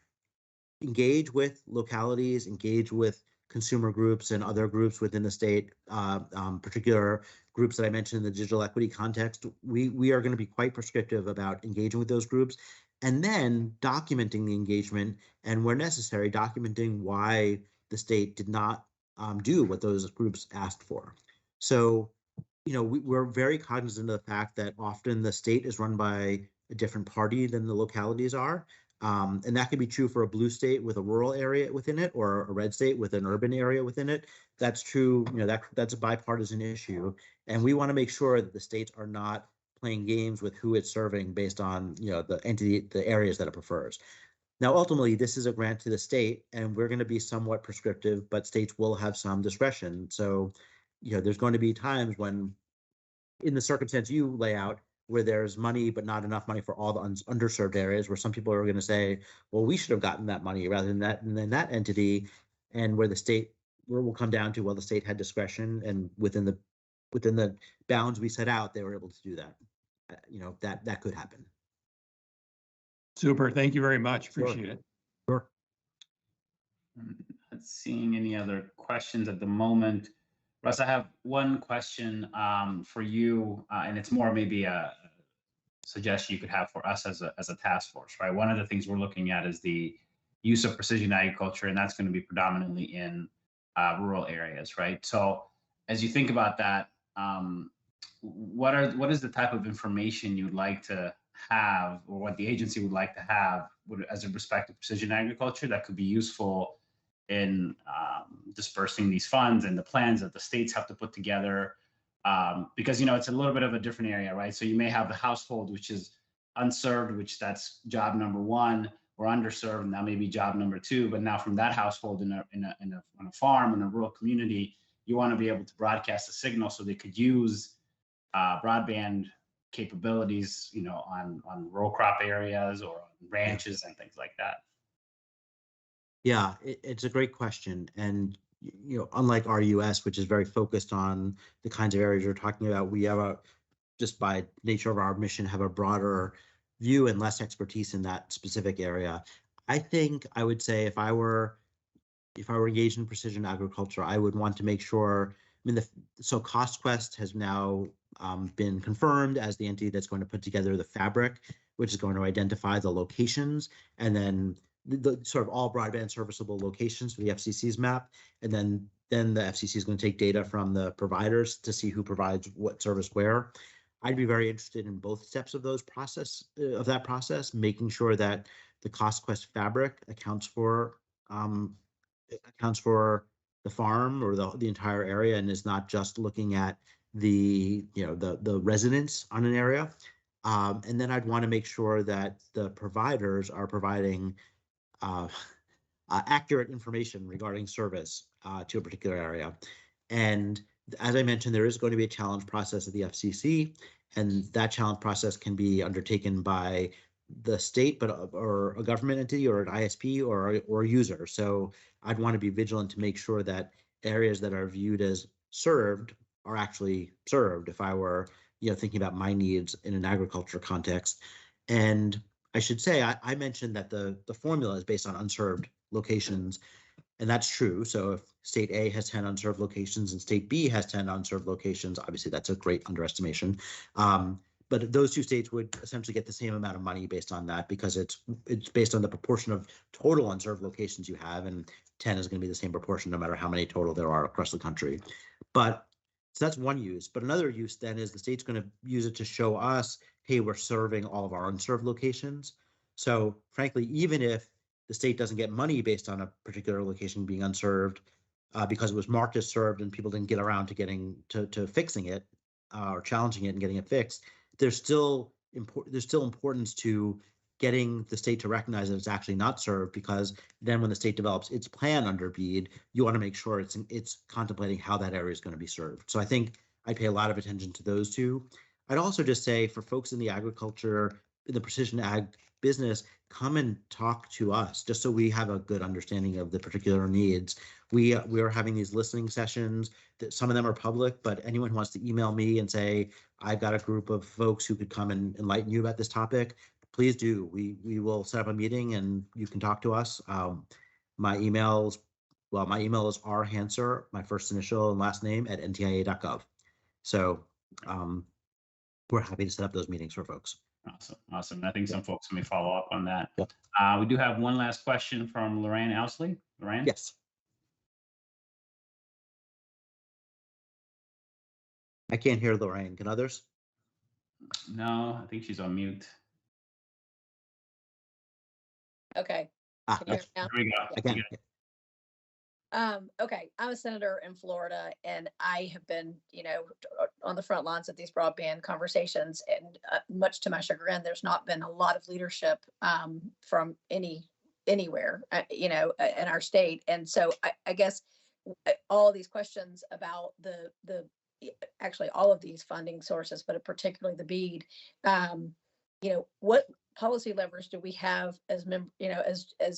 engage with localities, engage with consumer groups and other groups within the state, particular groups that I mentioned in the digital equity context. We are going to be quite prescriptive about engaging with those groups, and then documenting the engagement, and where necessary, documenting why the state did not do what those groups asked for. So, we're very cognizant of the fact that often the state is run by a different party than the localities are. And that can be true for a blue state with a rural area within it, or a red state with an urban area within it. That's true, that's a bipartisan issue. And we want to make sure that the states are not playing games with who it's serving based on, the areas that it prefers. Now, ultimately, this is a grant to the state, and we're going to be somewhat prescriptive, but states will have some discretion. So, there's going to be times when, in the circumstance you lay out, where there's money but not enough money for all the underserved areas, where some people are going to say, well, we should have gotten that money rather than that entity, and where we'll come down to, well, the state had discretion, and within the bounds we set out, they were able to do that. That could happen. Super. Thank you very much. Appreciate Sure. it. Sure. Not seeing any other questions at the moment. Russ, I have one question for you, and it's more maybe a suggestion you could have for us as a task force, right? One of the things we're looking at is the use of precision agriculture, and that's going to be predominantly in rural areas, right? So as you think about that, what is the type of information you'd like to have, or what the agency would like to have as a respect to precision agriculture that could be useful in dispersing these funds and the plans that the states have to put together? Because, it's a little bit of a different area, right? So you may have the household, which is unserved, which that's job number one, or underserved, and that may be job number two. But now from that household on a farm, in a rural community, you want to be able to broadcast a signal so they could use broadband capabilities, on row crop areas or on ranches and things like that. Yeah, it's a great question. And, unlike RUS, which is very focused on the kinds of areas you're talking about, we have just by nature of our mission, have a broader view and less expertise in that specific area. I think I would say if I were engaged in precision agriculture, I would want to make sure, so CostQuest has now been confirmed as the entity that's going to put together the fabric, which is going to identify the locations, and then the sort of all broadband serviceable locations for the FCC's map. And then the FCC is going to take data from the providers to see who provides what service where. I'd be very interested in both steps of that process, making sure that the CostQuest fabric accounts for the farm or the entire area, and is not just looking at the residents on an area. And then I'd want to make sure that the providers are providing accurate information regarding service to a particular area. And as I mentioned, there is going to be a challenge process at the FCC, and that challenge process can be undertaken by the state, or a government entity, or an ISP, or a user. So I'd want to be vigilant to make sure that areas that are viewed as served are actually served, if I were thinking about my needs in an agriculture context. And I should say, I mentioned that the formula is based on unserved locations, and that's true. So if state A has 10 unserved locations and state B has 10 unserved locations, obviously that's a great underestimation. But those two states would essentially get the same amount of money based on that, because it's based on the proportion of total unserved locations you have, and 10 is going to be the same proportion no matter how many total there are across the country. So that's one use. But another use then is the state's going to use it to show us, hey, we're serving all of our unserved locations. So frankly, even if the state doesn't get money based on a particular location being unserved, because it was marked as served and people didn't get around to getting to fixing it, or challenging it and getting it fixed, there's still importance to getting the state to recognize that it's actually not served, because then when the state develops its plan under BEAD, you want to make sure it's contemplating how that area is going to be served. So I think I pay a lot of attention to those two. I'd also just say, for folks in the agriculture, in the precision ag business, come and talk to us, just so we have a good understanding of the particular needs. We are having these listening sessions. That some of them are public, but anyone who wants to email me and say, I've got a group of folks who could come and enlighten you about this topic, please do. We will set up a meeting and you can talk to us. My email is rhanser, my first initial and last name, at ntia.gov. So we're happy to set up those meetings for folks. Awesome. I think some folks may follow up on that. Yep. We do have one last question from Lorraine Ousley. Lorraine? Yes. I can't hear Lorraine. Can others? No, I think she's on mute. Okay. Can you hear me now? There we go. I can. Okay, I'm a senator in Florida, and I have been, on the front lines of these broadband conversations, and much to my chagrin, there's not been a lot of leadership from anywhere, in our state. And so I guess all of these questions about actually all of these funding sources, but particularly the BEAD, what policy levers do we have as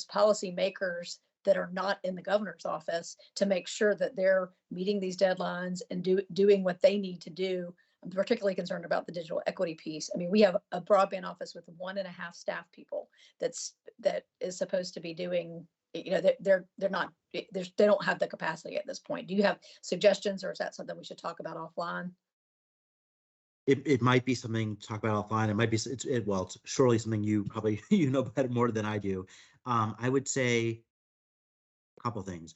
policy makers that are not in the governor's office to make sure that they're meeting these deadlines and doing what they need to do? I'm particularly concerned about the digital equity piece. I mean, we have a broadband office with 1.5 staff people that is supposed to be doing, they're not, they don't have the capacity at this point. Do you have suggestions, or is that something we should talk about offline? it might be something to talk about offline. It might be, well, it's surely something you probably, you know better more than I do. I would say a couple things.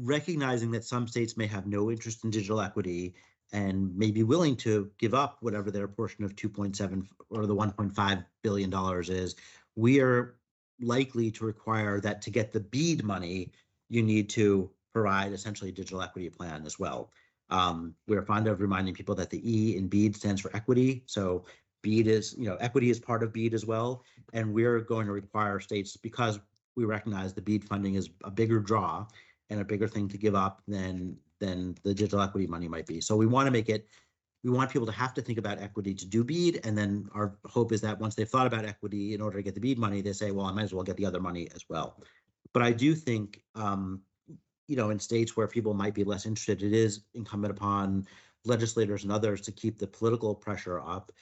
Recognizing that some states may have no interest in digital equity and may be willing to give up whatever their portion of 2.7 or the $1.5 billion is, we are likely to require that to get the BEAD money, you need to provide essentially a digital equity plan as well. We're fond of reminding people that the E in BEAD stands for equity. So BEAD is, equity is part of BEAD as well. And we're going to require states, because we recognize the BEAD funding is a bigger draw and a bigger thing to give up than the digital equity money might be. So we want to make it, we want people to have to think about equity to do BEAD. And then our hope is that once they've thought about equity in order to get the BEAD money, they say, well, I might as well get the other money as well. But I do think, in states where people might be less interested, it is incumbent upon legislators and others to keep the political pressure up.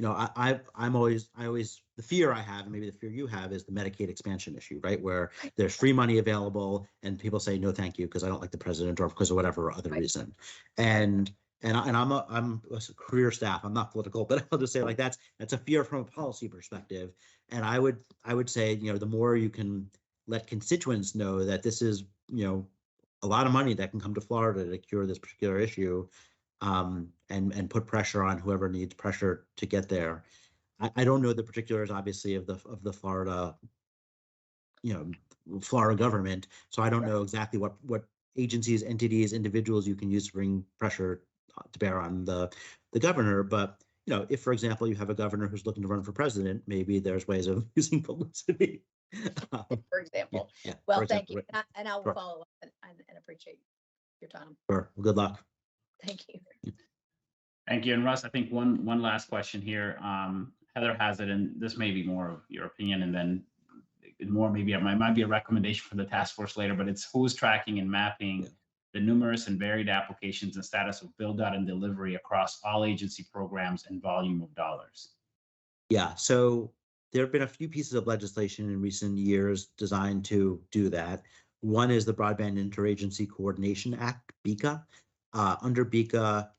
I'm always, the fear I have, and maybe the fear you have, is the Medicaid expansion issue, right? Where there's free money available and people say, no, thank you, because I don't like the president or because of whatever other reason. And I'm a career staff. I'm not political, but I'll just say, like, that's a fear from a policy perspective. And I would say, the more you can let constituents know that this is, a lot of money that can come to Florida to cure this particular issue, and put pressure on whoever needs pressure to get there. I don't know the particulars, obviously, of the Florida, Florida government, so I don't know exactly what agencies, entities, individuals you can use to bring pressure to bear on the governor. But if, for example, you have a governor who's looking to run for president, maybe there's ways of using publicity. For example. Yeah, Well, for thank example, you. And I will Sure. follow up and appreciate your time. Sure. Well, good luck. Thank you. Thank you. And Russ, I think one last question here. Heather has it, and this may be more of your opinion, and then more maybe it might be a recommendation for the task force later, but it's who's tracking and mapping the numerous and varied applications and status of build out and delivery across all agency programs and volume of dollars. Yeah, so there have been a few pieces of legislation in recent years designed to do that. One is the Broadband Interagency Coordination Act, BICA. Under BICA,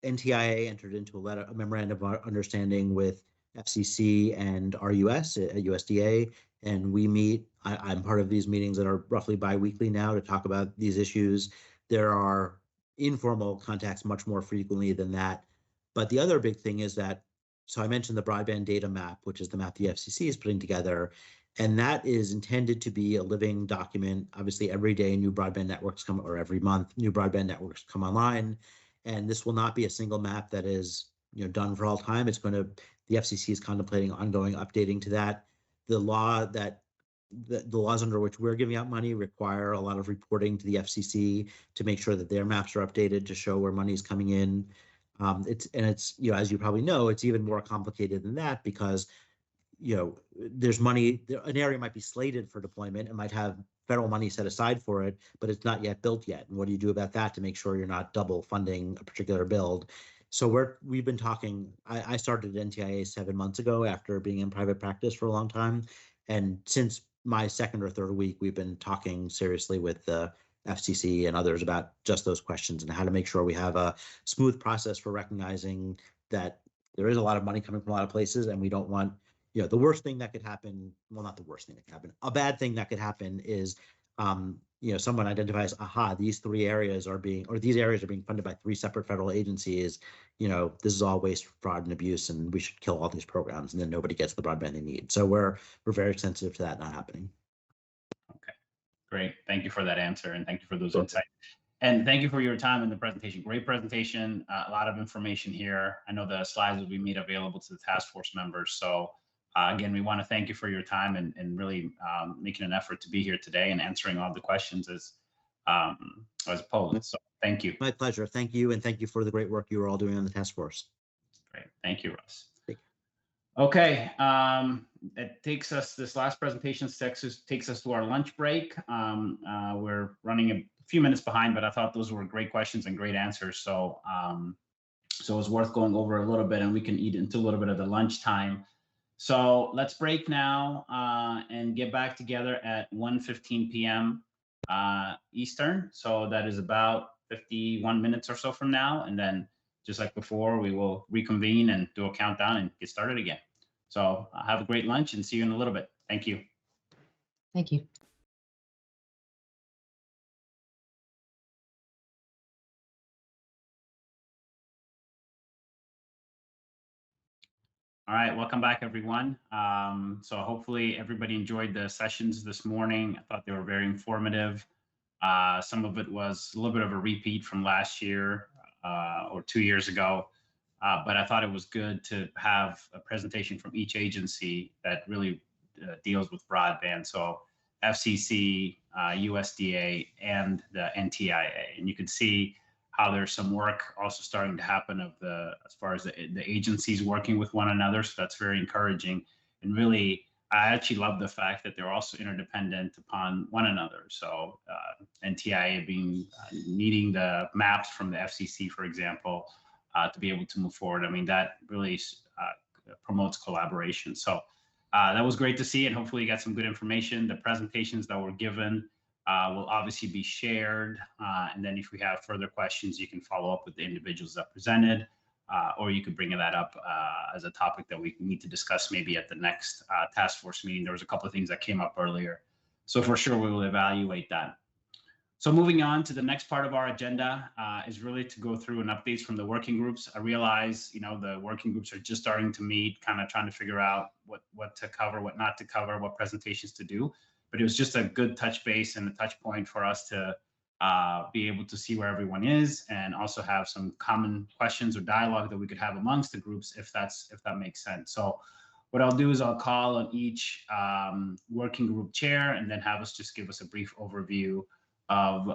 NTIA entered into a memorandum of understanding with FCC and RUS at USDA, and we meet. I'm part of these meetings that are roughly bi-weekly now to talk about these issues. There are informal contacts much more frequently than that. But the other big thing is that, so I mentioned the broadband data map, which is the map the FCC is putting together, and that is intended to be a living document. Obviously, every day new broadband networks come, or every month new broadband networks come online. And this will not be a single map that is done for all time. It's going to, the FCC is contemplating ongoing updating to that. The laws under which we're giving out money require a lot of reporting to the FCC to make sure that their maps are updated to show where money is coming in. It's as you probably know, it's even more complicated than that because there's money, an area might be slated for deployment and might have federal money set aside for it, but it's not yet built yet. And what do you do about that to make sure you're not double funding a particular build? So we've been talking, I started at NTIA 7 months ago after being in private practice for a long time. And since my second or third week, we've been talking seriously with the FCC and others about just those questions and how to make sure we have a smooth process for recognizing that there is a lot of money coming from a lot of places, and we don't want, the worst thing that could happen, well, not the worst thing that could happen, a bad thing that could happen is, someone identifies, aha, these areas are being funded by 3 separate federal agencies. This is all waste, fraud, and abuse, and we should kill all these programs, and then nobody gets the broadband they need. So we're very sensitive to that not happening. Okay, great. Thank you for that answer, and thank you for those insights. And thank you for your time in the presentation. Great presentation, a lot of information here. I know the slides will be made available to the task force members. So again, we want to thank you for your time and really making an effort to be here today and answering all the questions as posed. So thank you. My pleasure. Thank you. And thank you for the great work you are all doing on the task force. Great. Thank you, Russ. Okay. This last presentation takes us to our lunch break. We're running a few minutes behind, but I thought those were great questions and great answers. So so it's worth going over a little bit, and we can eat into a little bit of the lunchtime. So let's break now and get back together at 1:15 p.m. Eastern. So that is about 51 minutes or so from now. And then just like before, we will reconvene and do a countdown and get started again. So have a great lunch and see you in a little bit. Thank you. Thank you. All right, welcome back, everyone. So hopefully everybody enjoyed the sessions this morning. I thought they were very informative. Some of it was a little bit of a repeat from last year or 2 years ago, but I thought it was good to have a presentation from each agency that really deals with broadband. So FCC, USDA, and the NTIA. And you can see how there's some work also starting to happen as far as the agencies working with one another. So that's very encouraging. And really, I actually love the fact that they're also interdependent upon one another. So NTIA being needing the maps from the FCC, for example, to be able to move forward. I mean, that really promotes collaboration. So that was great to see, and hopefully you got some good information. The presentations that were given will obviously be shared. And then if we have further questions, you can follow up with the individuals that presented, or you could bring that up as a topic that we need to discuss maybe at the next task force meeting. There was a couple of things that came up earlier. So for sure, we will evaluate that. So moving on to the next part of our agenda is really to go through an updates from the working groups. I realize, the working groups are just starting to meet, kind of trying to figure out what to cover, what not to cover, what presentations to do. But it was just a good touch base and a touch point for us to be able to see where everyone is, and also have some common questions or dialogue that we could have amongst the groups if that makes sense. So what I'll do is I'll call on each working group chair and then have us just give us a brief overview of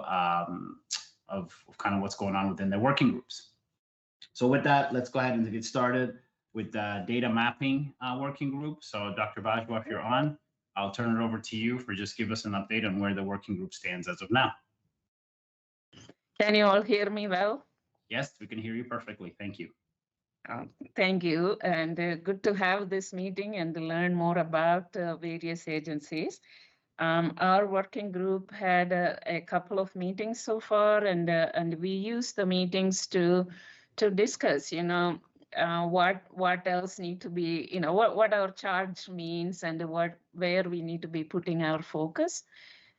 kind of what's going on within the working groups. So with that, let's go ahead and get started with the data mapping working group. So Dr. Bajwa, if you're on, I'll turn it over to you for just give us an update on where the working group stands as of now. Can you all hear me well? Yes, we can hear you perfectly. Thank you. Thank you, and good to have this meeting and to learn more about various agencies. Our working group had a couple of meetings so far, and we used the meetings to discuss, what else need to be, what our charge means and where we need to be putting our focus.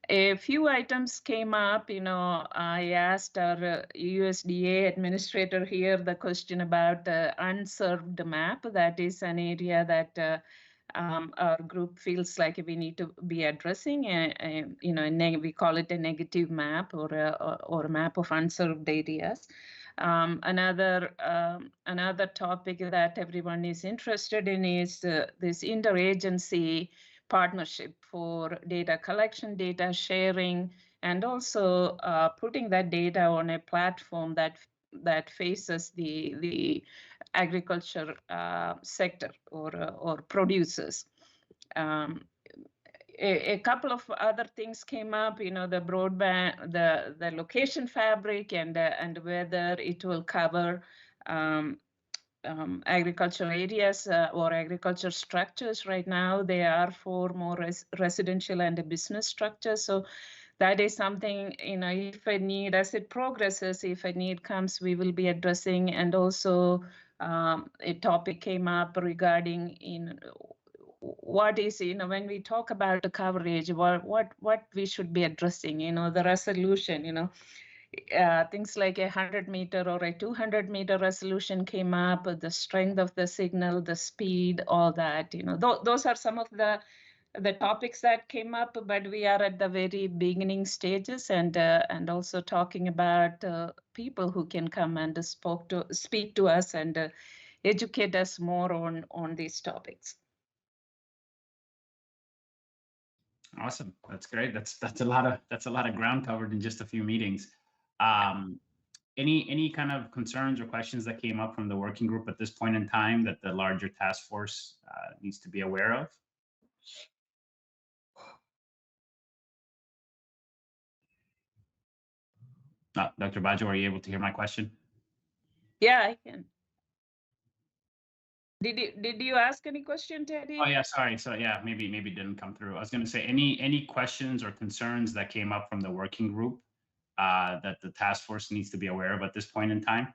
A few items came up. I asked our USDA administrator here the question about the unserved map. That is an area that our group feels like we need to be addressing. We call it a negative map or a map of unserved areas. Another topic that everyone is interested in is this interagency partnership for data collection, data sharing, and also putting that data on a platform that faces the agriculture sector or producers. A couple of other things came up, the broadband, the location fabric, and whether it will cover agricultural areas or agriculture structures. Right now, they are for more residential and business structures. So that is something, if a need, as it progresses, if a need comes, we will be addressing. And also a topic came up regarding what is, when we talk about the coverage, what we should be addressing, the resolution, things like 100-meter or a 200-meter resolution came up, the strength of the signal, the speed, all that, those are some of the topics that came up, but we are at the very beginning stages, and also talking about people who can come and speak to us and educate us more on these topics. Awesome, that's great. That's a lot of ground covered in just a few meetings. Any kind of concerns or questions that came up from the working group at this point in time that the larger task force needs to be aware of? Dr. Bajo, are you able to hear my question? Yeah, I can. Did you ask any question, Teddy? Oh yeah, sorry. So yeah, maybe it didn't come through. I was going to say any questions or concerns that came up from the working group that the task force needs to be aware of at this point in time?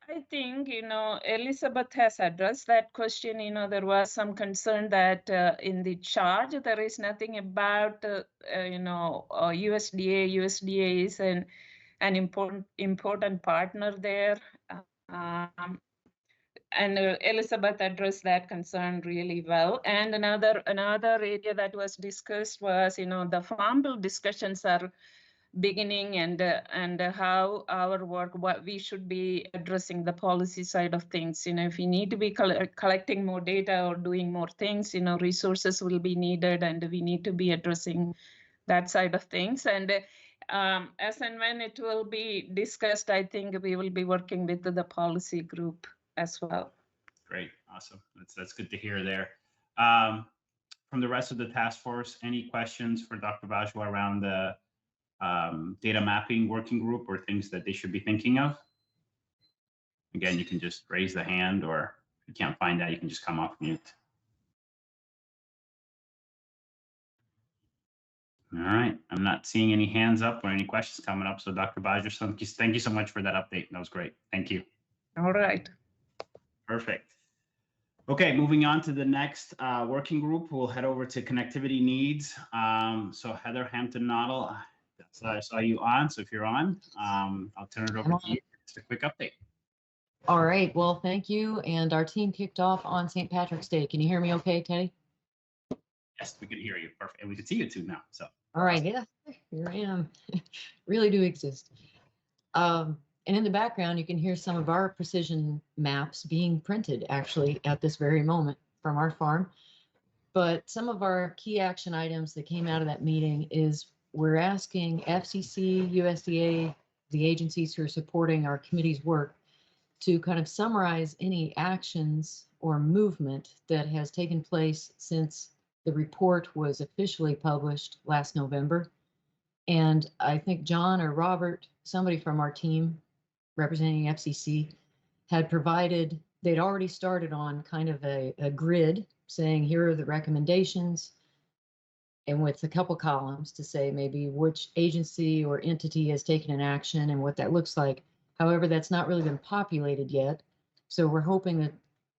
I think, Elizabeth has addressed that question. There was some concern that in the charge, there is nothing about, USDA. USDA is an important partner there. Um, and Elizabeth addressed that concern really well. And another area that was discussed was, the farm bill discussions are beginning, and how our work, what we should be addressing the policy side of things. If we need to be collecting more data or doing more things, resources will be needed, and we need to be addressing that side of things. And as and when it will be discussed, I think we will be working with the policy group as well. Great, awesome. That's good to hear there. From the rest of the task force, any questions for Dr. Bajwa around the data mapping working group, or things that they should be thinking of? Again, you can just raise the hand, or if you can't find that, you can just come off mute. All right, I'm not seeing any hands up or any questions coming up. So Dr. Bajwa, thank you so much for that update. That was great. Thank you. All right. Perfect. Okay, moving on to the next working group, we'll head over to connectivity needs. So Heather Hampton-Noddle, I saw you on, so if you're on, I'll turn it over to you. Just a quick update. All right, well, thank you. And our team kicked off on St. Patrick's Day. Can you hear me okay, Teddy? Yes, we can hear you. Perfect. And we can see you too now. So. All right, yeah, here I am. Really do exist. And in the background, you can hear some of our precision maps being printed actually at this very moment from our farm. But some of our key action items that came out of that meeting is we're asking FCC, USDA, the agencies who are supporting our committee's work, to kind of summarize any actions or movement that has taken place since the report was officially published last November. And I think John or Robert, somebody from our team representing FCC, had provided, they'd already started on kind of a grid saying, here are the recommendations, and with a couple columns to say maybe which agency or entity has taken an action and what that looks like. However, that's not really been populated yet. So we're hoping that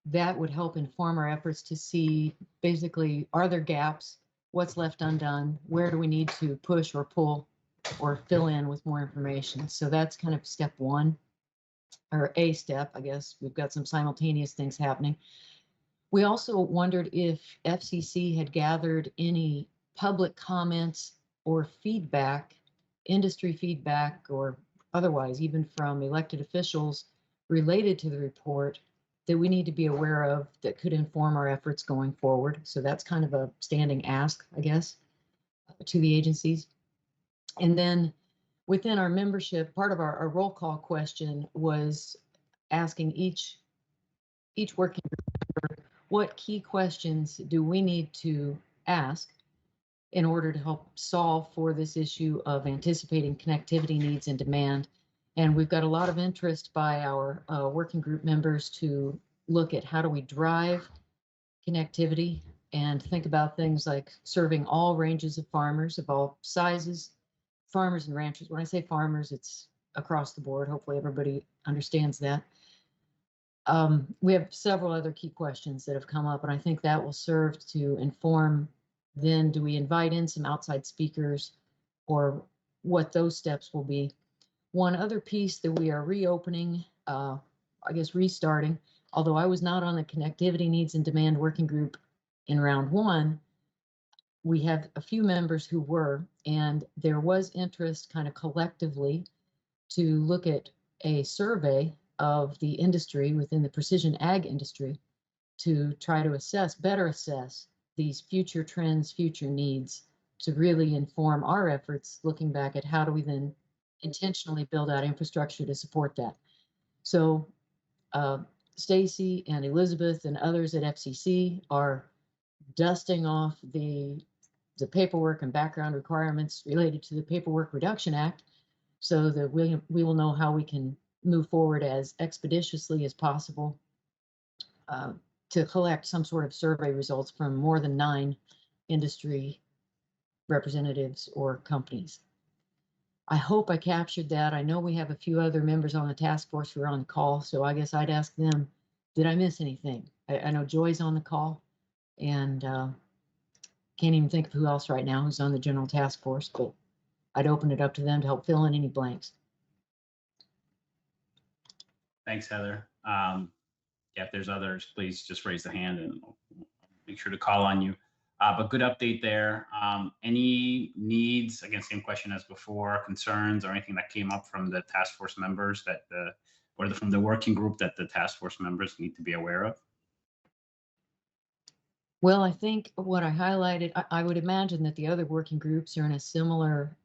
that would help inform our efforts to see basically, are there gaps? What's left undone? Where do we need to push or pull or fill in with more information? So that's kind of step one, or a step, I guess. We've got some simultaneous things happening. We also wondered if FCC had gathered any public comments or feedback, industry feedback, or otherwise, even from elected officials related to the report that we need to be aware of that could inform our efforts going forward. So that's kind of a standing ask, I guess, to the agencies. And then within our membership, part of our roll call question was asking each working group member, what key questions do we need to ask in order to help solve for this issue of anticipating connectivity needs and demand. And we've got a lot of interest by our working group members to look at how do we drive connectivity and think about things like serving all ranges of farmers of all sizes, farmers and ranchers. When I say farmers, it's across the board. Hopefully everybody understands that. We have several other key questions that have come up, and I think that will serve to inform then, do we invite in some outside speakers, or what those steps will be. One other piece that we are reopening, I guess restarting, although I was not on the connectivity needs and demand working group in round one, we have a few members who were, and there was interest kind of collectively to look at a survey of the industry within the precision ag industry to try to better assess these future trends, future needs, to really inform our efforts looking back at how do we then intentionally build out infrastructure to support that. So Stacy and Elizabeth and others at FCC are dusting off the paperwork and background requirements related to the Paperwork Reduction Act, so that we will know how we can move forward as expeditiously as possible to collect some sort of survey results from more than 9 industry representatives or companies. I hope I captured that. I know we have a few other members on the task force who are on the call, so I guess I'd ask them, did I miss anything? I know Joy's on the call, and can't even think of who else right now who's on the general task force, but I'd open it up to them to help fill in any blanks. Thanks, Heather. Yeah, if there's others, please just raise the hand and we'll make sure to call on you. But good update there. Any needs, again, same question as before, concerns or anything that came up from the task force members that from the working group that the task force members need to be aware of? Well, I think what I highlighted, I would imagine that the other working groups are in a similar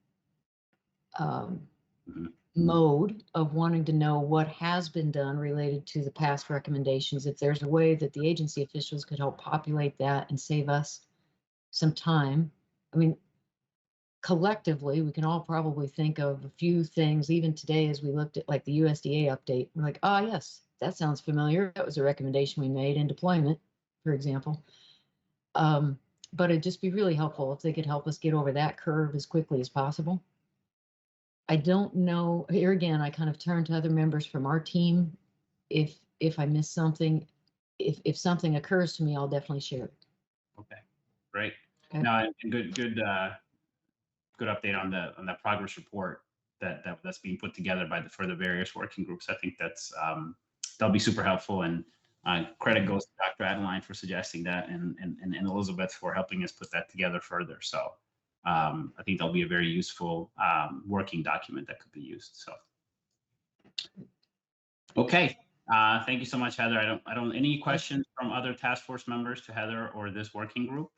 mode of wanting to know what has been done related to the past recommendations. If there's a way that the agency officials could help populate that and save us some time. I mean, collectively, we can all probably think of a few things, even today, as we looked at like the USDA update. We're like, ah, yes, that sounds familiar. That was a recommendation we made in deployment, for example. But it'd just be really helpful if they could help us get over that curve as quickly as possible. I don't know, here again, I kind of turn to other members from our team. If I miss something, if something occurs to me, I'll definitely share it. Okay, great. Okay. No, and good update on the progress report that's being put together for the various working groups. I think that'll be super helpful, and credit goes to Dr. Adeline for suggesting that, and Elizabeth for helping us put that together further. So I think that'll be a very useful working document that could be used. So okay, thank you so much, Heather. Any questions from other task force members to Heather or this working group?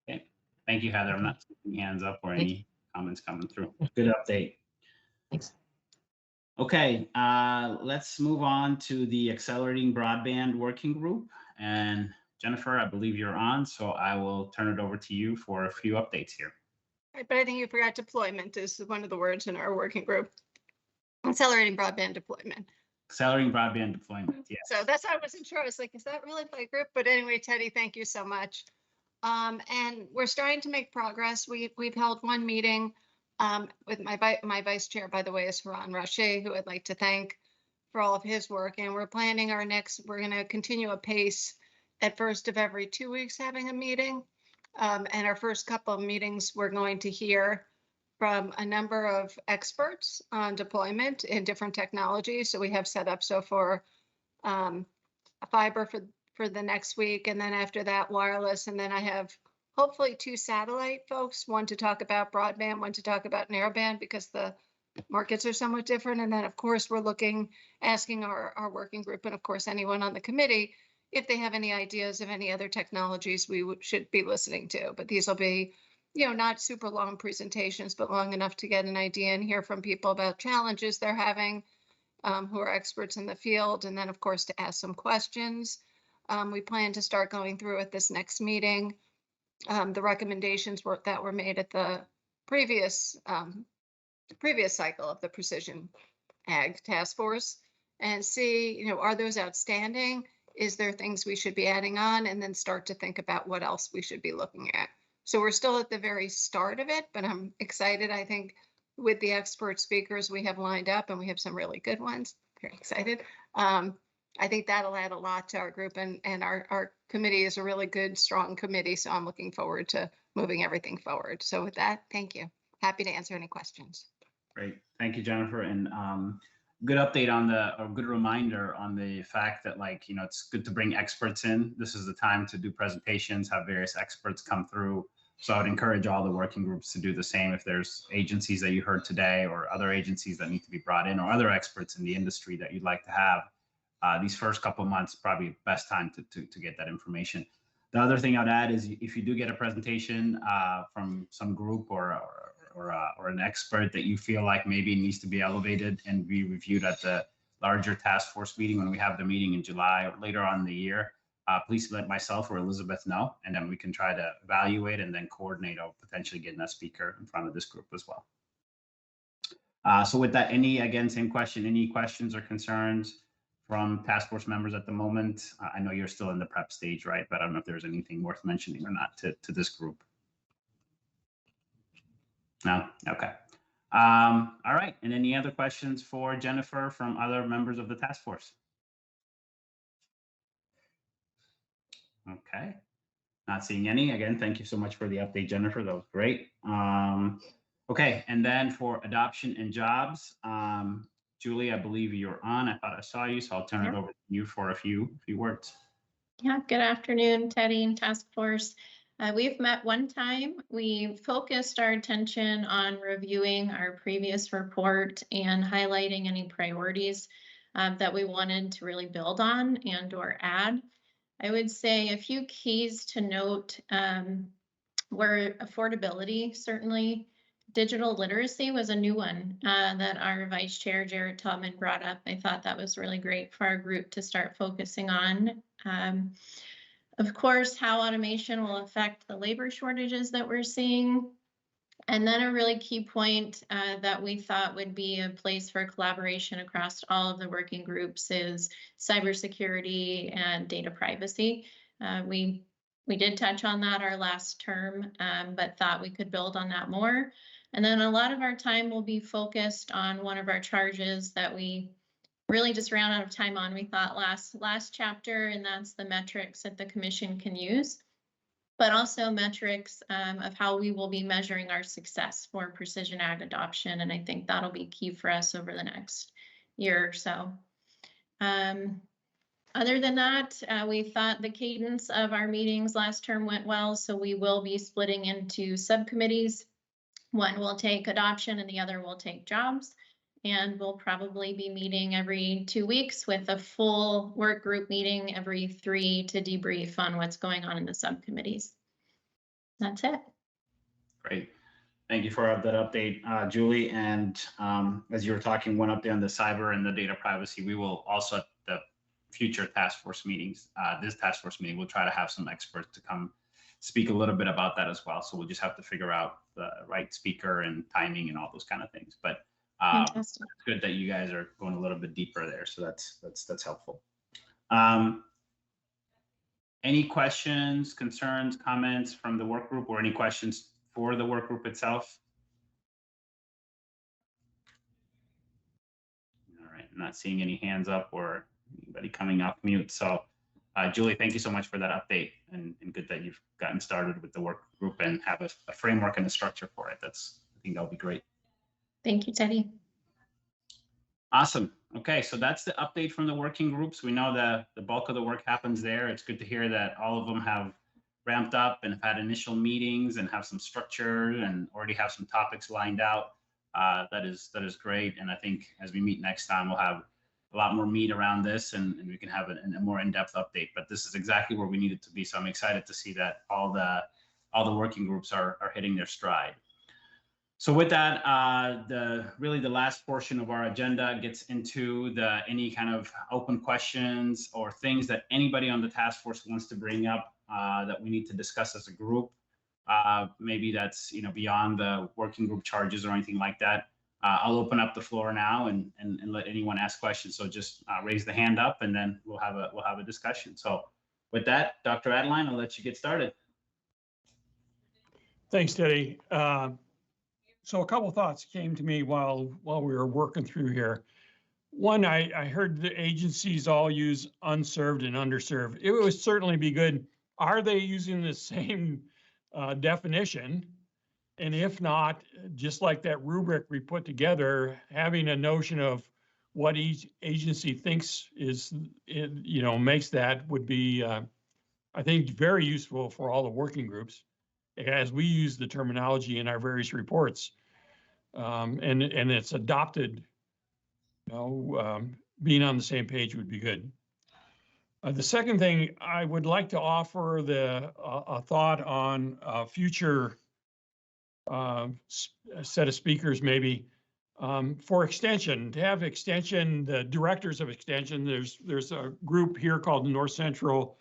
Okay, thank you, Heather. I'm not seeing hands up or any comments coming through. Good update. Thanks. Okay, let's move on to the Accelerating Broadband Working Group. And Jennifer, I believe you're on, so I will turn it over to you for a few updates here. Right, but I think you forgot deployment is one of the words in our working group. Accelerating broadband deployment. Accelerating broadband deployment, yes. So that's why I wasn't sure. I was like, is that really my group? But anyway, Teddy, thank you so much. And we're starting to make progress. We've held one meeting with my vice chair, by the way, is Haran Rache, who I'd like to thank for all of his work. And we're planning we're going to continue a pace at first of every 2 weeks having a meeting. And our first couple of meetings, we're going to hear from a number of experts on deployment in different technologies. So we have set up for fiber for the next week, and then after that wireless, and then I have hopefully 2 satellite folks, one to talk about broadband, one to talk about narrowband, because the markets are somewhat different. And then of course we're asking our working group, and of course anyone on the committee, if they have any ideas of any other technologies we should be listening to. But these will be, not super long presentations, but long enough to get an idea and hear from people about challenges they're having, who are experts in the field, and then of course to ask some questions. We plan to start going through at this next meeting the recommendations that were made at the previous cycle of the Precision Ag Task Force, and see, are those outstanding? Is there things we should be adding on? And then start to think about what else we should be looking at. So we're still at the very start of it, but I'm excited. I think with the expert speakers we have lined up, and we have some really good ones, very excited. I think that'll add a lot to our group, and our committee is a really good, strong committee. So I'm looking forward to moving everything forward. So with that, thank you. Happy to answer any questions. Great, thank you, Jennifer. And good update a good reminder on the fact that, it's good to bring experts in. This is the time to do presentations, have various experts come through. So I would encourage all the working groups to do the same. If there's agencies that you heard today or other agencies that need to be brought in, or other experts in the industry that you'd like to have, these first couple of months, probably the best time to get that information. The other thing I'd add is, if you do get a presentation from some group or an expert that you feel like maybe needs to be elevated and be reviewed at the larger task force meeting when we have the meeting in July or later on in the year, please let myself or Elizabeth know, and then we can try to evaluate and then coordinate on potentially getting that speaker in front of this group as well. So with that, same question, any questions or concerns from task force members at the moment? I know you're still in the prep stage, right? But I don't know if there's anything worth mentioning or not to this group. No? Okay. All right. And any other questions for Jennifer from other members of the task force? Okay. Not seeing any. Again, thank you so much for the update, Jennifer. That was great. Okay. And then for adoption and jobs, Julie, I believe you're on. I thought I saw you, so I'll turn it over to you for a few words. Yeah, good afternoon, Teddy and Task Force. We've met one time. We focused our attention on reviewing our previous report and highlighting any priorities that we wanted to really build on and or add. I would say a few keys to note were affordability, certainly. Digital literacy was a new one that our Vice Chair, Jared Tubman, brought up. I thought that was really great for our group to start focusing on. Of course, how automation will affect the labor shortages that we're seeing. And then a really key point that we thought would be a place for collaboration across all of the working groups is cybersecurity and data privacy. We did touch on that our last term, but thought we could build on that more. And then a lot of our time will be focused on one of our charges that we really just ran out of time on, we thought last chapter, and that's the metrics that the commission can use, but also metrics of how we will be measuring our success for precision ag adoption. And I think that'll be key for us over the next year or so. Other than that, we thought the cadence of our meetings last term went well, so we will be splitting into subcommittees. One will take adoption and the other will take jobs. And we'll probably be meeting every 2 weeks with a full work group meeting every 3 to debrief on what's going on in the subcommittees. That's it. Great. Thank you for that update, Julie. And as you were talking, one update on the cyber and the data privacy, we will also at the future task force meetings, this task force meeting, we'll try to have some experts to come speak a little bit about that as well. So we'll just have to figure out the right speaker and timing and all those kind of things. But it's good that you guys are going a little bit deeper there. So that's helpful. Any questions, concerns, comments from the work group, or any questions for the work group itself? All right, I'm not seeing any hands up or anybody coming off mute. So Julie, thank you so much for that update, and good that you've gotten started with the work group and have a framework and a structure for it. I think that'll be great. Thank you, Teddy. Awesome. Okay, so that's the update from the working groups. We know the bulk of the work happens there. It's good to hear that all of them have ramped up and have had initial meetings and have some structure and already have some topics lined out. That is great. And I think as we meet next time, we'll have a lot more meat around this, and we can have a more in-depth update. But this is exactly where we need it to be. So I'm excited to see that all the working groups are hitting their stride. So with that, really the last portion of our agenda gets into any kind of open questions or things that anybody on the task force wants to bring up that we need to discuss as a group. Maybe that's beyond the working group charges or anything like that. I'll open up the floor now and let anyone ask questions. So just raise the hand up, and then we'll have a discussion. So with that, Dr. Adeline, I'll let you get started. Thanks, Teddy. So a couple of thoughts came to me while we were working through here. One, I heard the agencies all use unserved and underserved. It would certainly be good. Are they using the same definition? And if not, just like that rubric we put together, having a notion of what each agency thinks makes that would be, I think, very useful for all the working groups, as we use the terminology in our various reports, and it's adopted. Being on the same page would be good. The second thing I would like to offer a thought on a future set of speakers, maybe for extension, to have extension, the directors of extension. There's a group here called the North Central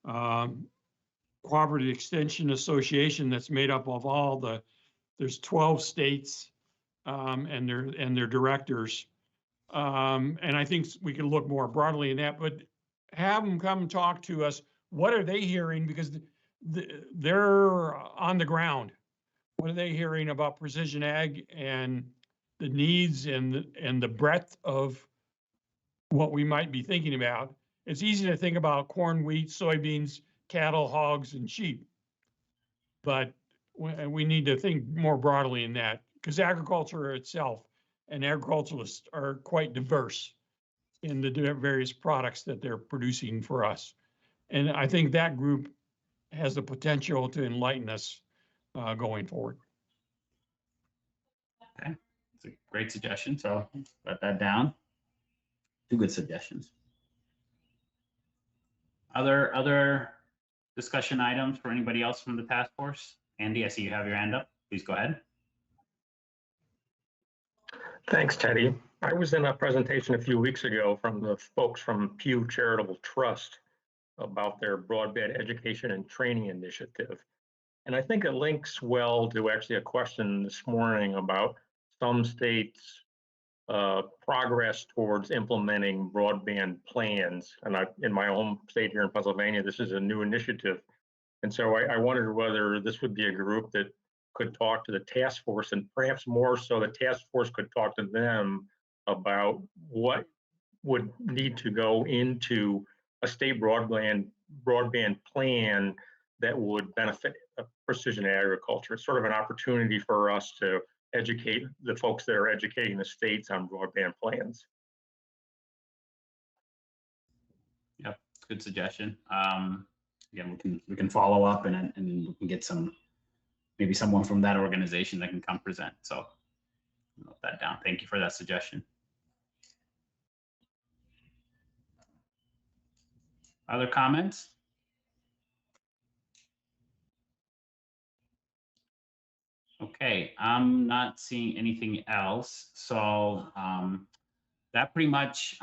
Cooperative Extension Association that's made up of there's 12 states and their directors. And I think we can look more broadly in that, but have them come and talk to us. What are they hearing? Because they're on the ground. what are they hearing about precision ag and the needs and the breadth of what we might be thinking about? It's easy to think about corn, wheat, soybeans, cattle, hogs, and sheep. But we need to think more broadly in that, because agriculture itself and agriculturalists are quite diverse in the various products that they're producing for us. And I think that group has the potential to enlighten us going forward. Okay, it's a great suggestion. So let that down. Two good suggestions. Other discussion items for anybody else from the task force? Andy, I see you have your hand up. Please go ahead. Thanks, Teddy. I was in a presentation a few weeks ago from the folks from Pew Charitable Trust about their broadband education and training initiative. And I think it links well to actually a question this morning about some states' progress towards implementing broadband plans. And in my home state here in Pennsylvania, this is a new initiative. And so I wondered whether this would be a group that could talk to the task force, and perhaps more so the task force could talk to them about what would need to go into a state broadband plan that would benefit precision agriculture. It's sort of an opportunity for us to educate the folks that are educating the states on broadband plans. Yep, good suggestion. Again, we can follow up and we can get maybe someone from that organization that can come present. So note that down. Thank you for that suggestion. Other comments? Okay, I'm not seeing anything else. So that pretty much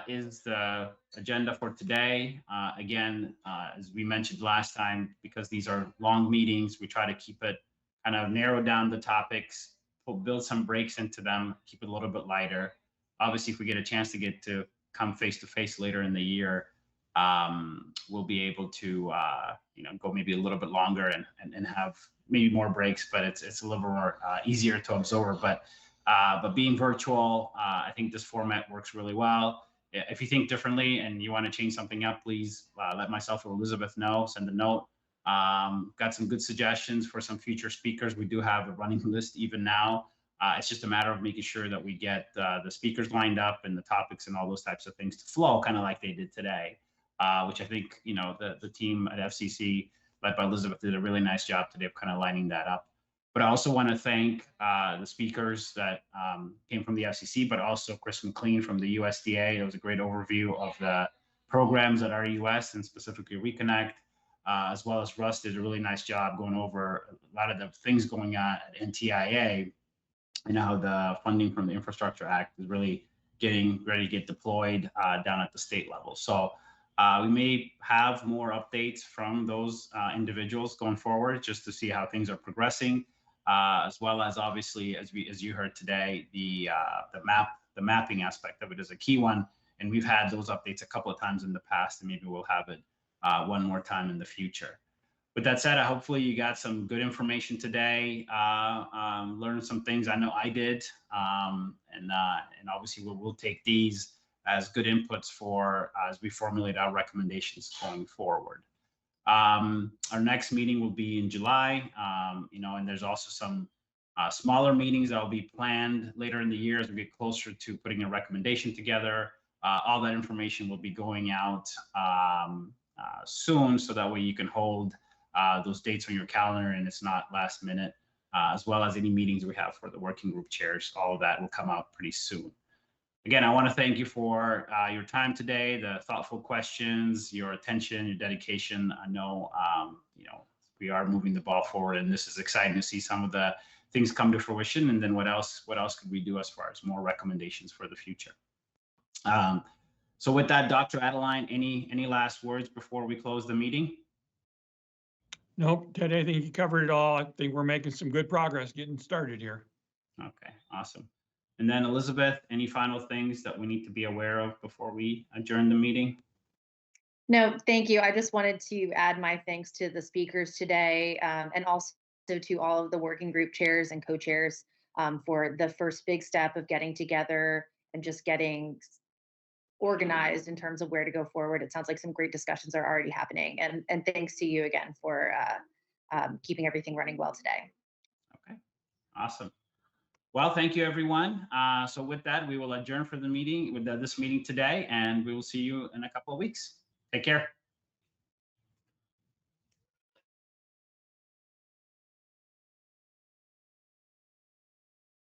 is the agenda for today. Again, as we mentioned last time, because these are long meetings, we try to keep it kind of narrow down the topics, build some breaks into them, keep it a little bit lighter. Obviously, if we get a chance to come face to face later in the year, we'll be able to go maybe a little bit longer and have maybe more breaks, but it's a little more easier to absorb. But being virtual, I think this format works really well. If you think differently and you want to change something up, please let myself or Elizabeth know, send a note. Got some good suggestions for some future speakers. We do have a running list even now. It's just a matter of making sure that we get the speakers lined up and the topics and all those types of things to flow kind of like they did today, which I think, the team at FCC led by Elizabeth did a really nice job today of kind of lining that up. But I also want to thank the speakers that came from the FCC, but also Chris McLean from the USDA. It was a great overview of the programs at RUS and specifically Reconnect, as well as Russ did a really nice job going over a lot of the things going on at NTIA and how the funding from the Infrastructure Act is really getting ready to get deployed down at the state level. So we may have more updates from those individuals going forward just to see how things are progressing. As well as obviously, as you heard today, the mapping aspect of it is a key one, and we've had those updates a couple of times in the past, and maybe we'll have it one more time in the future. With that said, hopefully you got some good information today, learned some things. I know I did, and obviously we'll take these as good inputs for as we formulate our recommendations going forward. Our next meeting will be in July, and there's also some smaller meetings that will be planned later in the year as we get closer to putting a recommendation together. All that information will be going out soon, so that way you can hold those dates on your calendar and it's not last minute, as well as any meetings we have for the working group chairs. All of that will come out pretty soon. Again, I want to thank you for your time today, the thoughtful questions, your attention, your dedication. I know, we are moving the ball forward, and this is exciting to see some of the things come to fruition. And then what else could we do as far as more recommendations for the future? So with that, Dr. Adeline, any last words before we close the meeting? Nope, Ted, I think you covered it all. I think we're making some good progress getting started here. Okay, awesome. And then Elizabeth, any final things that we need to be aware of before we adjourn the meeting? No, thank you. I just wanted to add my thanks to the speakers today, and also So to all of the working group chairs and co-chairs for the first big step of getting together and just getting organized in terms of where to go forward. It sounds like some great discussions are already happening. And thanks to you again for keeping everything running well today. Okay, awesome. Well, thank you, everyone. So with that, we will adjourn for the meeting with this meeting today, and we will see you in a couple of weeks. Take care.